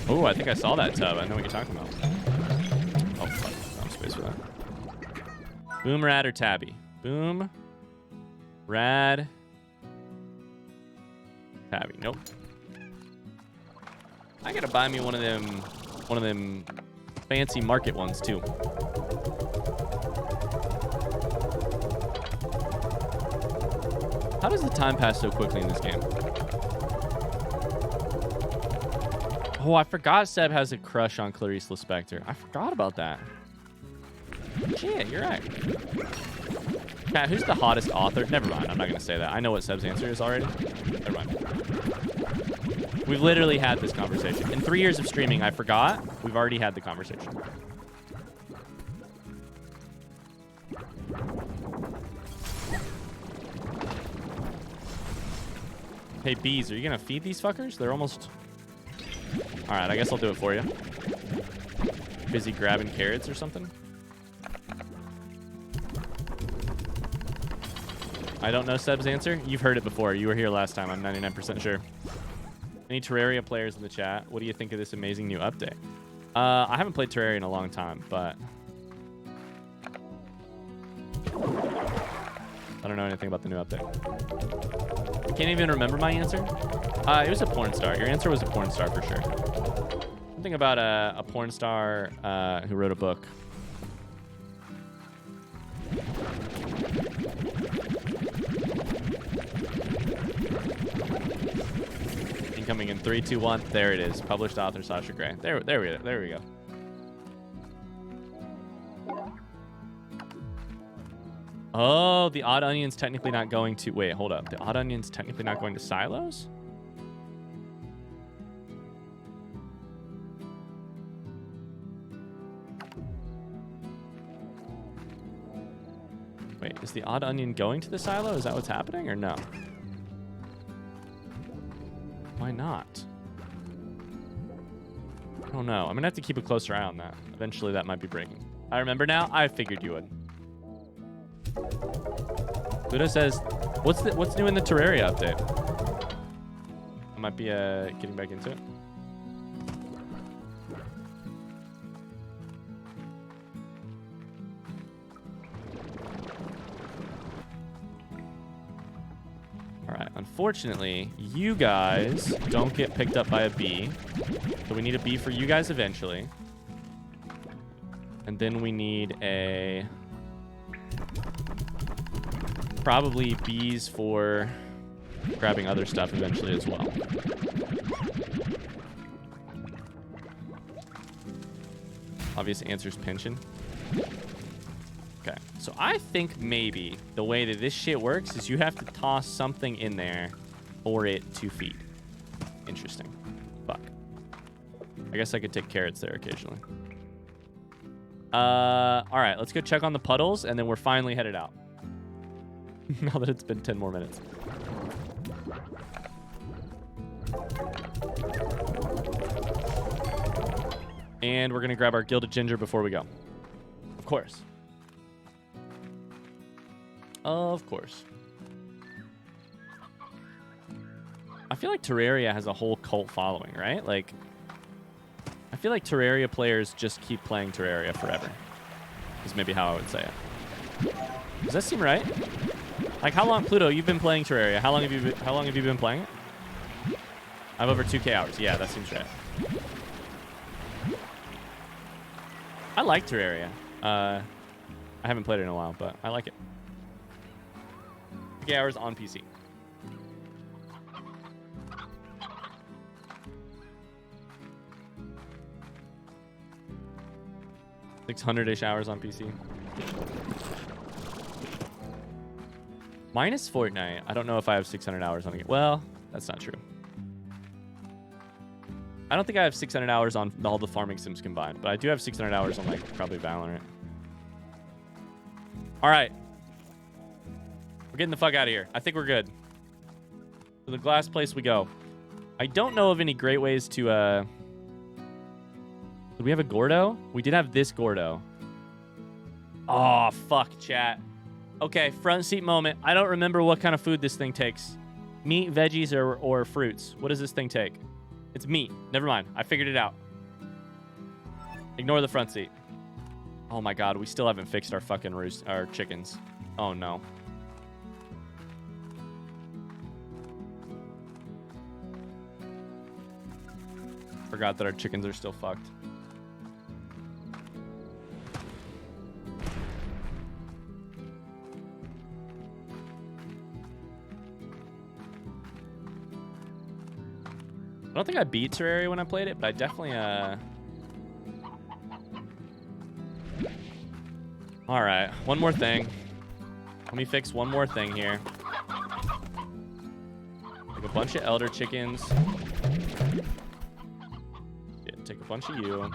Oh, I think I saw that tub. I know what you're talking about. Oh, fuck. No space for that. Boom, Rad, or Tabby? Boom, Rad, Tabby. Nope. I gotta buy me one of them fancy market ones too. How does the time pass so quickly in this game? Oh, I forgot Seb has a crush on Clarice Lispector. I forgot about that. Shit, you're right. Pat, who's the hottest author? Never mind. I'm not going to say that. I know what Seb's answer is already. Never mind. We've literally had this conversation. In 3 years of streaming, I forgot. We've already had the conversation. Hey, bees, are you going to feed these fuckers? They're almost... All right, I guess I'll do it for you. Busy grabbing carrots or something? I don't know Seb's answer. You've heard it before. You were here last time. I'm 99% sure. Any Terraria players in the chat? What do you think of this amazing new update? I haven't played Terraria in a long time, but... I don't know anything about the new update. I can't even remember my answer. It was a porn star. Your answer was a porn star for sure. Something about a porn star who wrote a book. Incoming in 3, 2, 1. There it is. Published author Sasha Grey. There we go. Oh, the Odd Onion's technically not going to... Wait, hold up. The Odd Onion's technically not going to silos? Wait, is the Odd Onion going to the silo? Is that what's happening or no? Why not? I don't know. I'm going to have to keep a closer eye on that. Eventually that might be breaking. I remember now. I figured you would. Ludo says, what's new in the Terraria update? I might be getting back into it. All right. Unfortunately, you guys don't get picked up by a bee. So we need a bee for you guys eventually. And then we need a... probably bees for grabbing other stuff eventually as well. Obvious answer's pension. Okay, so I think maybe the way that this shit works is you have to toss something in there for it to feed. Interesting. Fuck. I guess I could take carrots there occasionally. All right, let's go check on the puddles, and then we're finally headed out. Now that it's been 10 more minutes. And we're going to grab our Gilded Ginger before we go. Of course. Of course. I feel like Terraria has a whole cult following, right? Like, I feel like Terraria players just keep playing Terraria forever. Is maybe how I would say it. Does that seem right? Like, how long, Pluto, you've been playing Terraria. How long have you been playing it? I have over 2K hours. Yeah, that seems right. I like Terraria. I haven't played it in a while, but I like it. 2K hours on PC. $600-ish hours on PC. Minus Fortnite. I don't know if I have 600 hours on it. Well, that's not true. I don't think I have 600 hours on all the farming sims combined, but I do have 600 hours on, like, probably Valorant. All right. We're getting the fuck out of here. I think we're good. To the glass place we go. I don't know of any great ways to, Did we have a Gordo? We did have this Gordo. Oh, fuck, chat. Okay, front seat moment. I don't remember what kind of food this thing takes. Meat, veggies, or fruits. What does this thing take? It's meat. Never mind. I figured it out. Ignore the front seat. Oh my god, we still haven't fixed our fucking our chickens. Oh no. Forgot that our chickens are still fucked. I don't think I beat Terraria when I played it, but I definitely All right, one more thing. Let me fix one more thing here. Take a bunch of elder chickens. Yeah, take a bunch of you.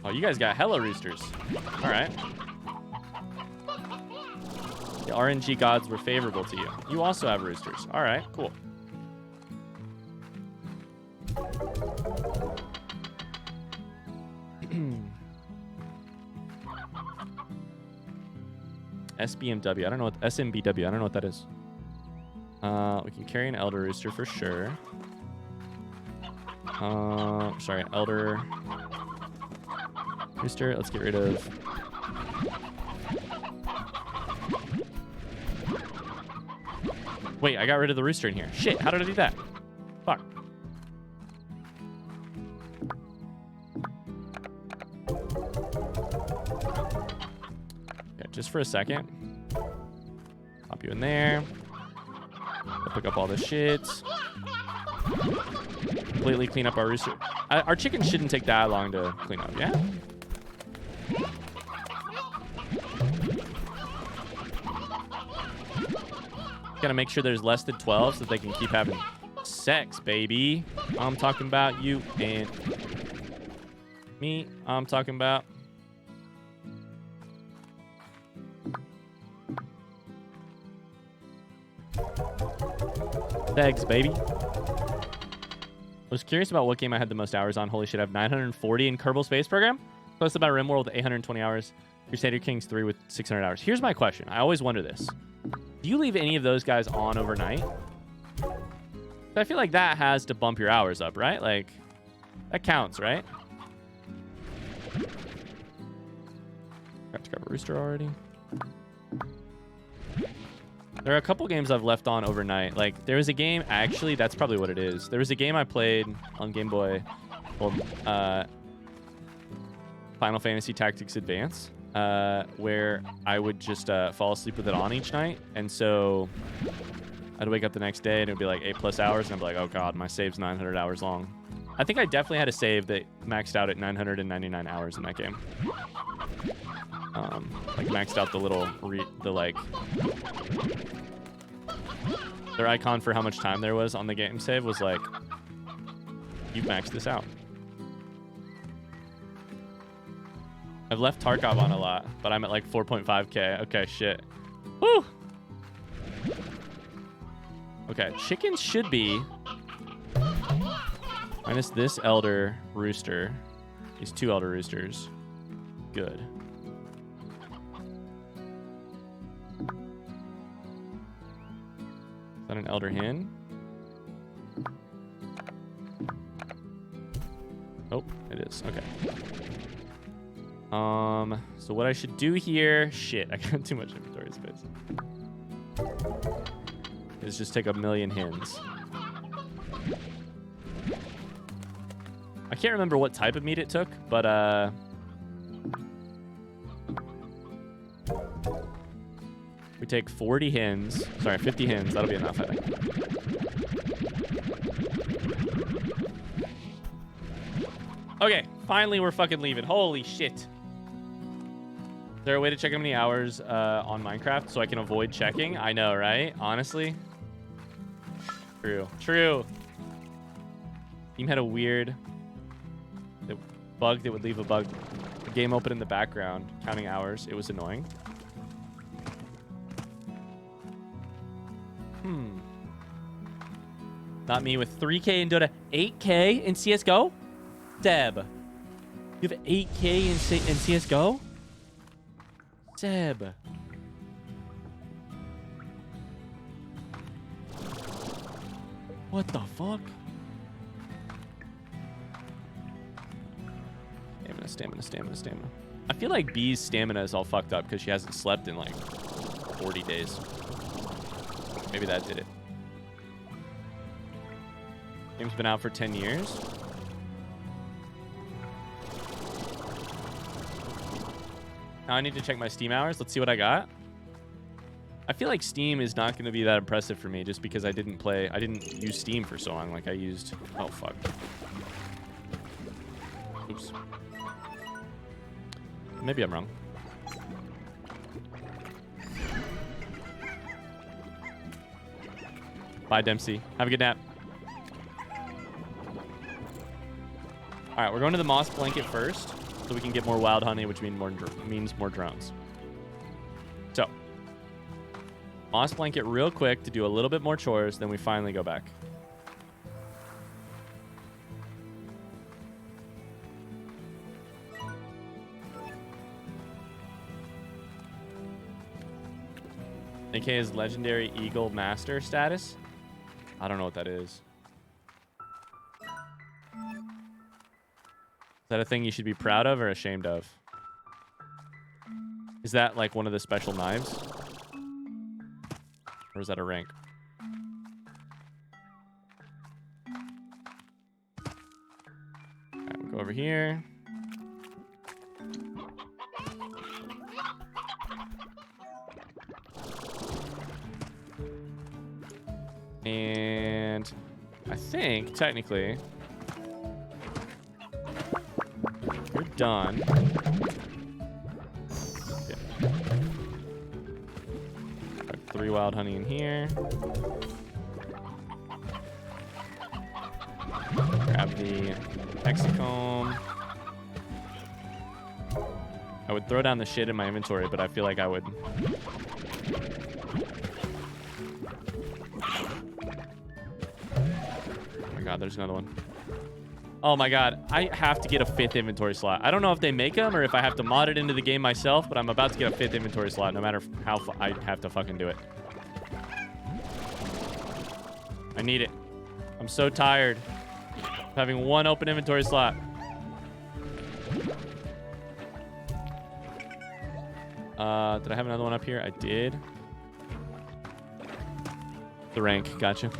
Oh, you guys got hella roosters. All right. The RNG gods were favorable to you. You also have roosters. All right, cool. SBMW. I don't know what SMBW. I don't know what that is. We can carry an elder rooster for sure. Sorry, elder rooster. Let's get rid of. Wait, I got rid of the rooster in here. Shit, how did I do that? Fuck. Okay, just for a second. Pop you in there. I'll pick up all this shit. Completely clean up our rooster. Our chicken shouldn't take that long to clean up, yeah? Gotta make sure there's less than 12 so that they can keep having sex, baby. I'm talking about you and me. I'm talking about eggs, baby. I was curious about what game I had the most hours on. Holy shit, I have 940 in Kerbal Space Program. Plus about RimWorld with 820 hours. Crusader Kings 3 with 600 hours. Here's my question. I always wonder this. Do you leave any of those guys on overnight? I feel like that has to bump your hours up, right? Like, that counts, right? Got to grab a rooster already. There are a couple games I've left on overnight. Like, there was a game, actually, that's probably what it is. There was a game I played on Game Boy called Final Fantasy Tactics Advance. Where I would just fall asleep with it on each night. And so I'd wake up the next day and it would be like 8+ hours. And I'd be like, oh God, my save's 900 hours long. I think I definitely had a save that maxed out at 999 hours in that game. Like maxed out the little, their icon for how much time there was on the game save was like, you've maxed this out. I've left Tarkov on a lot, but I'm at like 4.5k. Okay, shit. Woo! Okay, chickens should be minus this elder rooster. These 2 elder roosters. Good. Is that an elder hen? Oh, it is. Okay. So what I should do here, shit, I got too much inventory space, is just take 1,000,000 hens. I can't remember what type of meat it took, but we take 40 hens, sorry, 50 hens, that'll be enough, I think. Okay, finally we're fucking leaving. Holy shit. Is there a way to check how many hours on Minecraft so I can avoid checking? I know, right? Honestly. True. Team had a weird bug that would leave a game open in the background, counting hours. It was annoying. Not me with 3K in Dota. 8K in CSGO? Seb. You have 8K in CSGO? Seb. What the fuck? Stamina. I feel like B's stamina is all fucked up because she hasn't slept in like 40 days. Maybe that did it. Game's been out for 10 years. Now I need to check my Steam hours. Let's see what I got. I feel like Steam is not going to be that impressive for me just because I didn't use Steam for so long. Like I used, oh fuck. Oops. Maybe I'm wrong. Bye, Dempsey. Have a good nap. All right, we're going to the moss blanket first so we can get more wild honey, which means more drones. So, moss blanket real quick to do a little bit more chores, then we finally go back. AK is legendary Eagle Master status. I don't know what that is. Is that a thing you should be proud of or ashamed of? Is that like one of the special knives? Or is that a rank? Alright, we'll go over here. And I think technically you're done. Yeah. Got 3 wild honey in here. Grab the hexacomb. I would throw down the shit in my inventory, but I feel like I would. God, there's another one. Oh my god, I have to get a 5th inventory slot. I don't know if they make them or if I have to mod it into the game myself, but I'm about to get a 5th inventory slot no matter how I have to fucking do it. I need it. I'm so tired of having 1 open inventory slot. Did I have another one up here? I did. The rank, gotcha.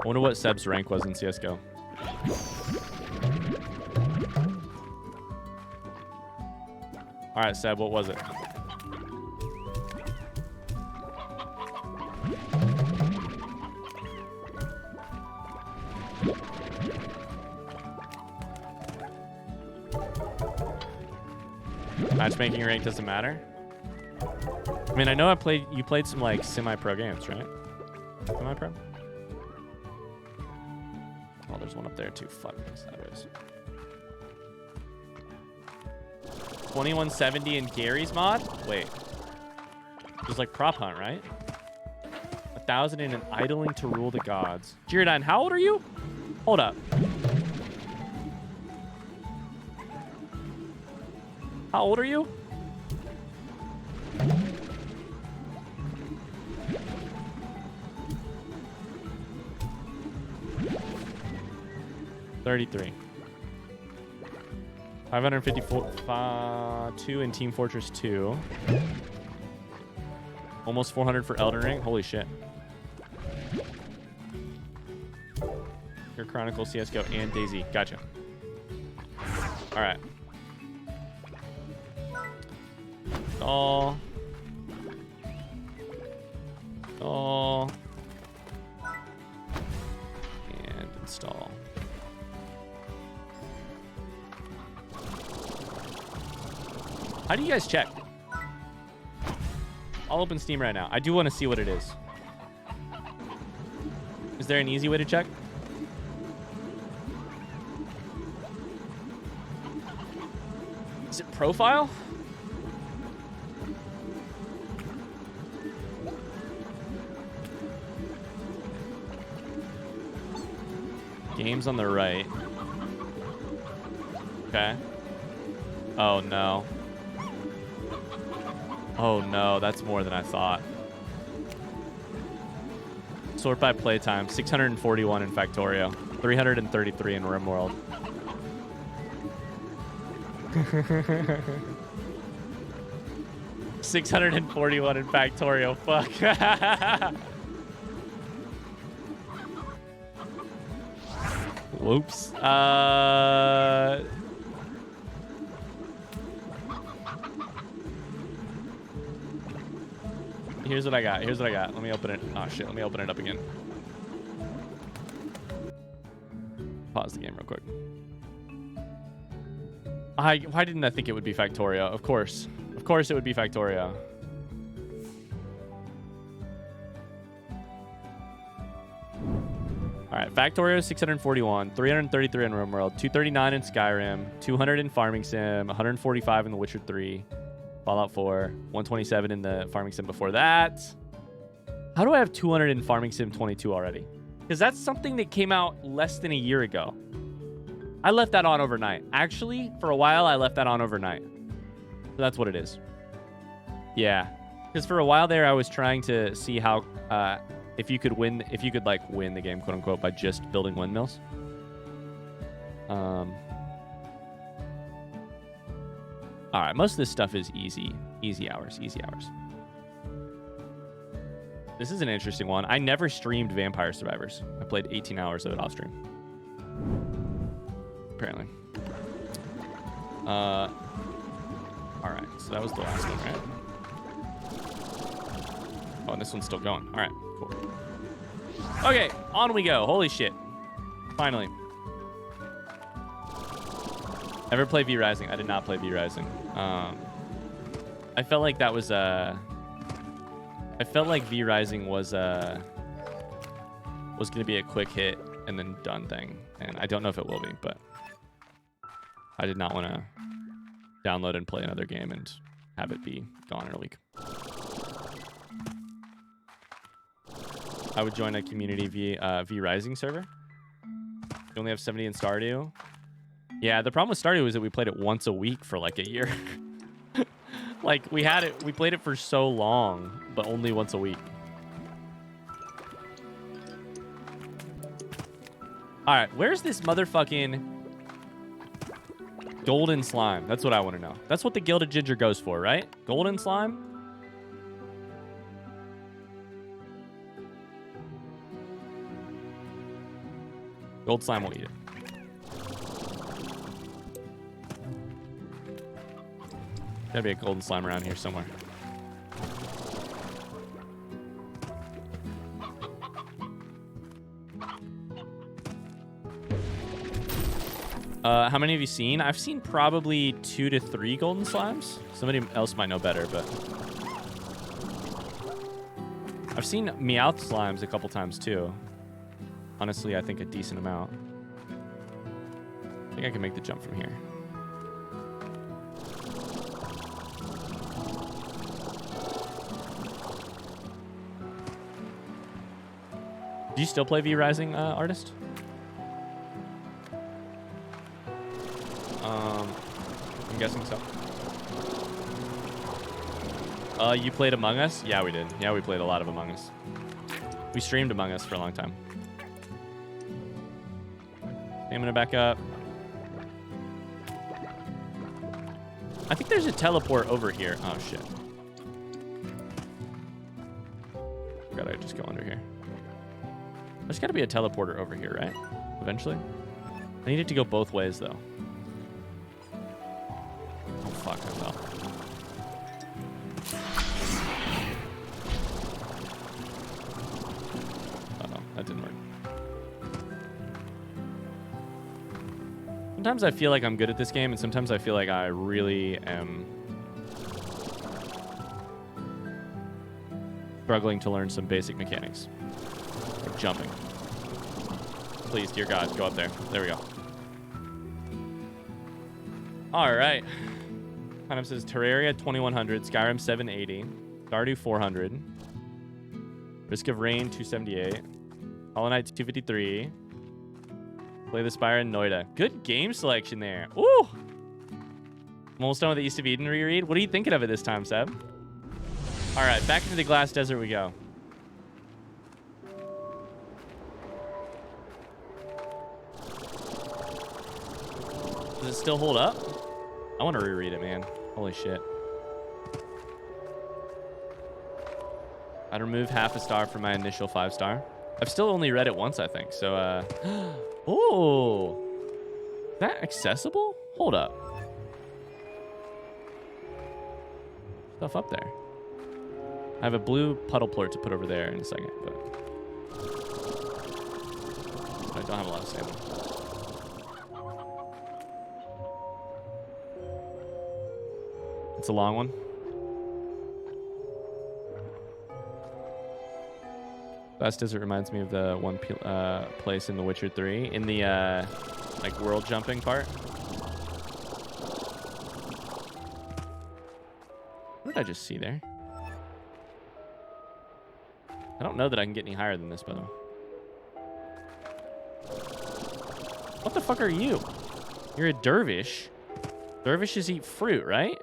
I wonder what Seb's rank was in CSGO. All right, Seb, what was it? Matchmaking rank doesn't matter. I mean, I know you played some like semi-pro games, right? Semi-pro? Oh, there's one up there too. Fuck, sideways. 2170 in Gary's mod? Wait. It was like prop hunt, right? 1,000 in an idling to rule the gods. Jirodine, how old are you? Hold up. How old are you? $33. 554 2 in Team Fortress 2. Almost 400 for Elden Ring. Holy shit. Your Chronicle, CSGO, and Daisy. Gotcha. All right. Install. Install. And install. How do you guys check? I'll open Steam right now. I do want to see what it is. Is there an easy way to check? Is it profile? Games on the right. Okay. Oh no. Oh no, that's more than I thought. Sort by playtime. 641 in Factorio. 333 in RimWorld. $641 in Factorio. Fuck. Whoops. Here's what I got. Here's what I got. Let me open it. Oh shit. Let me open it up again. Pause the game real quick. Why didn't I think it would be Factorio? Of course. Of course it would be Factorio. All right, Factorio 641, 333 in RimWorld, 239 in Skyrim, 200 in Farming Sim, 145 in The Witcher 3, Fallout 4, 127 in the Farming Sim before that. How do I have 200 in Farming Sim 22 already? Because that's something that came out less than a year ago. I left that on overnight. Actually, for a while, I left that on overnight. So that's what it is. Yeah. Because for a while there, I was trying to see how... if you could like win the game, quote unquote, by just building windmills. All right, most of this stuff is easy hours. This is an interesting one. I never streamed Vampire Survivors. I played 18 hours of it off stream. Apparently. All right, so that was the last one, right? Oh, and this one's still going. All right, cool. Okay, on we go. Holy shit. Finally. Ever play V Rising? I did not play V Rising. I felt like that was I felt like V Rising was gonna be a quick hit and then done thing, and I don't know if it will be, but I did not want to download and play another game and have it be gone in a week. I would join a community V Rising server. You only have 70 in Stardew. Yeah, the problem with Stardew is that we played it once a week for like a year. Like we played it for so long, but only once a week. All right, where's this motherfucking golden slime? That's what I want to know. That's what the Gilded Ginger goes for, right? Golden slime? Gold slime will eat it. Gotta be a golden slime around here somewhere. How many have you seen? I've seen probably 2 to 3 golden slimes. Somebody else might know better, but I've seen Meowth slimes a couple times too. Honestly, I think a decent amount. I think I can make the jump from here. Do you still play V Rising, Artist? I'm guessing so. You played Among Us? Yeah, we did. Yeah, we played a lot of Among Us. We streamed Among Us for a long time. Stamina back up. I think there's a teleport over here. Oh, shit. Gotta just go under here. There's gotta be a teleporter over here, right? Eventually. I need it to go both ways, though. Oh, fuck, I fell. Uh-oh, that didn't work. Sometimes I feel like I'm good at this game, and sometimes I feel like I really am struggling to learn some basic mechanics. Like jumping. Please, dear God, go up there. There we go. All right. Kind of says Terraria 2100, Skyrim 780, Stardew 400, Risk of Rain 278, Hollow Knight 253, Play the Spire and Noida. Good game selection there. Ooh! I'm almost done with the East of Eden reread. What are you thinking of it this time, Seb? All right, back into the Glass Desert we go. Does it still hold up? I want to reread it, man. Holy shit. I'd remove half a star from my initial 5-star. I've still only read it once, I think. So, oh, is that accessible? Hold up. Stuff up there. I have a blue puddle plort to put over there in a second, but I don't have a lot of stamina. It's a long one. Last Desert reminds me of the one place in The Witcher 3 in the like world jumping part. What did I just see there? I don't know that I can get any higher than this, by the way. What the fuck are you? You're a dervish. Dervishes eat fruit, right?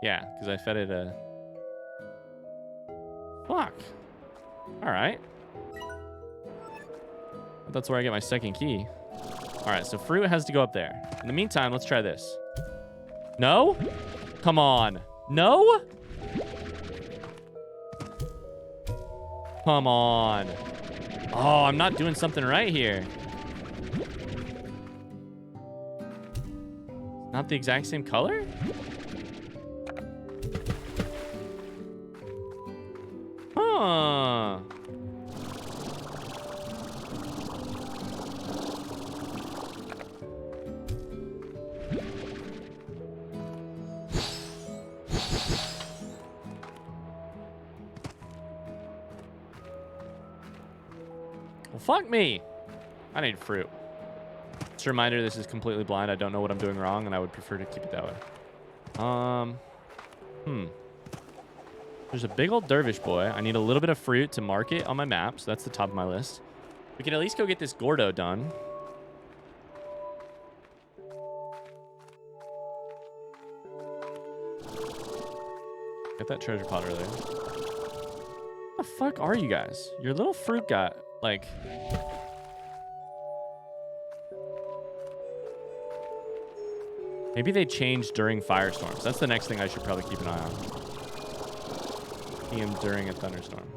Yeah, because I fed it a... Fuck. Alright. That's where I get my second key. Alright, so fruit has to go up there. In the meantime, let's try this. No? Come on. No? Come on. Oh, I'm not doing something right here. Not the exact same color? Huh. Well, fuck me. I need fruit. Just a reminder, this is completely blind. I don't know what I'm doing wrong, and I would prefer to keep it that way. There's a big old dervish boy. I need a little bit of fruit to mark it on my map, so that's the top of my list. We can at least go get this Gordo done. Get that treasure pot earlier. What the fuck are you guys? Your little fruit got, like... Maybe they changed during firestorms. That's the next thing I should probably keep an eye on. See him during a thunderstorm.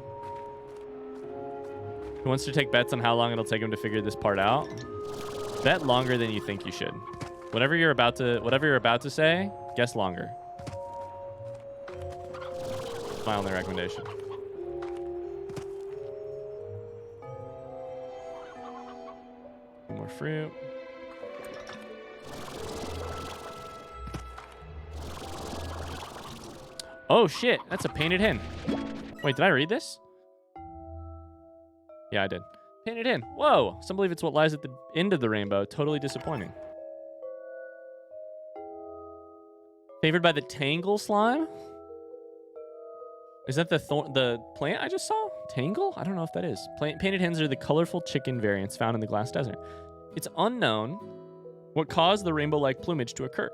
Who wants to take bets on how long it'll take him to figure this part out? Bet longer than you think you should. Whatever you're about to say, guess longer. That's my only recommendation. More fruit. Oh shit, that's a painted hen. Wait, did I read this? Yeah, I did. Painted hen. Whoa, some believe it's what lies at the end of the rainbow. Totally disappointing. Favored by the Tangle slime? Is that the plant I just saw? Tangle? I don't know if that is. Painted hens are the colorful chicken variants found in the glass desert. It's unknown what caused the rainbow-like plumage to occur.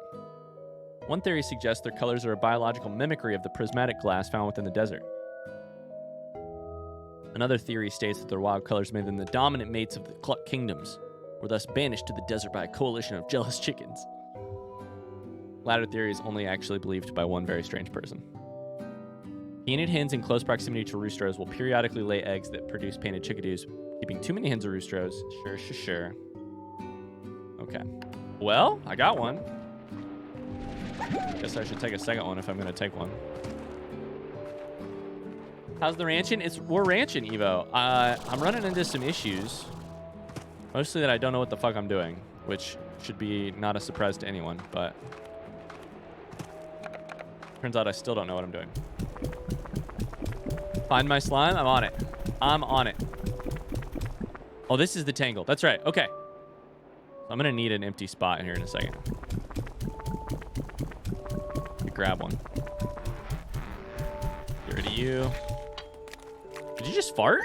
One theory suggests their colors are a biological mimicry of the prismatic glass found within the desert. Another theory states that their wild colors made them the dominant mates of the Cluck kingdoms, were thus banished to the desert by a coalition of jealous chickens. Latter theory is only actually believed by one very strange person. Painted hens in close proximity to roosters will periodically lay eggs that produce painted chickadees. Keeping too many hens or roosters. Sure. Okay. Well, I got one. Guess I should take a second one if I'm going to take one. How's the ranching? We're ranching, Evo. I'm running into some issues. Mostly that I don't know what the fuck I'm doing, which should be not a surprise to anyone, but turns out I still don't know what I'm doing. Find my slime. I'm on it. I'm on it. Oh, this is the tangle. That's right. Okay. I'm going to need an empty spot here in a second. Grab one. Get rid of you. Did you just fart?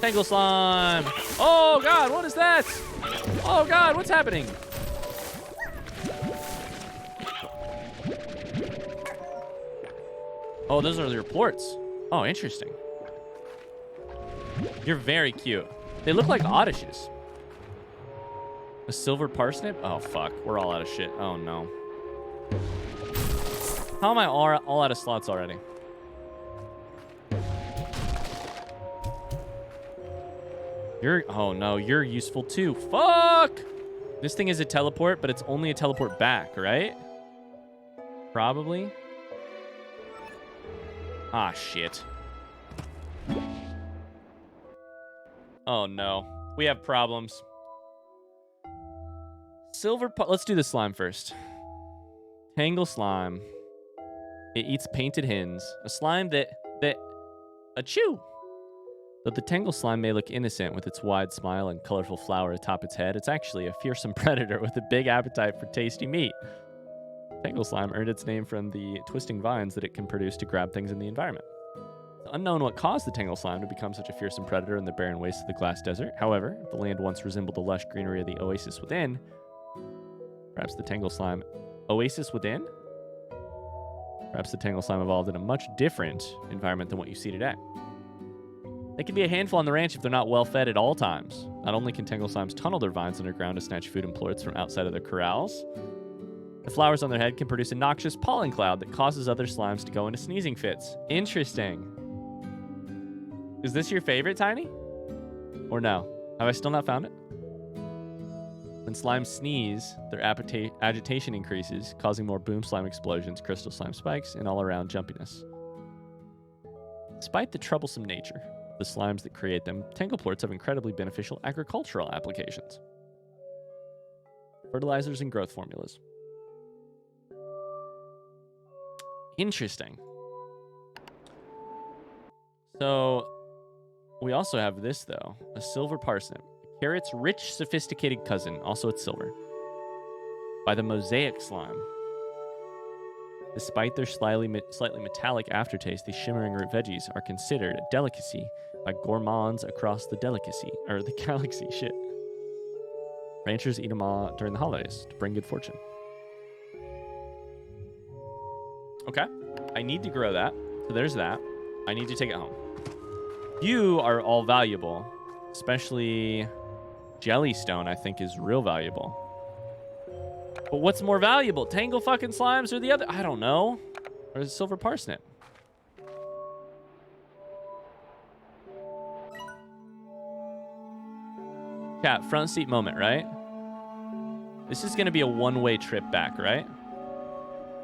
Tangle slime. Oh, God. What is that? Oh, God. What's happening? Oh, those are your plorts. Oh, interesting. You're very cute. They look like odyshes. A silver parsnip? Oh, fuck. We're all out of shit. Oh, no. How am I all out of slots already? Oh, no. You're useful, too. Fuck! This thing is a teleport, but it's only a teleport back, right? Probably. Ah, shit. Oh, no. We have problems. Let's do the slime first. Tangle slime. It eats painted hens. A slime that... Achoo! Though the tangle slime may look innocent with its wide smile and colorful flower atop its head, it's actually a fearsome predator with a big appetite for tasty meat. Tangle slime earned its name from the twisting vines that it can produce to grab things in the environment. It's unknown what caused the tangle slime to become such a fearsome predator in the barren wastes of the glass desert. However, if the land once resembled the lush greenery of the oasis within, perhaps the tangle slime... Oasis within? Perhaps the tangle slime evolved in a much different environment than what you see today. They can be a handful on the ranch if they're not well fed at all times. Not only can tangle slimes tunnel their vines underground to snatch food and plorts from outside of their corrals, the flowers on their head can produce a noxious pollen cloud that causes other slimes to go into sneezing fits. Interesting. Is this your favorite, Tiny? Or no? Have I still not found it? When slimes sneeze, their agitation increases, causing more boom slime explosions, crystal slime spikes, and all-around jumpiness. Despite the troublesome nature of the slimes that create them, tangle plorts have incredibly beneficial agricultural applications. Fertilizers and growth formulas. Interesting. So, we also have this, though. A silver parsnip. Carrot's rich, sophisticated cousin, also it's silver. By the mosaic slime. Despite their slightly metallic aftertaste, these shimmering root veggies are considered a delicacy by gourmands across the galaxy. Shit. Ranchers eat them all during the holidays to bring good fortune. Okay. I need to grow that. So there's that. I need to take it home. You are all valuable. Especially Jellystone, I think, is real valuable. But what's more valuable? Tangle fucking slimes or the other? I don't know. Or is it silver parsnip? Cat, front seat moment, right? This is going to be a one-way trip back, right?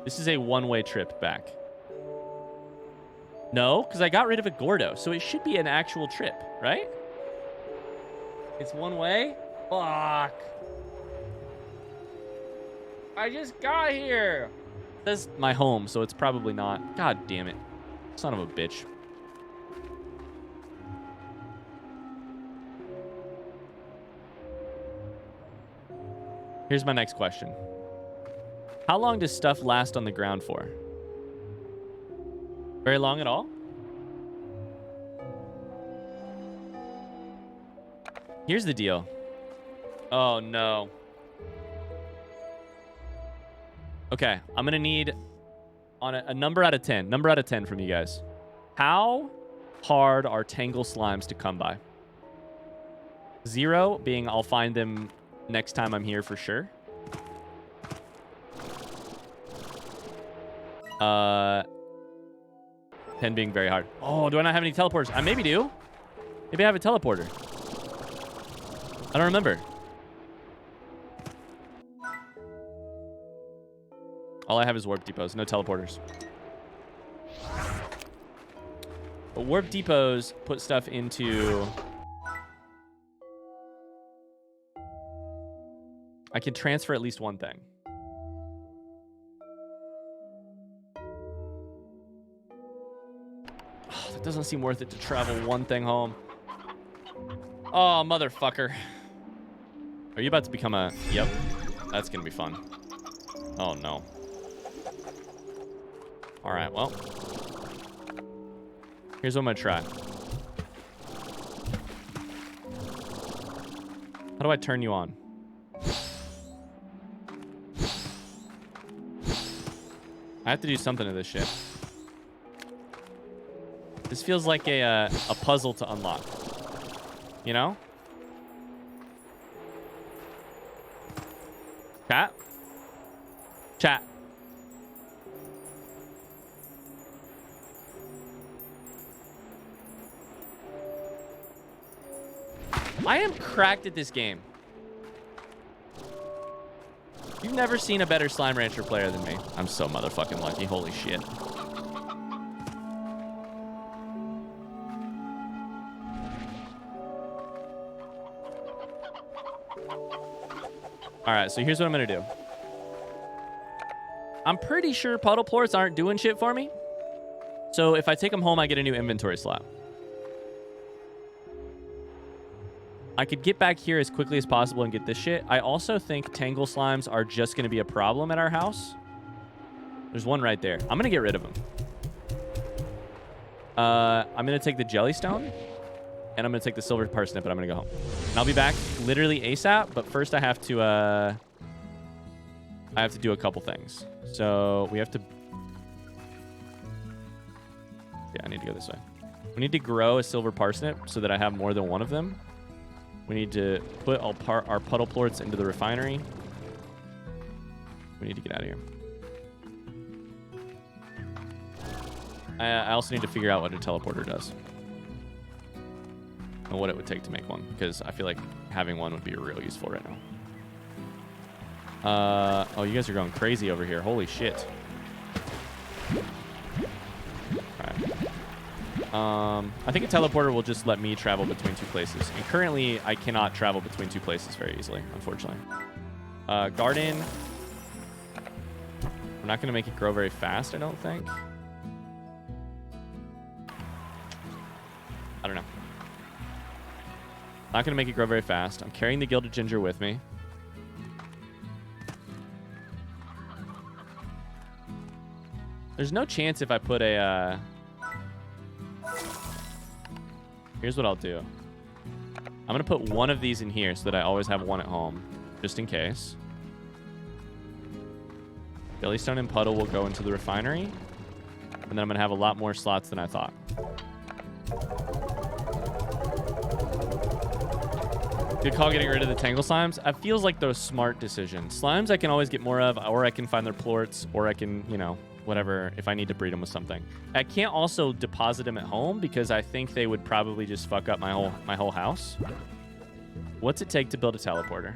This is a one-way trip back. No, because I got rid of a Gordo, so it should be an actual trip, right? It's one way? Fuck. I just got here. It says my home, so it's probably not. God damn it. Son of a bitch. Here's my next question. How long does stuff last on the ground for? Very long at all? Here's the deal. Oh, no. Okay, I'm going to need on a number out of 10. Number out of 10 from you guys. How hard are tangle slimes to come by? 0 being I'll find them next time I'm here for sure. 10 being very hard. Oh, do I not have any teleporters? I maybe do. Maybe I have a teleporter. I don't remember. All I have is warp depots, no teleporters. But warp depots put stuff into... I can transfer at least one thing. Oh, that doesn't seem worth it to travel one thing home. Oh, motherfucker. Are you about to become a... Yep. That's going to be fun. Oh, no. All right, well. Here's what I'm going to try. How do I turn you on? I have to do something to this shit. This feels like a puzzle to unlock. You know? Chat? Chat. I am cracked at this game. You've never seen a better Slime Rancher player than me. I'm so motherfucking lucky. Holy shit. All right, so here's what I'm going to do. I'm pretty sure puddle plorts aren't doing shit for me. So if I take them home, I get a new inventory slot. I could get back here as quickly as possible and get this shit. I also think tangle slimes are just going to be a problem at our house. There's one right there. I'm going to get rid of them. I'm going to take the jellystone. And I'm going to take the silver parsnip, and I'm going to go home. And I'll be back literally ASAP. But first I have to do a couple things. So we have to... Yeah, I need to go this way. We need to grow a silver parsnip so that I have more than one of them. We need to put our puddle plorts into the refinery. We need to get out of here. I also need to figure out what a teleporter does. And what it would take to make one. Because I feel like having one would be real useful right now. Oh, you guys are going crazy over here. Holy shit. I think a teleporter will just let me travel between two places. And currently, I cannot travel between two places very easily, unfortunately. Garden. We're not going to make it grow very fast, I don't think. I don't know. Not going to make it grow very fast. I'm carrying the gilded ginger with me. There's no chance if I put a... Here's what I'll do. I'm going to put one of these in here so that I always have one at home, just in case. Jellystone and puddle will go into the refinery. And then I'm going to have a lot more slots than I thought. Good call getting rid of the tangle slimes. It feels like those smart decisions. Slimes I can always get more of, or I can find their plorts, or I can, you know, whatever, if I need to breed them with something. I can't also deposit them at home because I think they would probably just fuck up my whole house. What's it take to build a teleporter?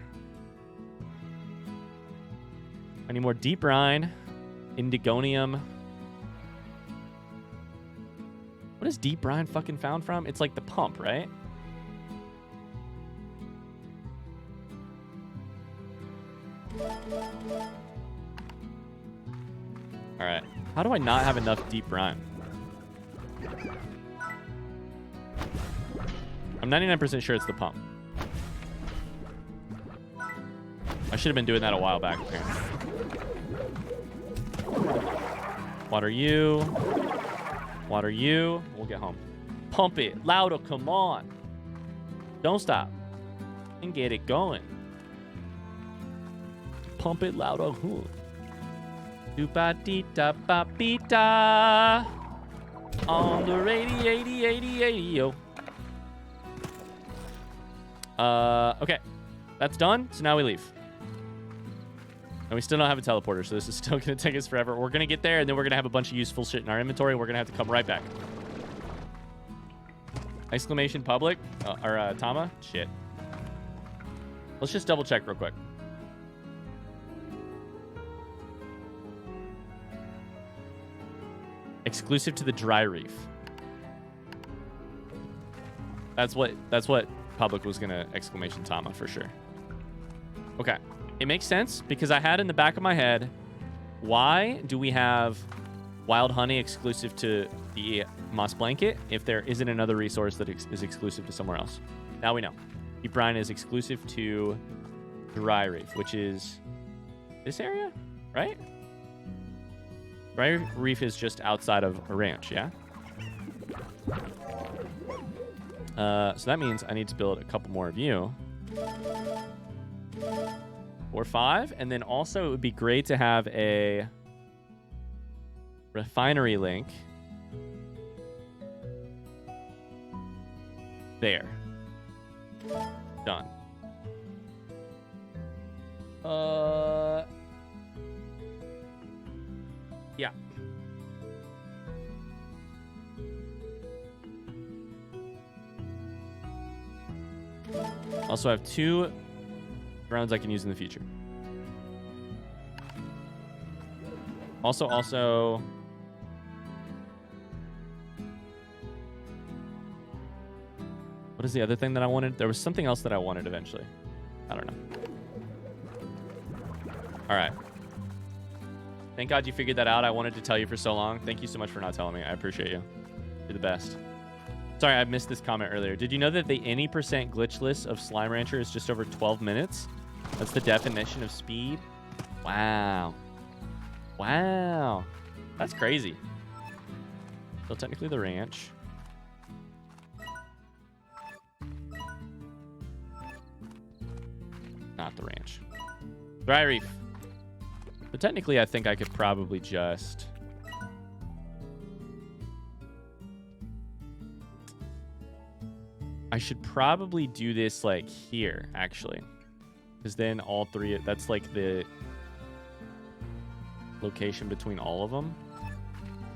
I need more deep brine, indigonium. What is deep brine fucking found from? It's like the pump, right? All right. How do I not have enough deep brine? I'm 99% sure it's the pump. I should have been doing that a while back, apparently. Water you. Water you. We'll get home. Pump it. Louder. Come on. Don't stop. And get it going. Pump it louder. Do-ba-dee-da-ba-be-da. On the radio. Okay. That's done. So now we leave. And we still don't have a teleporter, so this is still going to take us forever. We're going to get there, and then we're going to have a bunch of useful shit in our inventory. We're going to have to come right back. Exclamation public. Or Tama. Shit. Let's just double check real quick. Exclusive to the dry reef. That's what public was gonna exclamation Tama for sure. Okay. It makes sense because I had in the back of my head, why do we have wild honey exclusive to the moss blanket if there isn't another resource that is exclusive to somewhere else? Now we know. Deep brine is exclusive to dry reef, which is this area, right? Dry reef is just outside of a ranch, yeah? So that means I need to build a couple more of you. 4 or 5. And then also it would be great to have a refinery link there. Done. Yeah. Also, I have 2 drones I can use in the future. Also, what is the other thing that I wanted? There was something else that I wanted eventually. I don't know. All right. Thank God you figured that out. I wanted to tell you for so long. Thank you so much for not telling me. I appreciate you. You're the best. Sorry, I missed this comment earlier. Did you know that the any % glitchless of Slime Rancher is just over 12 minutes? That's the definition of speed. Wow. Wow. That's crazy. Still technically the ranch. Not the ranch. Dry Reef. So technically, I think I could probably just... I should probably do this, like, here, actually. Because then all three... That's, like, the location between all of them.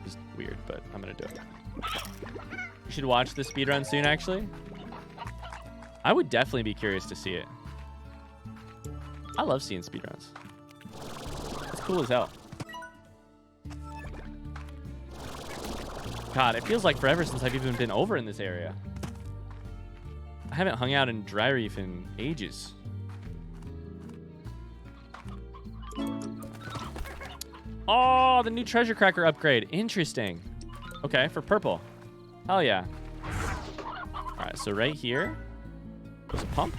Just weird, but I'm going to do it. You should watch the speedrun soon, actually. I would definitely be curious to see it. I love seeing speedruns. It's cool as hell. God, it feels like forever since I've even been over in this area. I haven't hung out in Dry Reef in ages. Oh, the new treasure cracker upgrade. Interesting. Okay, for purple. Hell yeah. All right, so right here, there's a pump.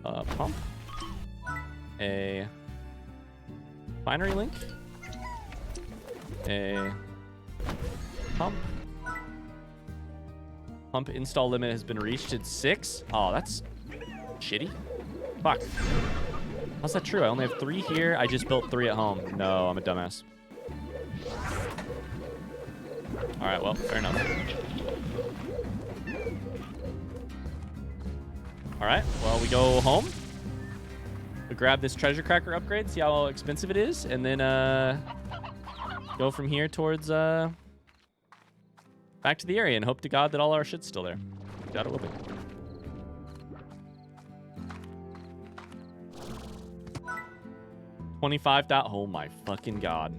A pump. A binary link. A pump. Pump install limit has been reached at 6. Oh, that's shitty. Fuck. How's that true? I only have 3 here. I just built 3 at home. No, I'm a dumbass. All right, well, fair enough. All right, well, we go home. We grab this treasure cracker upgrade, see how expensive it is, and then go from here towards back to the area and hope to God that all our shit's still there. Doubt it will be. $25. Oh my fucking God.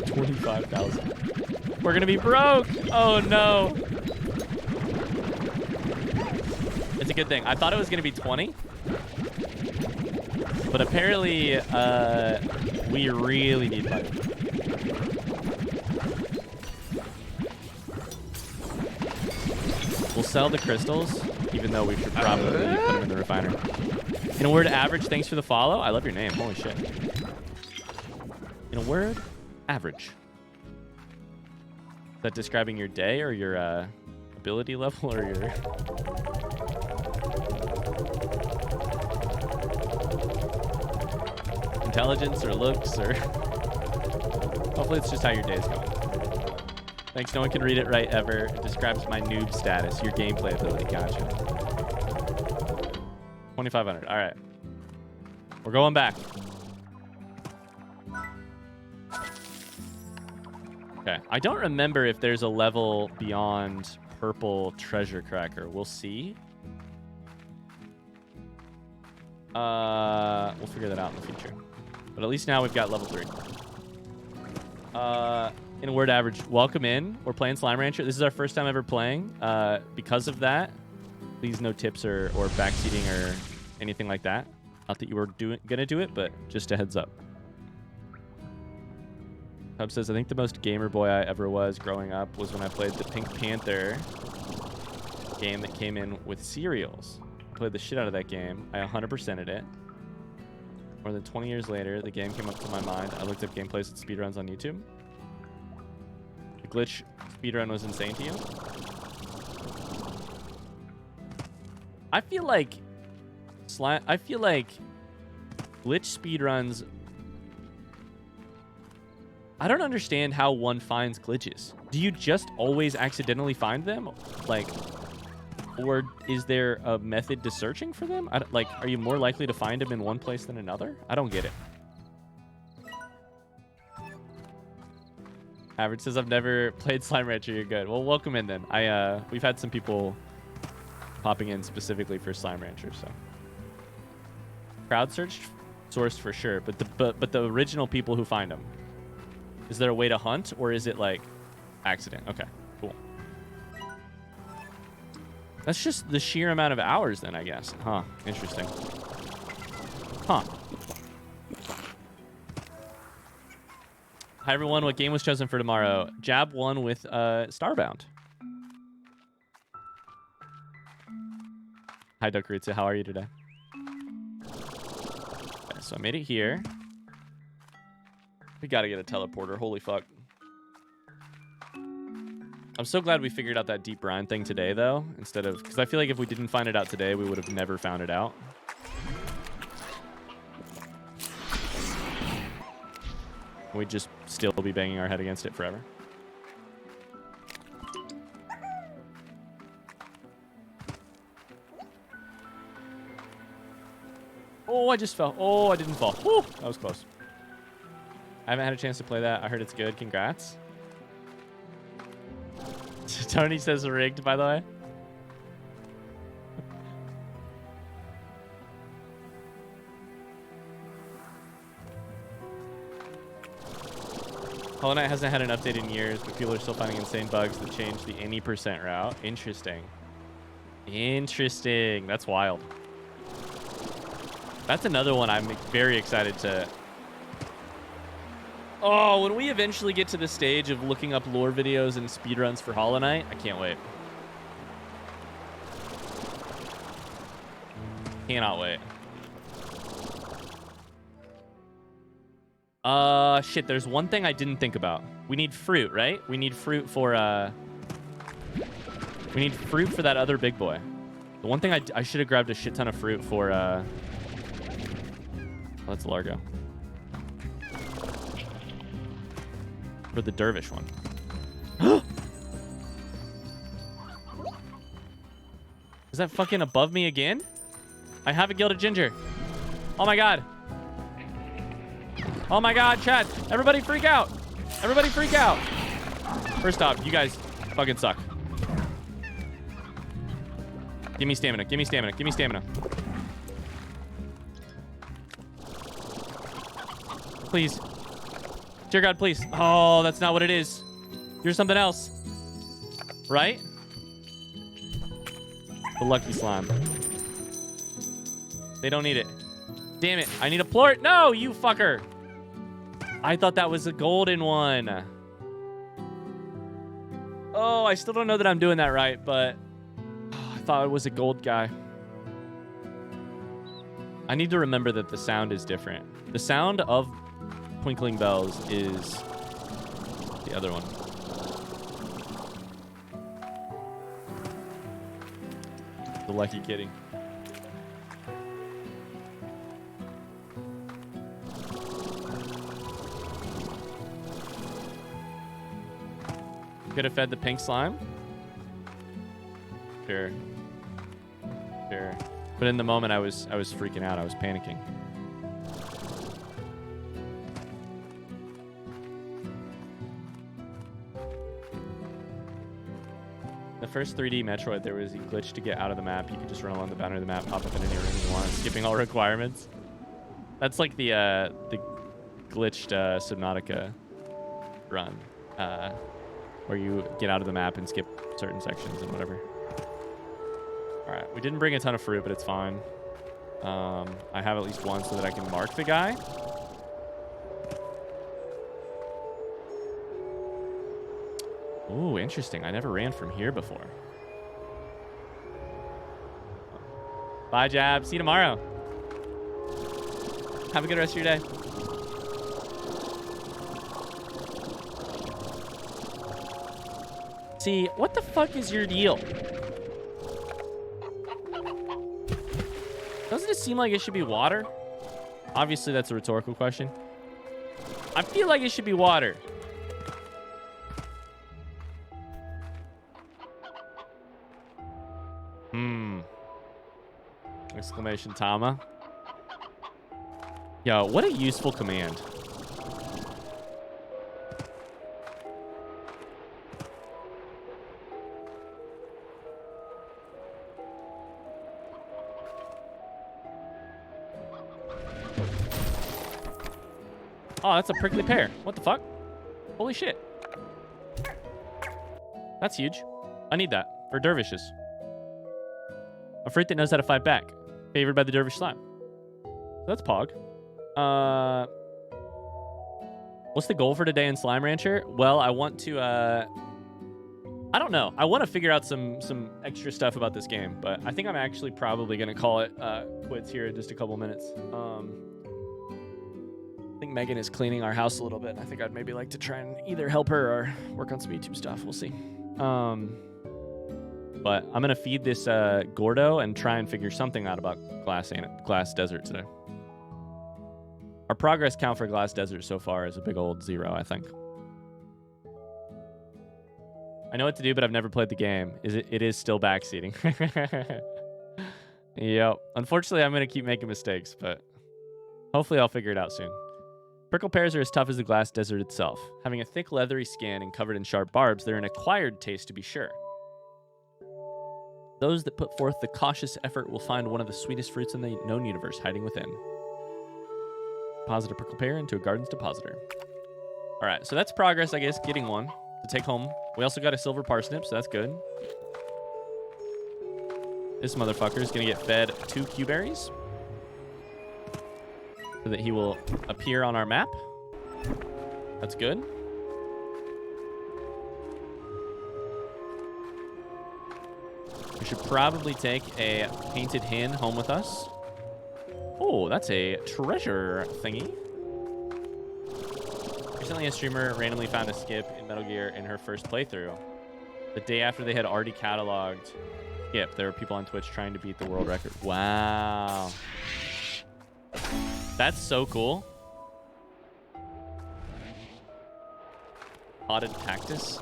25,000. We're gonna be broke. Oh no. It's a good thing. I thought it was gonna be 20, but apparently we really need money. We'll sell the crystals, even though we should probably put them in the refiner. In a word, average, thanks for the follow. I love your name. Holy shit. In a word, average. Is that describing your day or your ability level or your... intelligence or looks or... Hopefully it's just how your day's going. Thanks, no one can read it right ever. It describes my noob status, your gameplay ability. Gotcha. 2,500. All right. We're going back. Okay. I don't remember if there's a level beyond purple treasure cracker. We'll see. We'll figure that out in the future. But at least now we've got level 3. In a word, average. Welcome in. We're playing Slime Rancher. This is our first time ever playing. Because of that, please no tips or backseating or anything like that. Not that you were gonna do it, but just a heads up. Hub says, I think the most gamer boy I ever was growing up was when I played the Pink Panther game that came in with cereals. I played the shit out of that game. I 100%ed it. More than 20 years later, the game came up to my mind. I looked up gameplays and speedruns on YouTube. The glitch speedrun was insane to you. I feel like glitch speedruns... I don't understand how one finds glitches. Do you just always accidentally find them? Like, or is there a method to searching for them? Like, are you more likely to find them in one place than another? I don't get it. Average says, I've never played Slime Rancher. You're good. Well, welcome in then. We've had some people popping in specifically for Slime Rancher, so. Crowd searched, sourced for sure, but the original people who find them. Is there a way to hunt, or is it like accident? Okay, cool. That's just the sheer amount of hours then, I guess. Huh. Interesting. Huh. Hi, everyone. What game was chosen for tomorrow? Jab 1 with Starbound. Hi, Dokuritsu. How are you today? Okay, so I made it here. We gotta get a teleporter. Holy fuck. I'm so glad we figured out that deep brine thing today, though, instead of... Because I feel like if we didn't find it out today, we would have never found it out. We'd just still be banging our head against it forever. Oh, I just fell. Oh, I didn't fall. Woo, that was close. I haven't had a chance to play that. I heard it's good. Congrats. Tony says rigged, by the way. Hollow Knight hasn't had an update in years, but people are still finding insane bugs that change the any percent route. Interesting. Interesting. That's wild. That's another one I'm very excited to... Oh, when we eventually get to the stage of looking up lore videos and speedruns for Hollow Knight, I can't wait. Cannot wait. Shit, there's one thing I didn't think about. We need fruit, right? We need fruit for, we need fruit for that other big boy. The one thing I should have grabbed a shit ton of fruit for, oh, that's Largo. For the dervish one. Is that fucking above me again? I have a gilded ginger. Oh my god. Oh my god, chat. Everybody freak out. Everybody freak out. First off, you guys fucking suck. Give me stamina. Give me stamina. Give me stamina. Please. Dear God, please. Oh, that's not what it is. You're something else. Right? The lucky slime. They don't need it. Damn it. I need a plort. No, you fucker. I thought that was a golden one. Oh, I still don't know that I'm doing that right, but I thought it was a gold guy. I need to remember that the sound is different. The sound of Twinkling Bells is the other one. The lucky kitty. Could have fed the pink slime. Sure. Sure. But in the moment I was freaking out. I was panicking. The first 3D Metroid, there was a glitch to get out of the map. You could just run along the boundary of the map, pop up in any room you want, skipping all requirements. That's like the glitched Subnautica run, where you get out of the map and skip certain sections and whatever. All right, we didn't bring a ton of fruit, but it's fine. I have at least one so that I can mark the guy. Ooh, interesting. I never ran from here before. Bye, Jab. See you tomorrow. Have a good rest of your day. See, what the fuck is your deal? Doesn't it seem like it should be water? Obviously, that's a rhetorical question. I feel like it should be water. Exclamation Tama. Yo, what a useful command. Oh, that's a prickly pear. What the fuck? Holy shit. That's huge. I need that for dervishes. A fruit that knows how to fight back. Favored by the dervish slime. So that's Pog. What's the goal for today in Slime Rancher? Well, I want to, I don't know. I want to figure out some extra stuff about this game, but I think I'm actually probably going to call it quits here in just a couple minutes. I think Megan is cleaning our house a little bit. I think I'd maybe like to try and either help her or work on some YouTube stuff. We'll see. But I'm going to feed this Gordo and try and figure something out about Glass Desert today. Our progress count for Glass Desert so far is a big old 0, I think. I know what to do, but I've never played the game. It is still backseating. Yep. Unfortunately, I'm going to keep making mistakes, but hopefully I'll figure it out soon. Prickle pears are as tough as the Glass Desert itself. Having a thick, leathery skin and covered in sharp barbs, they're an acquired taste to be sure. Those that put forth the cautious effort will find one of the sweetest fruits in the known universe hiding within. Deposit a prickle pear into a garden's depositor. All right, so that's progress, I guess, getting one to take home. We also got a silver parsnip, so that's good. This motherfucker is going to get fed 2 Q-berries so that he will appear on our map. That's good. We should probably take a painted hen home with us. Oh, that's a treasure thingy. Recently, a streamer randomly found a skip in Metal Gear in her first playthrough. The day after they had already cataloged skip, there were people on Twitch trying to beat the world record. Wow. That's so cool. Potted cactus.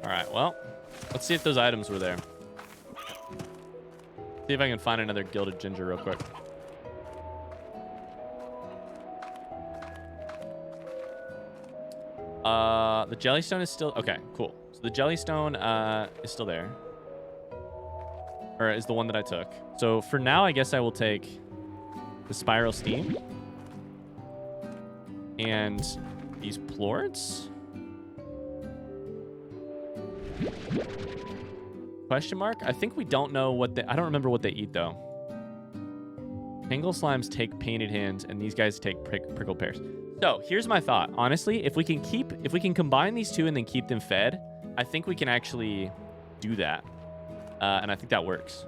All right, well, let's see if those items were there. See if I can find another gilded ginger real quick. The jellystone is still... Okay, cool. So the jellystone is still there. Or is the one that I took. So for now, I guess I will take the spiral steam. And these plorts. Question mark? I think we don't know what they... I don't remember what they eat, though. Tangle slimes take painted hens, and these guys take prickle pears. So, here's my thought. Honestly, if we can combine these two and then keep them fed, I think we can actually do that. And I think that works.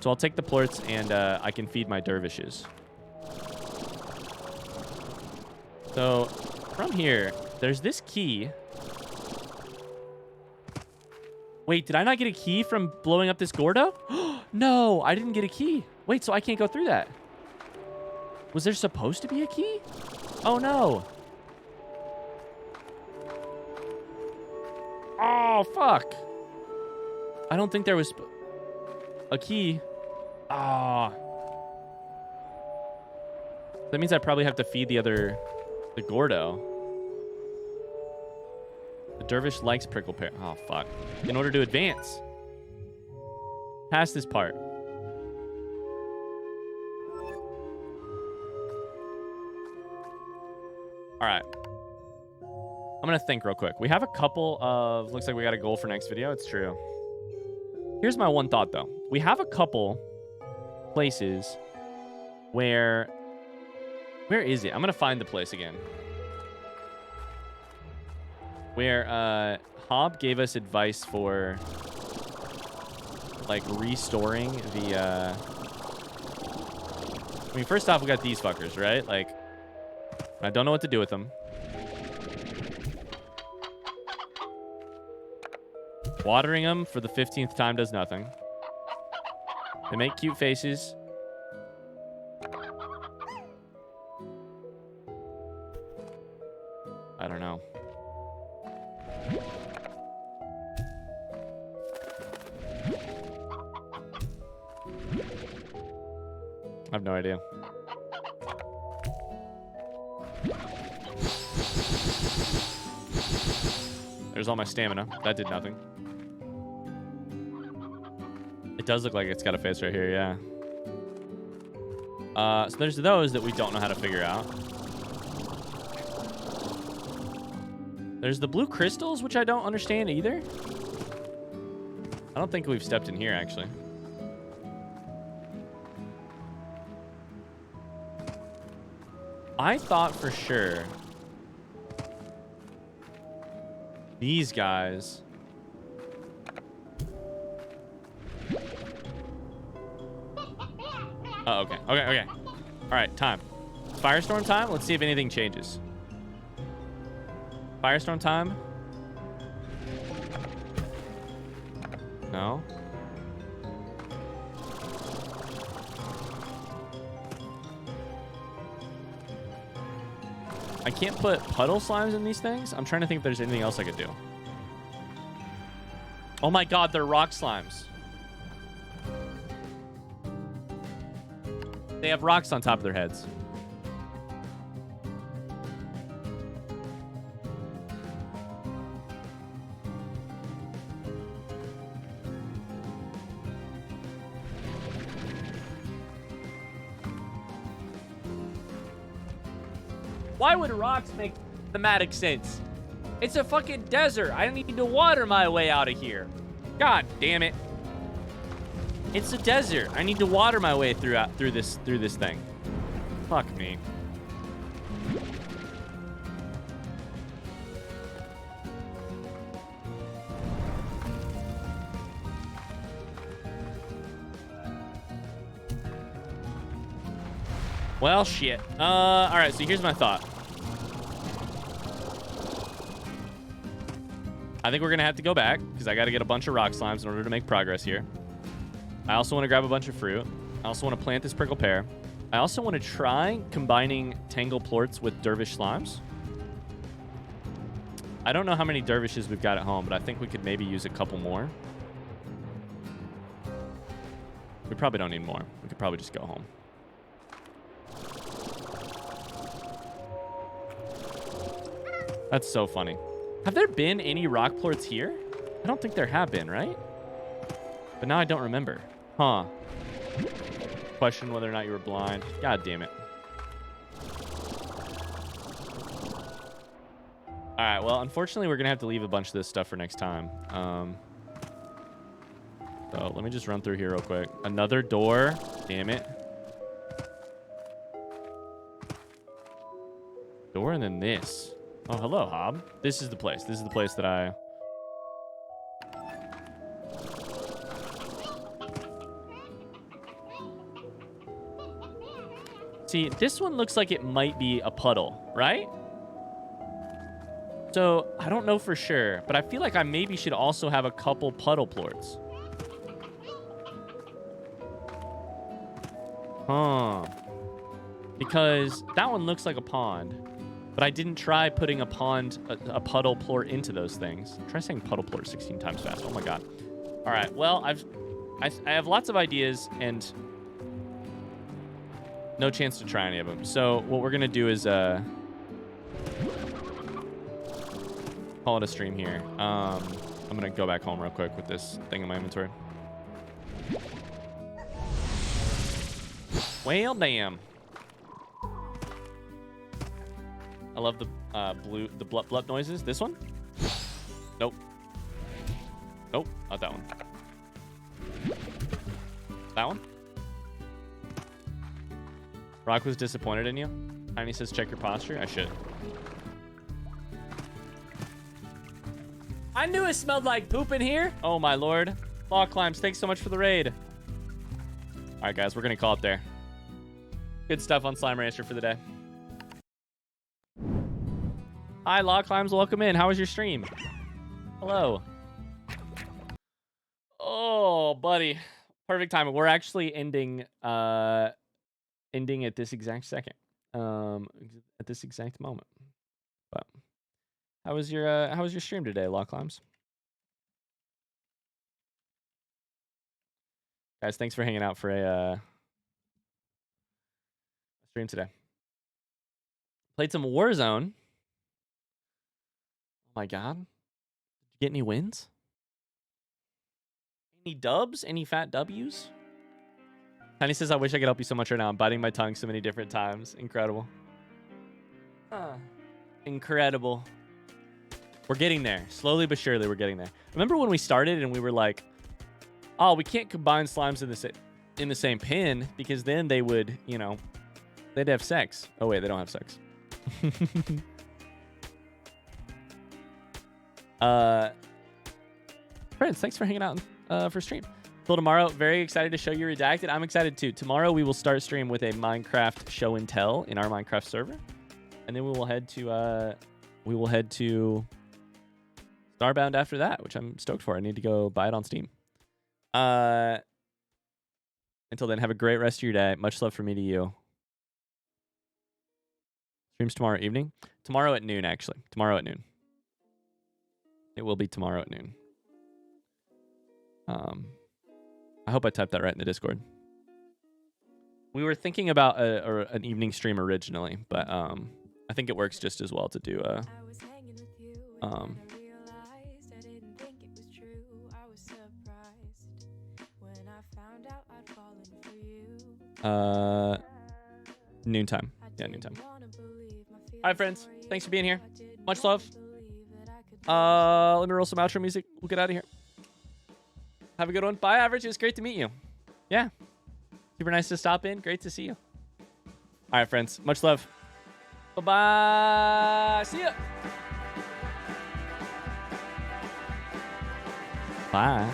So I'll take the plorts, and I can feed my dervishes. So, from here, there's this key... Wait, did I not get a key from blowing up this Gordo? No, I didn't get a key. Wait, so I can't go through that. Was there supposed to be a key? Oh, no. Oh, fuck. I don't think there was a key. Ah. That means I probably have to feed the Gordo. The dervish likes prickle pear. Oh, fuck. In order to advance. Past this part. All right. I'm going to think real quick. We have a couple of... Looks like we got a goal for next video. It's true. Here's my one thought, though. We have a couple places where... Where is it? I'm going to find the place again. Where Hob gave us advice for like restoring the I mean, first off, we got these fuckers, right? Like, I don't know what to do with them. Watering them for the 15th time does nothing. They make cute faces. I don't know. I have no idea. There's all my stamina. That did nothing. It does look like it's got a face right here, yeah. So there's those that we don't know how to figure out. There's the blue crystals, which I don't understand either. I don't think we've stepped in here, actually. I thought for sure these guys... Oh, okay. Okay. All right, time. Firestorm time. Let's see if anything changes. Firestorm time. No. I can't put puddle slimes in these things. I'm trying to think if there's anything else I could do. Oh my god, they're rock slimes. They have rocks on top of their heads. Why would rocks make thematic sense? It's a fucking desert. I need to water my way out of here. God damn it. It's a desert. I need to water my way through this thing. Fuck me. Well, shit. All right, so here's my thought. I think we're going to have to go back because I got to get a bunch of rock slimes in order to make progress here. I also want to grab a bunch of fruit. I also want to plant this prickle pear. I also want to try combining tangle plorts with dervish slimes. I don't know how many dervishes we've got at home, but I think we could maybe use a couple more. We probably don't need more. We could probably just go home. That's so funny. Have there been any rock plorts here? I don't think there have been, right? But now I don't remember. Huh. Question whether or not you were blind. God damn it. All right, well, unfortunately, we're going to have to leave a bunch of this stuff for next time. So let me just run through here real quick. Another door. Damn it. Door and then this. Oh, hello, Hob. This is the place. This is the place that I... See, this one looks like it might be a puddle, right? So, I don't know for sure, but I feel like I maybe should also have a couple puddle plorts. Huh. Because that one looks like a pond. But I didn't try putting a puddle plort into those things. Try saying puddle plort 16 times fast. Oh my god. All right. Well, I have lots of ideas and no chance to try any of them. So what we're gonna do is call it a stream here. I'm gonna go back home real quick with this thing in my inventory. Well, damn. I love the the blup blup noises. This one? Nope. Nope, not that one. That one? Rock was disappointed in you. Tiny says check your posture. I should. I knew it smelled like poop in here. Oh my lord. Law Climbs, thanks so much for the raid. All right, guys, we're gonna call it there. Good stuff on Slime Rancher for the day. Hi, Law Climbs. Welcome in. How was your stream? Hello. Oh, buddy. Perfect timing. We're actually ending at this exact second. At this exact moment. But how was your stream today, Law Climbs? Guys, thanks for hanging out for a stream today. Played some Warzone. Oh my god. Did you get any wins? Any dubs? Any fat W's? Tiny says, I wish I could help you so much right now. I'm biting my tongue so many different times. Incredible. Incredible. We're getting there. Slowly but surely, we're getting there. Remember when we started and we were like, oh, we can't combine slimes in the same pin because then they would, you know, they'd have sex. Oh, wait, they don't have sex. Friends, thanks for hanging out for stream. Till tomorrow, very excited to show you Redacted. I'm excited too. Tomorrow we will start stream with a Minecraft show and tell in our Minecraft server, and then we will head to Starbound after that, which I'm stoked for. I need to go buy it on Steam. Until then, have a great rest of your day. Much love from me to you. Streams tomorrow evening. Tomorrow at noon, actually. Tomorrow at noon. It will be tomorrow at noon. I hope I typed that right in the Discord. We were thinking about an evening stream originally, but I think it works just as well to do noontime. Yeah, noontime. All right, friends. Thanks for being here. Much love. Let me roll some outro music. We'll get out of here. Have a good one. Bye, Average. It was great to meet you. Yeah. Super nice to stop in. Great to see you. All right, friends. Much love. Bye-bye. See ya. Bye.